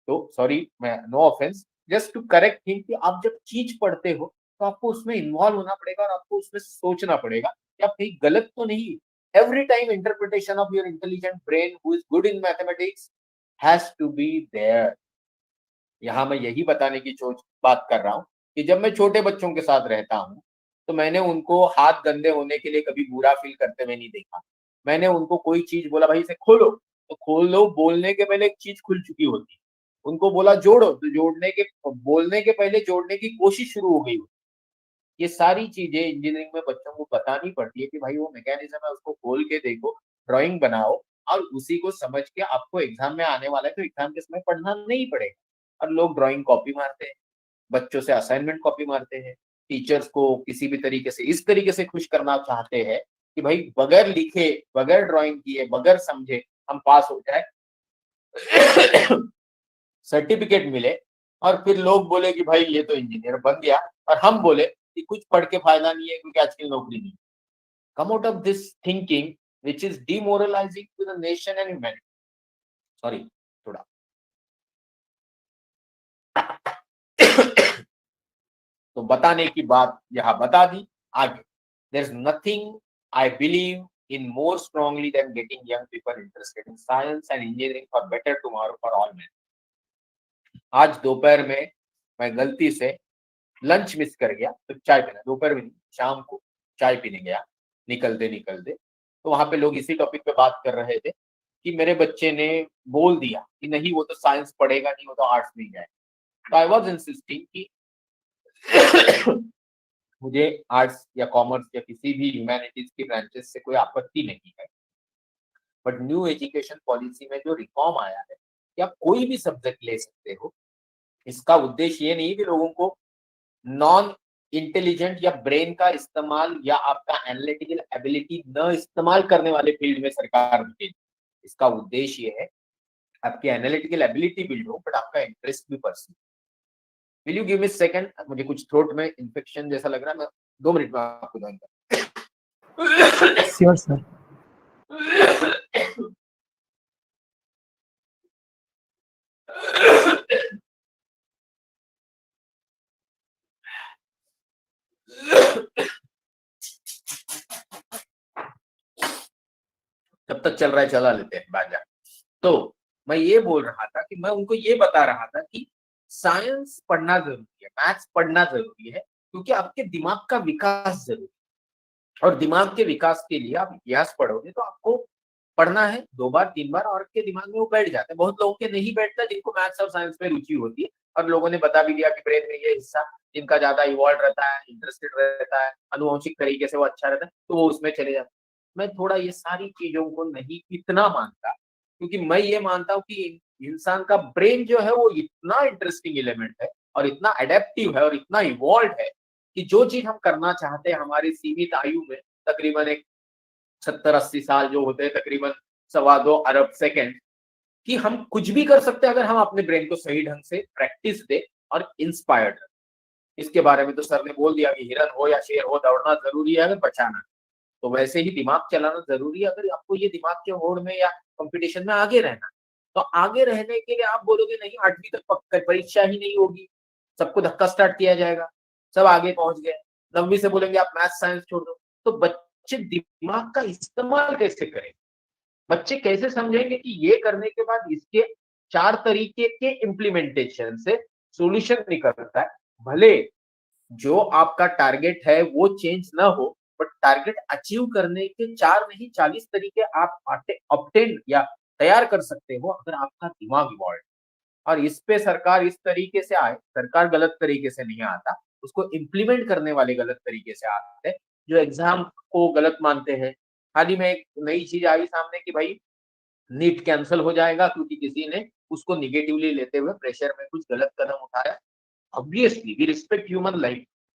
तो सॉरी, मैं no offense, just to correct thing कि आप जब चीज पढ़ते हो तो आपको उसमें इन्वॉल्व होना पड़ेगा और आपको उसमें सोचना पड़ेगा कि आप कहीं गलत तो नहीं। Every time interpretation of your intelligent brain who is good in mathematics has to be there. यहाँ मैं यही बताने की बात कर रहा हूँ कि जब मैं छोटे बच्चों के साथ रहता हूँ तो मैंने उनको हाथ गंदे होने के लिए कभी बुरा फील करते हुए नहीं देखा। मैंने उनको कोई चीज बोला भाई इसे खोलो तो खोल लो, बोलने के पहले एक चीज खुल चुकी होती। उनको बोला जोड़ो तो बोलने के पहले जोड़ने की कोशिश शुरू हो गई। ये सारी चीजें इंजीनियरिंग में बच्चों को बतानी पड़ती है कि भाई वो मैकेनिज्म है, उसको खोल के देखो, ड्राइंग बनाओ और उसी को समझ के आपको एग्जाम में आने वाला है तो एग्जाम के समय पढ़ना नहीं पड़ेगा। और लोग ड्राइंग कॉपी मारते हैं, बच्चों से असाइनमेंट कॉपी मारते हैं, टीचर्स को किसी भी तरीके से इस तरीके से खुश करना चाहते हैं कि भाई बगैर लिखे, बगैर ड्राइंग किए, बगैर समझे हम पास हो जाए, सर्टिफिकेट मिले, और फिर लोग बोले कि भाई ये तो इंजीनियर बन गया, और हम बोले कि कुछ पढ़ के फायदा नहीं है क्योंकि आजकल नौकरी नहीं। Come out of this thinking which is demoralizing to the nation and humanity. Sorry, थोड़ा तो बताने की बात यहाँ बता दी। आगे, there is nothing I believe in more strongly than getting young people interested in science and engineering for better tomorrow for all men. आज दोपहर में मैं गलती से लंच मिस कर गया तो चाय पीना, दोपहर में शाम को चाय पीने गया निकलते तो वहां पे लोग इसी टॉपिक पे बात कर रहे थे कि मेरे बच्चे ने बोल दिया कि नहीं वो तो साइंस पढ़ेगा नहीं, वो तो आर्ट्स नहीं जाएगा। तो आई वाज इंसिस्टिंग कि मुझे आर्ट्स या कॉमर्स या किसी भी ह्यूमैनिटीज की ब्रांचेस से कोई आपत्ति नहीं है, बट न्यू एजुकेशन पॉलिसी में जो रिफॉर्म आया है कि आप कोई भी सब्जेक्ट ले सकते हो, इसका उद्देश्य ये नहीं कि लोगों को नॉन इंटेलिजेंट या ब्रेन का इस्तेमाल या आपका एनालिटिकल एबिलिटी न इस्तेमाल करने वाले फील्ड में सरकार भेजे। इसका उद्देश्य ये है आपकी एनालिटिकल एबिलिटी बिल्ड हो बट आपका इंटरेस्ट भी pursue. Will you give me second, मुझे कुछ थ्रोट में इन्फेक्शन जैसा लग रहा है, मैं 2 मिनट में आपको ज्वाइन कर। Sure sir. जब तक चल रहा है चला लेते हैं, बाजा। तो मैं ये बोल रहा था कि मैं उनको ये बता रहा था कि साइंस पढ़ना जरूरी है, मैथ्स पढ़ना जरूरी है, क्योंकि आपके दिमाग का विकास जरूरी है। और दिमाग के विकास के लिए आप इतिहास पढ़ोगे तो आपको पढ़ना है 2 बार 3 बार और आपके दिमाग में वो बैठ जाता है। बहुत लोगों के नहीं बैठता जिनको मैथ्स और साइंस में रुचि होती है, और लोगों ने बता भी दिया कि ब्रेन में ये हिस्सा जिनका ज्यादा इवॉल्व रहता है, इंटरेस्टेड रहता है, आनुवंशिक तरीके से वो अच्छा रहता है, तो वो उसमें चले जाते हैं। मैं थोड़ा ये सारी चीजों को नहीं इतना मानता, क्योंकि मैं ये मानता हूँ कि इंसान का ब्रेन जो है वो इतना इंटरेस्टिंग एलिमेंट है और इतना अडेप्टिव है और इतना इवॉल्व है कि जो चीज हम करना चाहते हैं हमारी सीमित आयु में, तकरीबन एक 70-80 साल जो होते हैं, तकरीबन 2.25 अरब सेकेंड, कि हम कुछ भी कर सकते हैं अगर हम अपने ब्रेन को सही ढंग से प्रैक्टिस दे और इंस्पायर्ड। इसके बारे में तो सर ने बोल दिया कि हिरन हो या शेर हो, दौड़ना जरूरी है अगर बचाना, तो वैसे ही दिमाग चलाना जरूरी है अगर आपको ये दिमाग के होड़ में या कंपटीशन में आगे रहना। तो आगे रहने के लिए आप बोलोगे नहीं 8वीं तक परीक्षा ही नहीं होगी, सबको धक्का स्टार्ट किया जाएगा, सब आगे पहुंच गए, 9वीं से बोलेंगे आप मैथ साइंस छोड़ दो, तो बच्चे दिमाग का इस्तेमाल कैसे करें? बच्चे कैसे समझेंगे कि ये करने के बाद इसके 4 तरीके के इम्प्लीमेंटेशन से सॉल्यूशन निकलता है। भले जो आपका टारगेट है वो चेंज ना हो, बट टारगेट अचीव करने के 4 नहीं 40 तरीके आप ऑब्टेन या तैयार कर सकते हो अगर आपका दिमाग इवॉल्व। और इस पे सरकार इस तरीके से आए, सरकार गलत तरीके से नहीं आता, उसको इम्प्लीमेंट करने वाले गलत तरीके से आते हैं, जो एग्जाम को गलत मानते हैं। हाल ही में एक नई चीज आई सामने कि भाई नीट कैंसिल हो जाएगा क्योंकि किसी ने उसको निगेटिवली लेते हुए प्रेशर में कुछ गलत कदम उठाया। Obviously, we respect human life,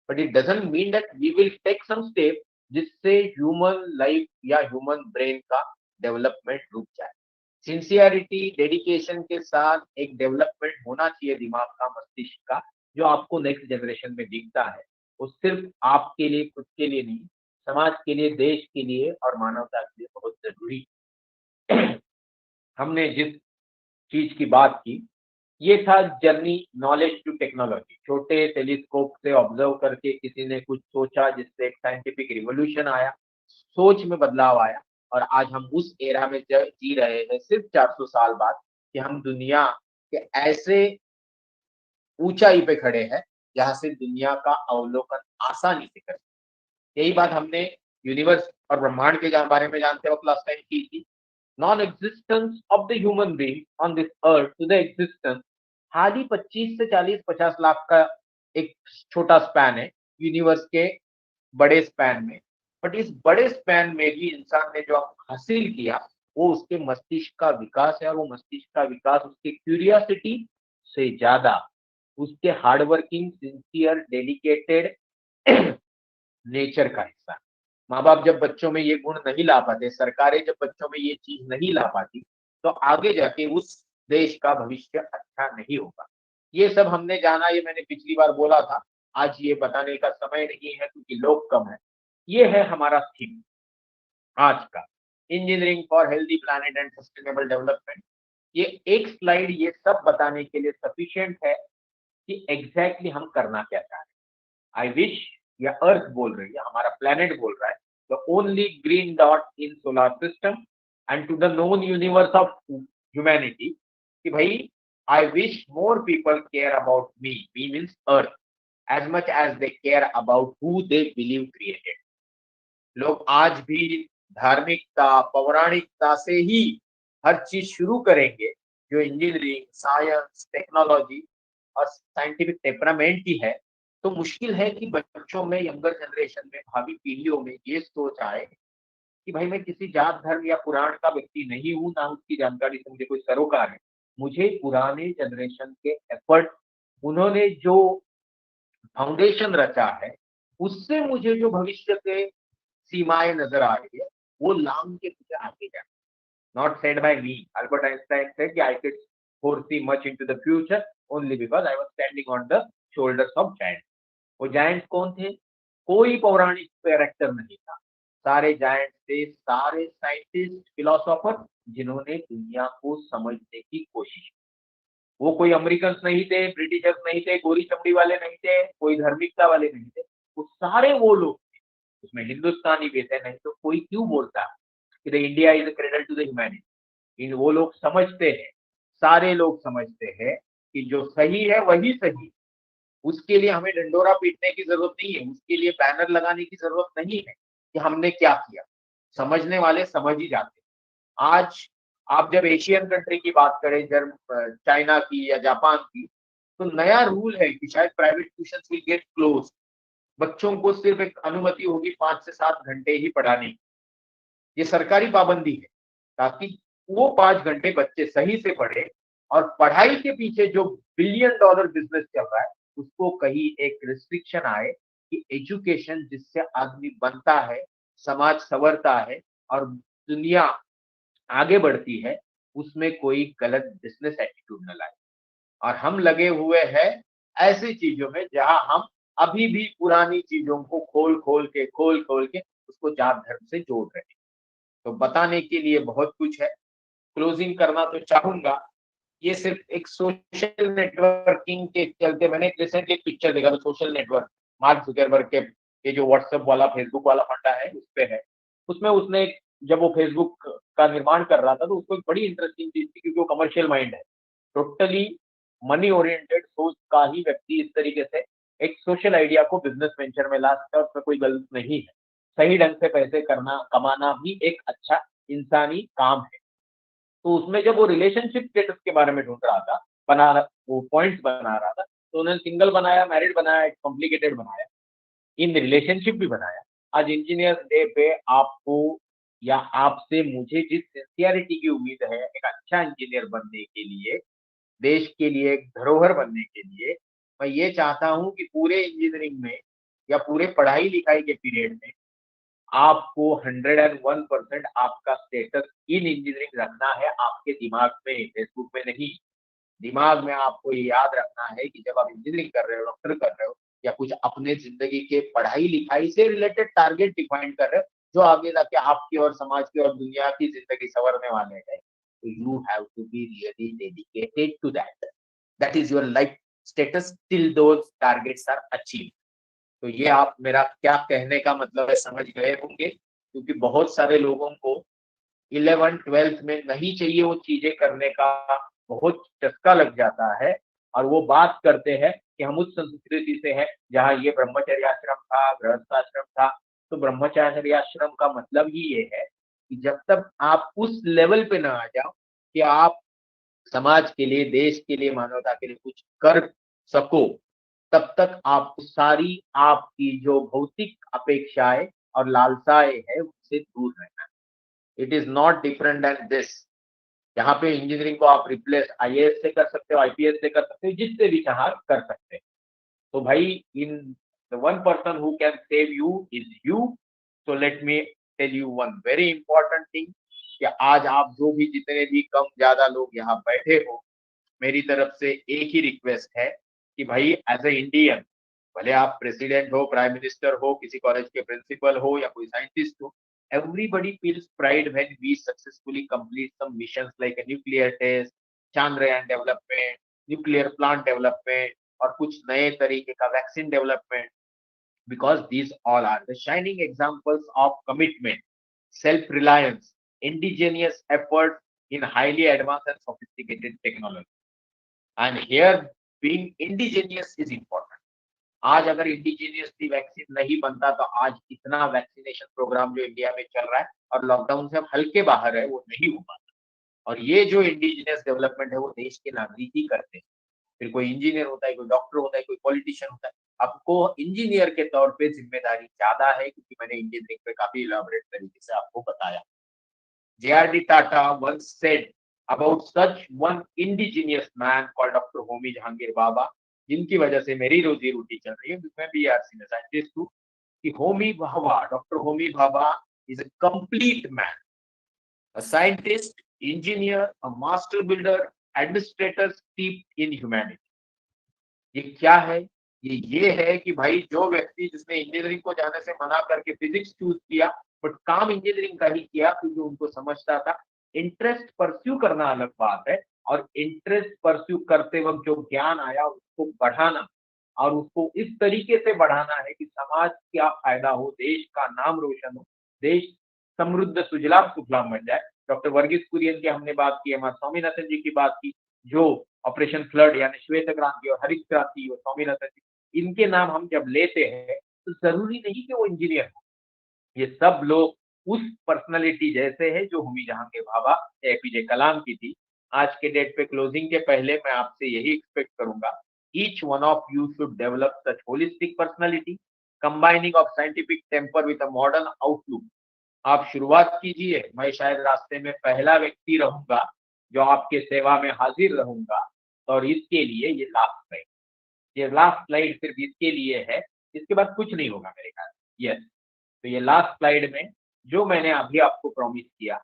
but it doesn't mean that we will take some step जिससे ह्यूमन लाइफ या ह्यूमन ब्रेन का डेवलपमेंट रुक जाए। सिंसियरिटी, डेडिकेशन के साथ एक डेवलपमेंट होना चाहिए दिमाग का, मस्तिष्क का, जो आपको नेक्स्ट जनरेशन में दिखता है। वो सिर्फ आपके लिए, खुद के लिए नहीं, समाज के लिए, देश के लिए और मानवता के लिए बहुत जरूरी। हमने जिस चीज की बात की, ये था जर्नी नॉलेज टू टेक्नोलॉजी। छोटे टेलीस्कोप से ऑब्जर्व करके किसी ने कुछ सोचा जिससे एक साइंटिफिक रिवॉल्यूशन आया, सोच में बदलाव आया, और आज हम उस एरा में जी रहे हैं सिर्फ 400 साल बाद, कि हम दुनिया के ऐसे ऊंचाई पे खड़े हैं जहां से दुनिया का अवलोकन आसानी से कर। यही बात हमने यूनिवर्स और ब्रह्मांड के बारे में जानते वक्त लास्ट टाइम की थी। Non existence of the human being on this earth to the existence, हाल ही 25 से 40-50 लाख का एक छोटा स्पैन है यूनिवर्स के बड़े स्पैन में। बट इस बड़े स्पैन में भी इंसान ने जो हासिल किया वो उसके मस्तिष्क का विकास है, और वो मस्तिष्क का विकास उसके क्यूरियोसिटी से ज्यादा उसके हार्डवर्किंग, सिंसियर, डेडिकेटेड नेचर का हिस्सा। माँ बाप जब बच्चों में ये गुण नहीं ला पाते, सरकारें जब बच्चों में ये चीज नहीं ला पाती, तो आगे जाके उस देश का भविष्य अच्छा नहीं होगा। ये सब हमने जाना, ये मैंने पिछली बार बोला था, आज ये बताने का समय नहीं है क्योंकि लोग कम है। ये है हमारा थीम आज का, engineering for healthy planet and sustainable development. ये एक स्लाइड ये सब बताने के लिए सफिशिएंट है कि एग्जैक्टली हम करना क्या चाह रहे हैं। आई विश, या अर्थ बोल रही है, हमारा प्लेनेट बोल रहा है, the only green dot in solar system and to the known universe of humanity, कि भाई I wish more people care about me means earth as much as they care about who they believe created. लोग आज भी धार्मिकता, पौराणिकता से ही हर चीज शुरू करेंगे जो इंजीनियरिंग, साइंस, टेक्नोलॉजी और साइंटिफिक टेम्परामेंट की है। तो मुश्किल है कि बच्चों में, यंगर जनरेशन में, भावी पीढ़ियों में ये सोच आए कि भाई मैं किसी जात, धर्म या पुराण का व्यक्ति नहीं हूं, ना उसकी जानकारी से मुझे कोई सरोकार है। मुझे पुराने जनरेशन के एफर्ट, उन्होंने जो फाउंडेशन रचा है, उससे मुझे जो भविष्य के सीमाएं नजर आ रही है वो लांग के मुझे आगे जाए। Not said by me. Albert Einstein said that I could foresee much into the future only because I was standing on the shoulders of giants. वो जायंट्स कौन थे? कोई पौराणिक कैरेक्टर नहीं था, सारे जायंट्स थे, सारे साइंटिस्ट, फिलोसोफर, जिन्होंने दुनिया को समझने की कोशिश की। वो कोई अमेरिकन नहीं थे, ब्रिटिशर्स नहीं थे, गोरी चमड़ी वाले नहीं थे, कोई धार्मिकता वाले नहीं थे, वो सारे वो लोग थे। उसमें हिंदुस्तानी भी थे, नहीं तो कोई क्यों बोलता कि the India is a cradle to the humanity. वो लोग समझते हैं, सारे लोग समझते हैं कि जो सही है वही सही। उसके लिए हमें डंडोरा पीटने की जरूरत नहीं है, उसके लिए बैनर लगाने की जरूरत नहीं है कि हमने क्या किया। समझने वाले समझ ही जाते हैं। आज आप जब एशियन कंट्री की बात करें, चाइना की या जापान की, तो नया रूल है कि शायद private tuition will get close. बच्चों को सिर्फ एक अनुमति होगी 5 से 7 घंटे ही पढ़ाने की। ये सरकारी पाबंदी है ताकि वो 5 घंटे बच्चे सही से पढ़े, और पढ़ाई के पीछे जो बिलियन डॉलर बिजनेस चल रहा है उसको कहीं एक रिस्ट्रिक्शन आए कि एजुकेशन जिससे आदमी बनता है, समाज संवरता है और दुनिया आगे बढ़ती है, उसमें कोई गलत बिजनेस एटीट्यूड न लाए। और हम लगे हुए हैं ऐसी चीजों में जहां हम अभी भी पुरानी चीजों को खोल खोल के उसको जात धर्म से जोड़ रहे हैं। तो बताने के लिए बहुत कुछ है, क्लोजिंग करना तो चाहूंगा। ये सिर्फ एक सोशल नेटवर्किंग के चलते, मैंने रिसेंटली एक पिक्चर देखा था, सोशल नेटवर्क मार्क जुकरबर्ग के ये जो व्हाट्सएप वाला फेसबुक वाला फंडा है उस पे है। उसमें उसने जब वो फेसबुक का निर्माण कर रहा था तो उसको एक बड़ी इंटरेस्टिंग चीज थी, क्योंकि वो कमर्शियल माइंड है, टोटली मनी ओरिएंटेड सोच का ही व्यक्ति इस तरीके से एक सोशल आइडिया को बिजनेस वेंचर में ला सकता है। उसमें कोई गलत नहीं है, सही ढंग से पैसे करना कमाना भी एक अच्छा इंसानी काम है। तो उसमें जब वो रिलेशनशिप स्टेटस के बारे में ढूंढ रहा था, वो पॉइंट्स बना रहा था, तो उन्होंने सिंगल बनाया, मैरिड बनाया, कॉम्प्लिकेटेड बनाया, इन रिलेशनशिप भी बनाया। आज इंजीनियर्स डे पे आपको या आपसे मुझे जिस सिंसियरिटी की उम्मीद है एक अच्छा इंजीनियर बनने के लिए, देश के लिए एक धरोहर बनने के लिए, मैं ये चाहता हूं कि पूरे इंजीनियरिंग में या पूरे पढ़ाई लिखाई के पीरियड में आपको 101% आपका स्टेटस इन इंजीनियरिंग रखना है, आपके दिमाग में, फेसबुक में नहीं। दिमाग में आपको ये याद रखना है कि जब आप इंजीनियरिंग कर रहे हो, डॉक्टर कर रहे हो, या कुछ अपने जिंदगी के पढ़ाई लिखाई से रिलेटेड टारगेट डिफाइन कर रहे हो जो आगे जाके आपकी और समाज की और दुनिया की जिंदगी संवरने वाले हैं, तो you have to be really dedicated to that. That is your life status till those targets are achieve. तो ये आप मेरा क्या कहने का मतलब है समझ गए होंगे, क्योंकि बहुत सारे लोगों को 11th-12th में नहीं चाहिए वो चीजें करने का, बहुत चस्का लग जाता है और वो बात करते हैं कि हम उस संस्कृति से हैं जहाँ ये ब्रह्मचर्य आश्रम था, गृहस्थाश्रम था। तो ब्रह्मचर्य आश्रम का मतलब ही ये है कि जब तक आप उस लेवल पे ना आ जाओ कि आप समाज के लिए, देश के लिए, मानवता के लिए कुछ कर सको, तब तक आप सारी आपकी जो भौतिक अपेक्षाएं और लालसाएं है उससे दूर रहना। It is not different than this. यहाँ पे इंजीनियरिंग को आप रिप्लेस आईएएस से कर सकते हो, आईपीएस से कर सकते हो, जिससे भी चाह कर सकते हो। तो भाई in the one person who can save you is you. So let me tell you one very important thing कि आज आप जो भी जितने भी कम ज्यादा लोग यहाँ बैठे हो, मेरी तरफ से एक ही रिक्वेस्ट है कि भाई एज ए इंडियन, भले आप प्रेसिडेंट हो, प्राइम मिनिस्टर हो, किसी कॉलेज के प्रिंसिपल हो या कोई साइंटिस्ट हो, everybody feels pride when we successfully complete some missions like a nuclear test, Chandrayaan development, nuclear plant development और कुछ नए तरीके का vaccine development, because these all are the shining examples of commitment, self-reliance, indigenous effort in highly advanced and sophisticated technology. And here being indigenous is important. आज अगर indigenously vaccine नहीं बनता तो आज इतना वैक्सीनेशन प्रोग्राम जो इंडिया में चल रहा है और लॉकडाउन से हम हल्के बाहर है वो नहीं हो पाता। और ये जो इंडिजिनियस डेवलपमेंट है वो देश के नागरिक ही करते हैं। फिर कोई इंजीनियर होता है, कोई डॉक्टर होता है, कोई पॉलिटिशियन होता है, आपको इंजीनियर के तौर पे जिम्मेदारी ज्यादा है, क्योंकि मैंने इंजीनियरिंग पे काफी इलाबोरेट तरीके से आपको बताया। J.R.D. Tata once said about such one indigenous man called Dr. Homi Jahangir Baba, जिनकी वजह से मेरी रोजी रोटी चल रही है, मैं बीआरसी में साइंटिस्ट हूँ, कि Homi Bhabha, doctor Homi Bhabha is a complete man, a scientist, engineer, a master builder, administrator steeped in humanity. ये क्या है? ये है कि भाई जो व्यक्ति जिसने इंजीनियरिंग को जाने से मना करके फिजिक्स चूज किया, बट काम इंजीनियरिंग का ही किया क्योंकि उनको समझता था इंटरेस्ट परस्यू करना अलग बात है, और इंटरेस्ट परस्यू करते वक्त जो ज्ञान आया उसको बढ़ाना, और उसको इस तरीके से बढ़ाना है कि समाज का फायदा हो, देश का नाम रोशन हो, देश समृद्ध सुजलाम सुफलाम बन जाए, डॉक्टर वर्गीस कुरियन की हमने बात की, एम आर स्वामीनाथन जी की बात की, जो ऑपरेशन फ्लड यानी श्वेत क्रांति और हरित क्रांति और स्वामीनाथन जी, इनके नाम हम जब लेते हैं तो जरूरी नहीं कि वो इंजीनियर हो। ये सब लोग उस पर्सनालिटी जैसे है जो होमी जहांगीर भाभा एपीजे कलाम की थी। आज के डेट पे क्लोजिंग के पहले मैं आपसे यही एक्सपेक्ट करूंगा, each one of you should develop such holistic personality combining of scientific temper with a modern outlook. आप शुरुआत कीजिए, मैं शायद रास्ते में पहला व्यक्ति रहूंगा जो आपके सेवा में हाजिर रहूंगा। और इसके लिए ये लास्ट स्लाइड सिर्फ इसके लिए है, इसके बाद कुछ नहीं होगा मेरे ख्याल। यस, तो ये लास्ट स्लाइड में जो मैंने अभी आपको प्रॉमिस किया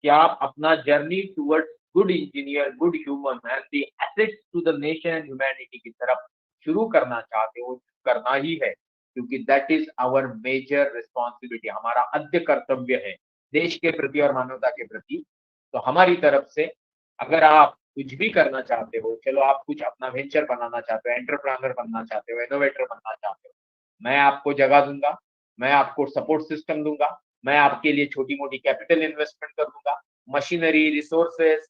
कि आप अपना journey towards good engineer, good human and the assets to the nation and humanity की तरफ शुरू करना चाहते हो, करना ही है, क्योंकि that is our major responsibility, हमारा आद्य कर्तव्य है देश के प्रति और मानवता के प्रति। तो हमारी तरफ से अगर आप कुछ भी करना चाहते हो, चलो आप कुछ अपना वेंचर बनाना चाहते हो, एंटरप्रेन्योर बनना चाहते हो, इनोवेटर बनना चाहते हो, मैं आपको जगह दूंगा, मैं आपको सपोर्ट सिस्टम दूंगा, मैं आपके लिए छोटी मोटी कैपिटल इन्वेस्टमेंट कर दूंगा, मशीनरी, रिसोर्सेस,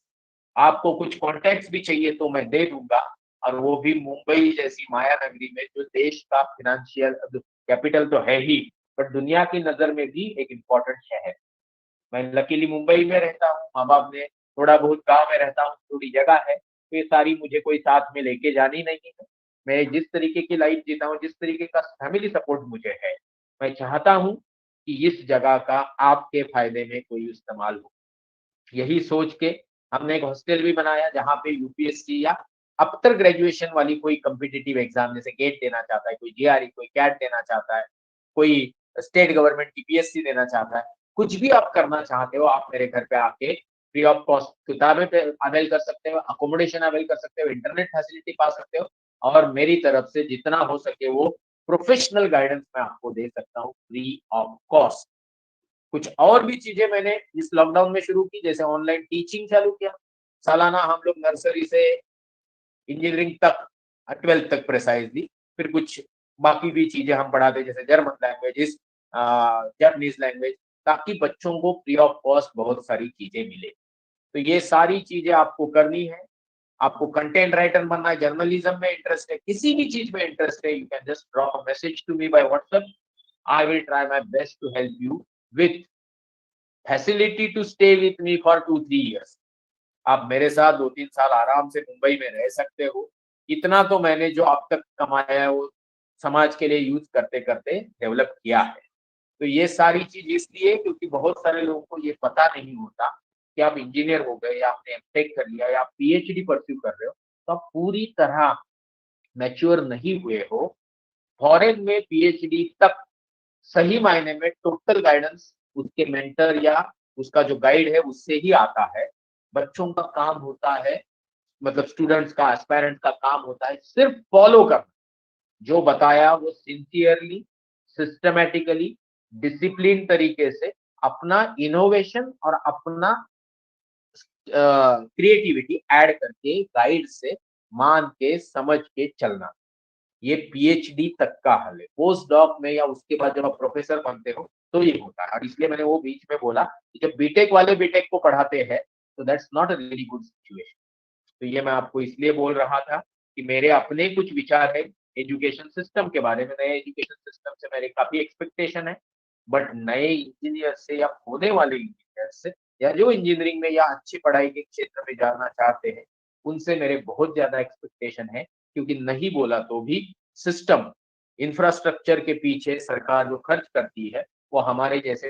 आपको कुछ कॉन्टैक्ट्स भी चाहिए तो मैं दे दूंगा, और वो भी मुंबई जैसी माया नगरी में जो देश का फाइनेंशियल कैपिटल तो है ही, बट दुनिया की नजर में भी एक इम्पोर्टेंट शहर। मैं लकीली मुंबई में रहता हूँ, माँ बाप ने थोड़ा बहुत गांव में रहता हूँ, थोड़ी जगह है, तो ये सारी मुझे कोई साथ में लेके जानी नहीं है। मैं जिस तरीके की लाइफ जीता हूँ, जिस तरीके का फैमिली सपोर्ट मुझे है, मैं चाहता हूँ कि इस जगह का आपके फायदे में कोई इस्तेमाल हो। यही सोच के हमने एक हॉस्टल भी बनाया जहाँ पे यूपीएससी या आफ्टर ग्रेजुएशन वाली कोई कम्पिटिटिव एग्जाम जैसे गेट देना चाहता है, कोई जीआरई, कोई कैट देना चाहता है, कोई स्टेट गवर्नमेंट की पीएससी देना चाहता है, कुछ भी आप करना चाहते हो, आप मेरे घर पे आके फ्री ऑफ कॉस्ट किताबें अवेल कर सकते हो, अकोमोडेशन अवेल कर सकते हो, इंटरनेट फैसिलिटी पा सकते हो, और मेरी तरफ से जितना हो सके वो प्रोफेशनल गाइडेंस मैं आपको दे सकता हूँ फ्री ऑफ कॉस्ट। कुछ और भी चीजें मैंने इस लॉकडाउन में शुरू की, जैसे ऑनलाइन टीचिंग चालू किया। सालाना हम लोग नर्सरी से इंजीनियरिंग तक, 12th तक प्रिसाइजली, फिर कुछ बाकी भी चीजें हम पढ़ाते, जैसे जर्मन लैंग्वेजेस, जापानीज लैंग्वेज, ताकि बच्चों को फ्री ऑफ कॉस्ट बहुत सारी चीजें मिले। तो ये सारी चीजें आपको करनी है। आपको कंटेंट राइटर बनना है, जर्नलिज्म में इंटरेस्ट है, किसी भी चीज में इंटरेस्ट है, you can just drop a message to me by WhatsApp. I will try my best to help you with facility to stay with me for 2-3 years। आप मेरे साथ 2-3 साल आराम से मुंबई में रह सकते हो। इतना तो मैंने जो अब तक कमाया है वो समाज के लिए यूज करते करते डेवलप किया है। तो ये सारी चीज इसलिए क्योंकि बहुत सारे लोगों को ये पता नहीं होता कि आप इंजीनियर हो गए, या आपने एमटेक कर लिया, या आप पीएचडी परस्यू कर रहे हो, तो आप पूरी तरह मैच्योर नहीं हुए हो। फॉरेन में पीएचडी तक सही मायने में टोटल गाइडेंस उसके मेंटर या उसका जो गाइड है उससे ही आता है। बच्चों का काम होता है, मतलब स्टूडेंट्स का, एस्पायरेंट्स का काम होता है सिर्फ फॉलो करना, जो बताया वो सिंसियरली, सिस्टमेटिकली, डिसिप्लिन तरीके से अपना इनोवेशन और अपना क्रिएटिविटी ऐड करके गाइड से मान के समझ के चलना। ये पीएचडी तक का हल है। पोस्ट डॉक में या उसके बाद जब आप प्रोफेसर बनते हो तो ये होता है। और इसलिए मैंने वो बीच में बोला कि जब बीटेक वाले बीटेक को पढ़ाते हैं तो that's not a really good situation. तो ये मैं आपको इसलिए बोल रहा था कि मेरे अपने कुछ विचार है एजुकेशन सिस्टम के बारे में। नए एजुकेशन सिस्टम से मेरे काफी एक्सपेक्टेशन है, बट नए इंजीनियर से या होने वाले इंजीनियर से, या जो इंजीनियरिंग में या अच्छी पढ़ाई के क्षेत्र में जाना चाहते हैं, उनसे मेरे बहुत ज्यादा एक्सपेक्टेशन है। क्योंकि नहीं बोला तो भी सिस्टम, इंफ्रास्ट्रक्चर के पीछे सरकार जो खर्च करती है वो हमारे जैसे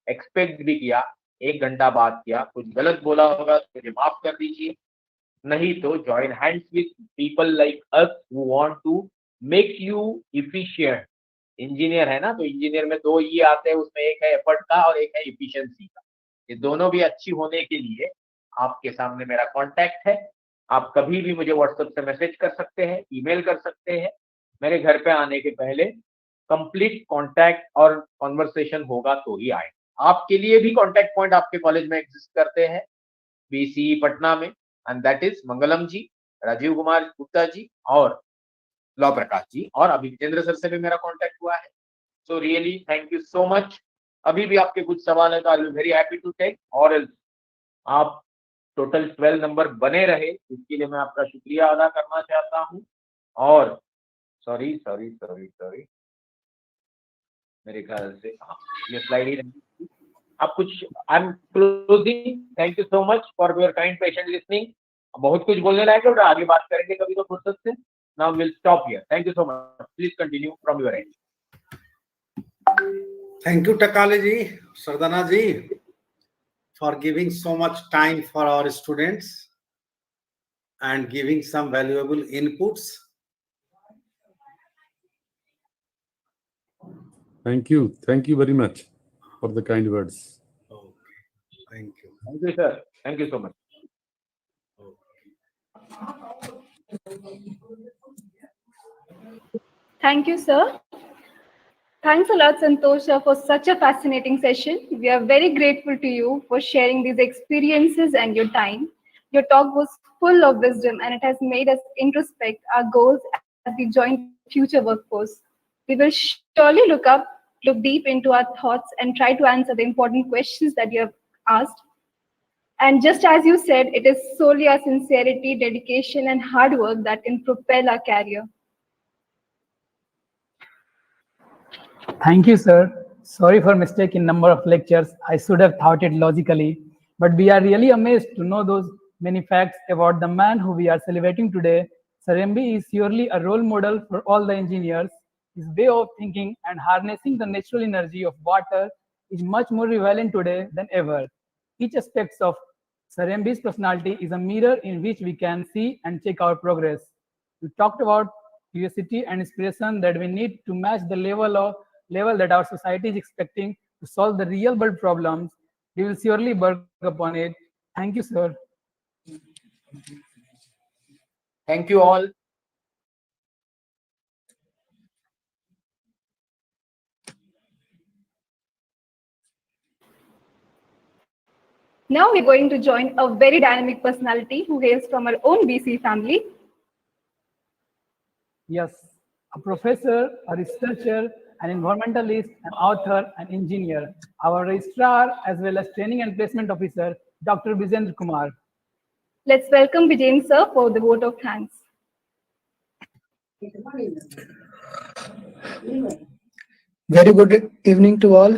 एक्सपेक्ट भी किया। 1 घंटा बात किया, कुछ गलत बोला होगा तो मुझे माफ कर दीजिए, नहीं तो join hands with people like us who want to make you efficient. Engineer है ना, तो इंजीनियर में 2 ये आते हैं, उसमें एक है एफर्ट का और एक है इफिशिएंसी का। ये दोनों भी अच्छी होने के लिए आपके सामने मेरा कांटेक्ट है। आप कभी भी मुझे व्हाट्सएप से मैसेज कर सकते हैं, ईमेल कर सकते हैं। मेरे घर पे आने के पहले कंप्लीट कांटेक्ट और कॉन्वर्सेशन होगा तो ही आए। आपके लिए भी कांटेक्ट पॉइंट आपके कॉलेज में एग्जिस्ट करते हैं बीसीई पटना में, एंड दैट इज मंगलम जी, राजीव कुमार गुप्ता जी और लॉ प्रकाश जी, और अभी विजेंद्र सर से भी मेरा कांटेक्ट हुआ है। So really thank you so much. अभी भी आपके कुछ सवाल है तो I will very happy to take, और आप टोटल 12 नंबर बने रहे, इसके लिए मैं आपका शुक्रिया अदा करना चाहता हूँ। और सॉरी सॉरी सॉरी सॉरी, मेरे ख्याल से ये स्लाइड ही नहीं, आप कुछ, I am closing. Thank you so much for your kind patient listening. बहुत कुछ बोलने लायक है, और आगे बात करेंगे कभी तो फुर्सत से। Now will stop here. Thank you so much, please continue from your and. Thank you, Takale ji, Sardana ji, for giving so much time for our students and giving some valuable inputs. Thank you. Thank you very much for the kind words. Okay. Thank you. Thank you, sir. Thank you so much. Thank you, sir. Thanks a lot, Santosh, for such a fascinating session. We are very grateful to you for sharing these experiences and your time. Your talk was full of wisdom and it has made us introspect our goals as we join the future workforce. We will surely look deep into our thoughts and try to answer the important questions that you have asked. And just as you said, it is solely our sincerity, dedication, and hard work that can propel our career. Thank you, sir. Sorry for mistake in number of lectures. I should have thought it logically. But we are really amazed to know those many facts about the man who we are celebrating today. Sir MB is surely a role model for all the engineers. His way of thinking and harnessing the natural energy of water is much more relevant today than ever. Each aspect of Sir MB's personality is a mirror in which we can see and check our progress. We talked about curiosity and inspiration that we need to match the level that our society is expecting to solve the real world problems. We will surely work upon it. Thank you, sir. Thank you all. Now we're going to join a very dynamic personality who hails from our own BCE family. Yes, a professor, a researcher, an environmentalist, an author, an engineer, our registrar, as well as training and placement officer, Dr. Vijendra Kumar. Let's welcome Vijayan sir for the vote of thanks. Very good evening to all.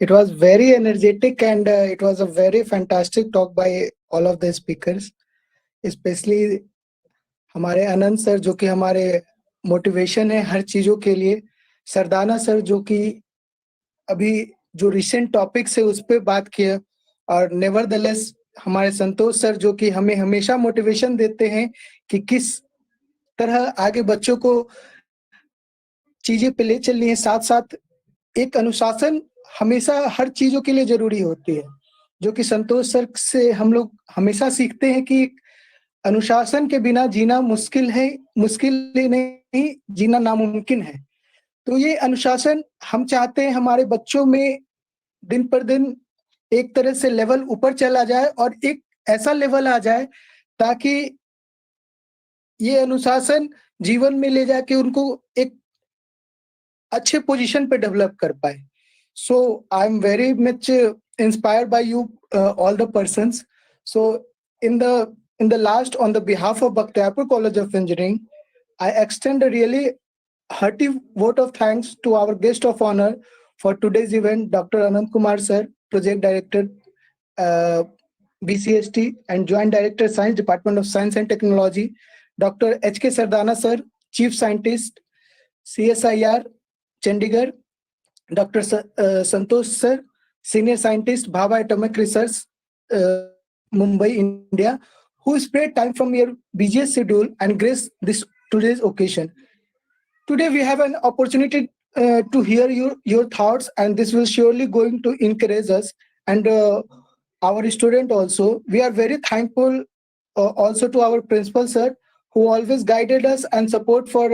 It was very energetic and it was a very fantastic talk by all of the speakers, especially हमारे आनंद sir जो कि हमारे motivation है हर चीजों के लिए, Sardana sir जो कि अभी जो रिसेंट टॉपिक्स है उस पर बात किया, और नेवरदलेस हमारे संतोष सर जो कि हमें हमेशा मोटिवेशन देते हैं कि किस तरह आगे बच्चों को चीजें पे ले चलनी है। साथ साथ एक अनुशासन हमेशा हर चीजों के लिए जरूरी होती है, जो कि संतोष सर से हम लोग हमेशा सीखते हैं कि अनुशासन के बिना जीना मुश्किल है, मुश्किल नहीं जीना नामुमकिन है। तो ये अनुशासन हम चाहते हैं हमारे बच्चों में दिन पर दिन एक तरह से लेवल ऊपर चला जाए और एक ऐसा लेवल आ जाए ताकि ये अनुशासन जीवन में ले जाके उनको एक अच्छे पोजीशन पे डेवलप कर पाए। So I'm very much inspired by you all the persons. So in the last, on the behalf of Bakhtiyarpur College of Engineering, I extend a really hearty vote of thanks to our guest of honor for today's event, Dr. Anand Kumar sir, Project Director, BCST and Joint Director, Science Department of Science and Technology, Dr. H.K. Sardana sir, Chief Scientist, CSIR, Chandigarh, Dr. Santosh sir, Senior Scientist, Bhabha Atomic Research, Mumbai, India, who spared time from your busiest schedule and graced this today's occasion. Today we have an opportunity to hear your thoughts, and this will surely going to encourage us and our student also. We are very thankful also to our principal sir, who always guided us and support for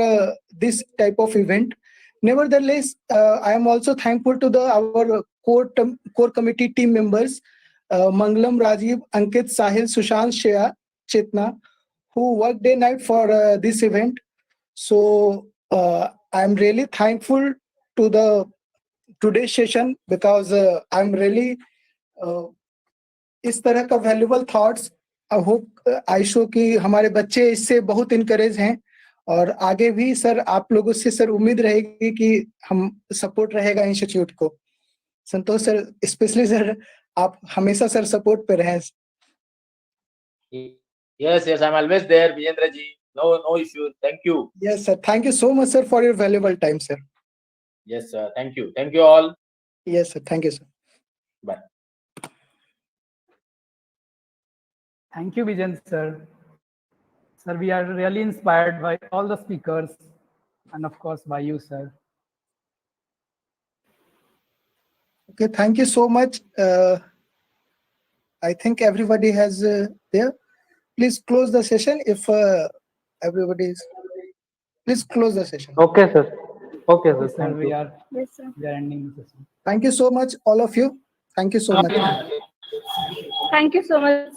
this type of event. Nevertheless, I am also thankful to our core committee team members, Mangalam, Rajiv, Ankit, Sahil, Sushant, Shreya, Chetna, who worked day night for this event. So I'm really thankful to the today's session because I'm really इस तरह का valuable thoughts I hope I show कि हमारे बच्चे इससे बहुत encourage हैं और आगे भी सर आप लोगों से सर उम्मीद रहेगी कि हम सपोर्ट रहेगा इंस्टीट्यूट को। संतोष सर स्पेशली सर आप हमेशा सर सपोर्ट पे रहें। Yes, I'm always there, Vijendra ji. No issue. Thank you. Yes sir, thank you so much sir for your valuable time sir. Yes, sir. Thank you. Thank you all. Yes sir, thank you sir. Bye. Thank you, Vijen sir. Sir, we are really inspired by all the speakers and of course by you, sir. Okay, thank you so much. I think everybody has there. Please close the session if everybody is. Please close the session. Okay, sir. Okay, sir. Yes, sir. Thank you. Yes, sir. We are ending the session. Thank you so much, all of you. Thank you so much. Thank you so much,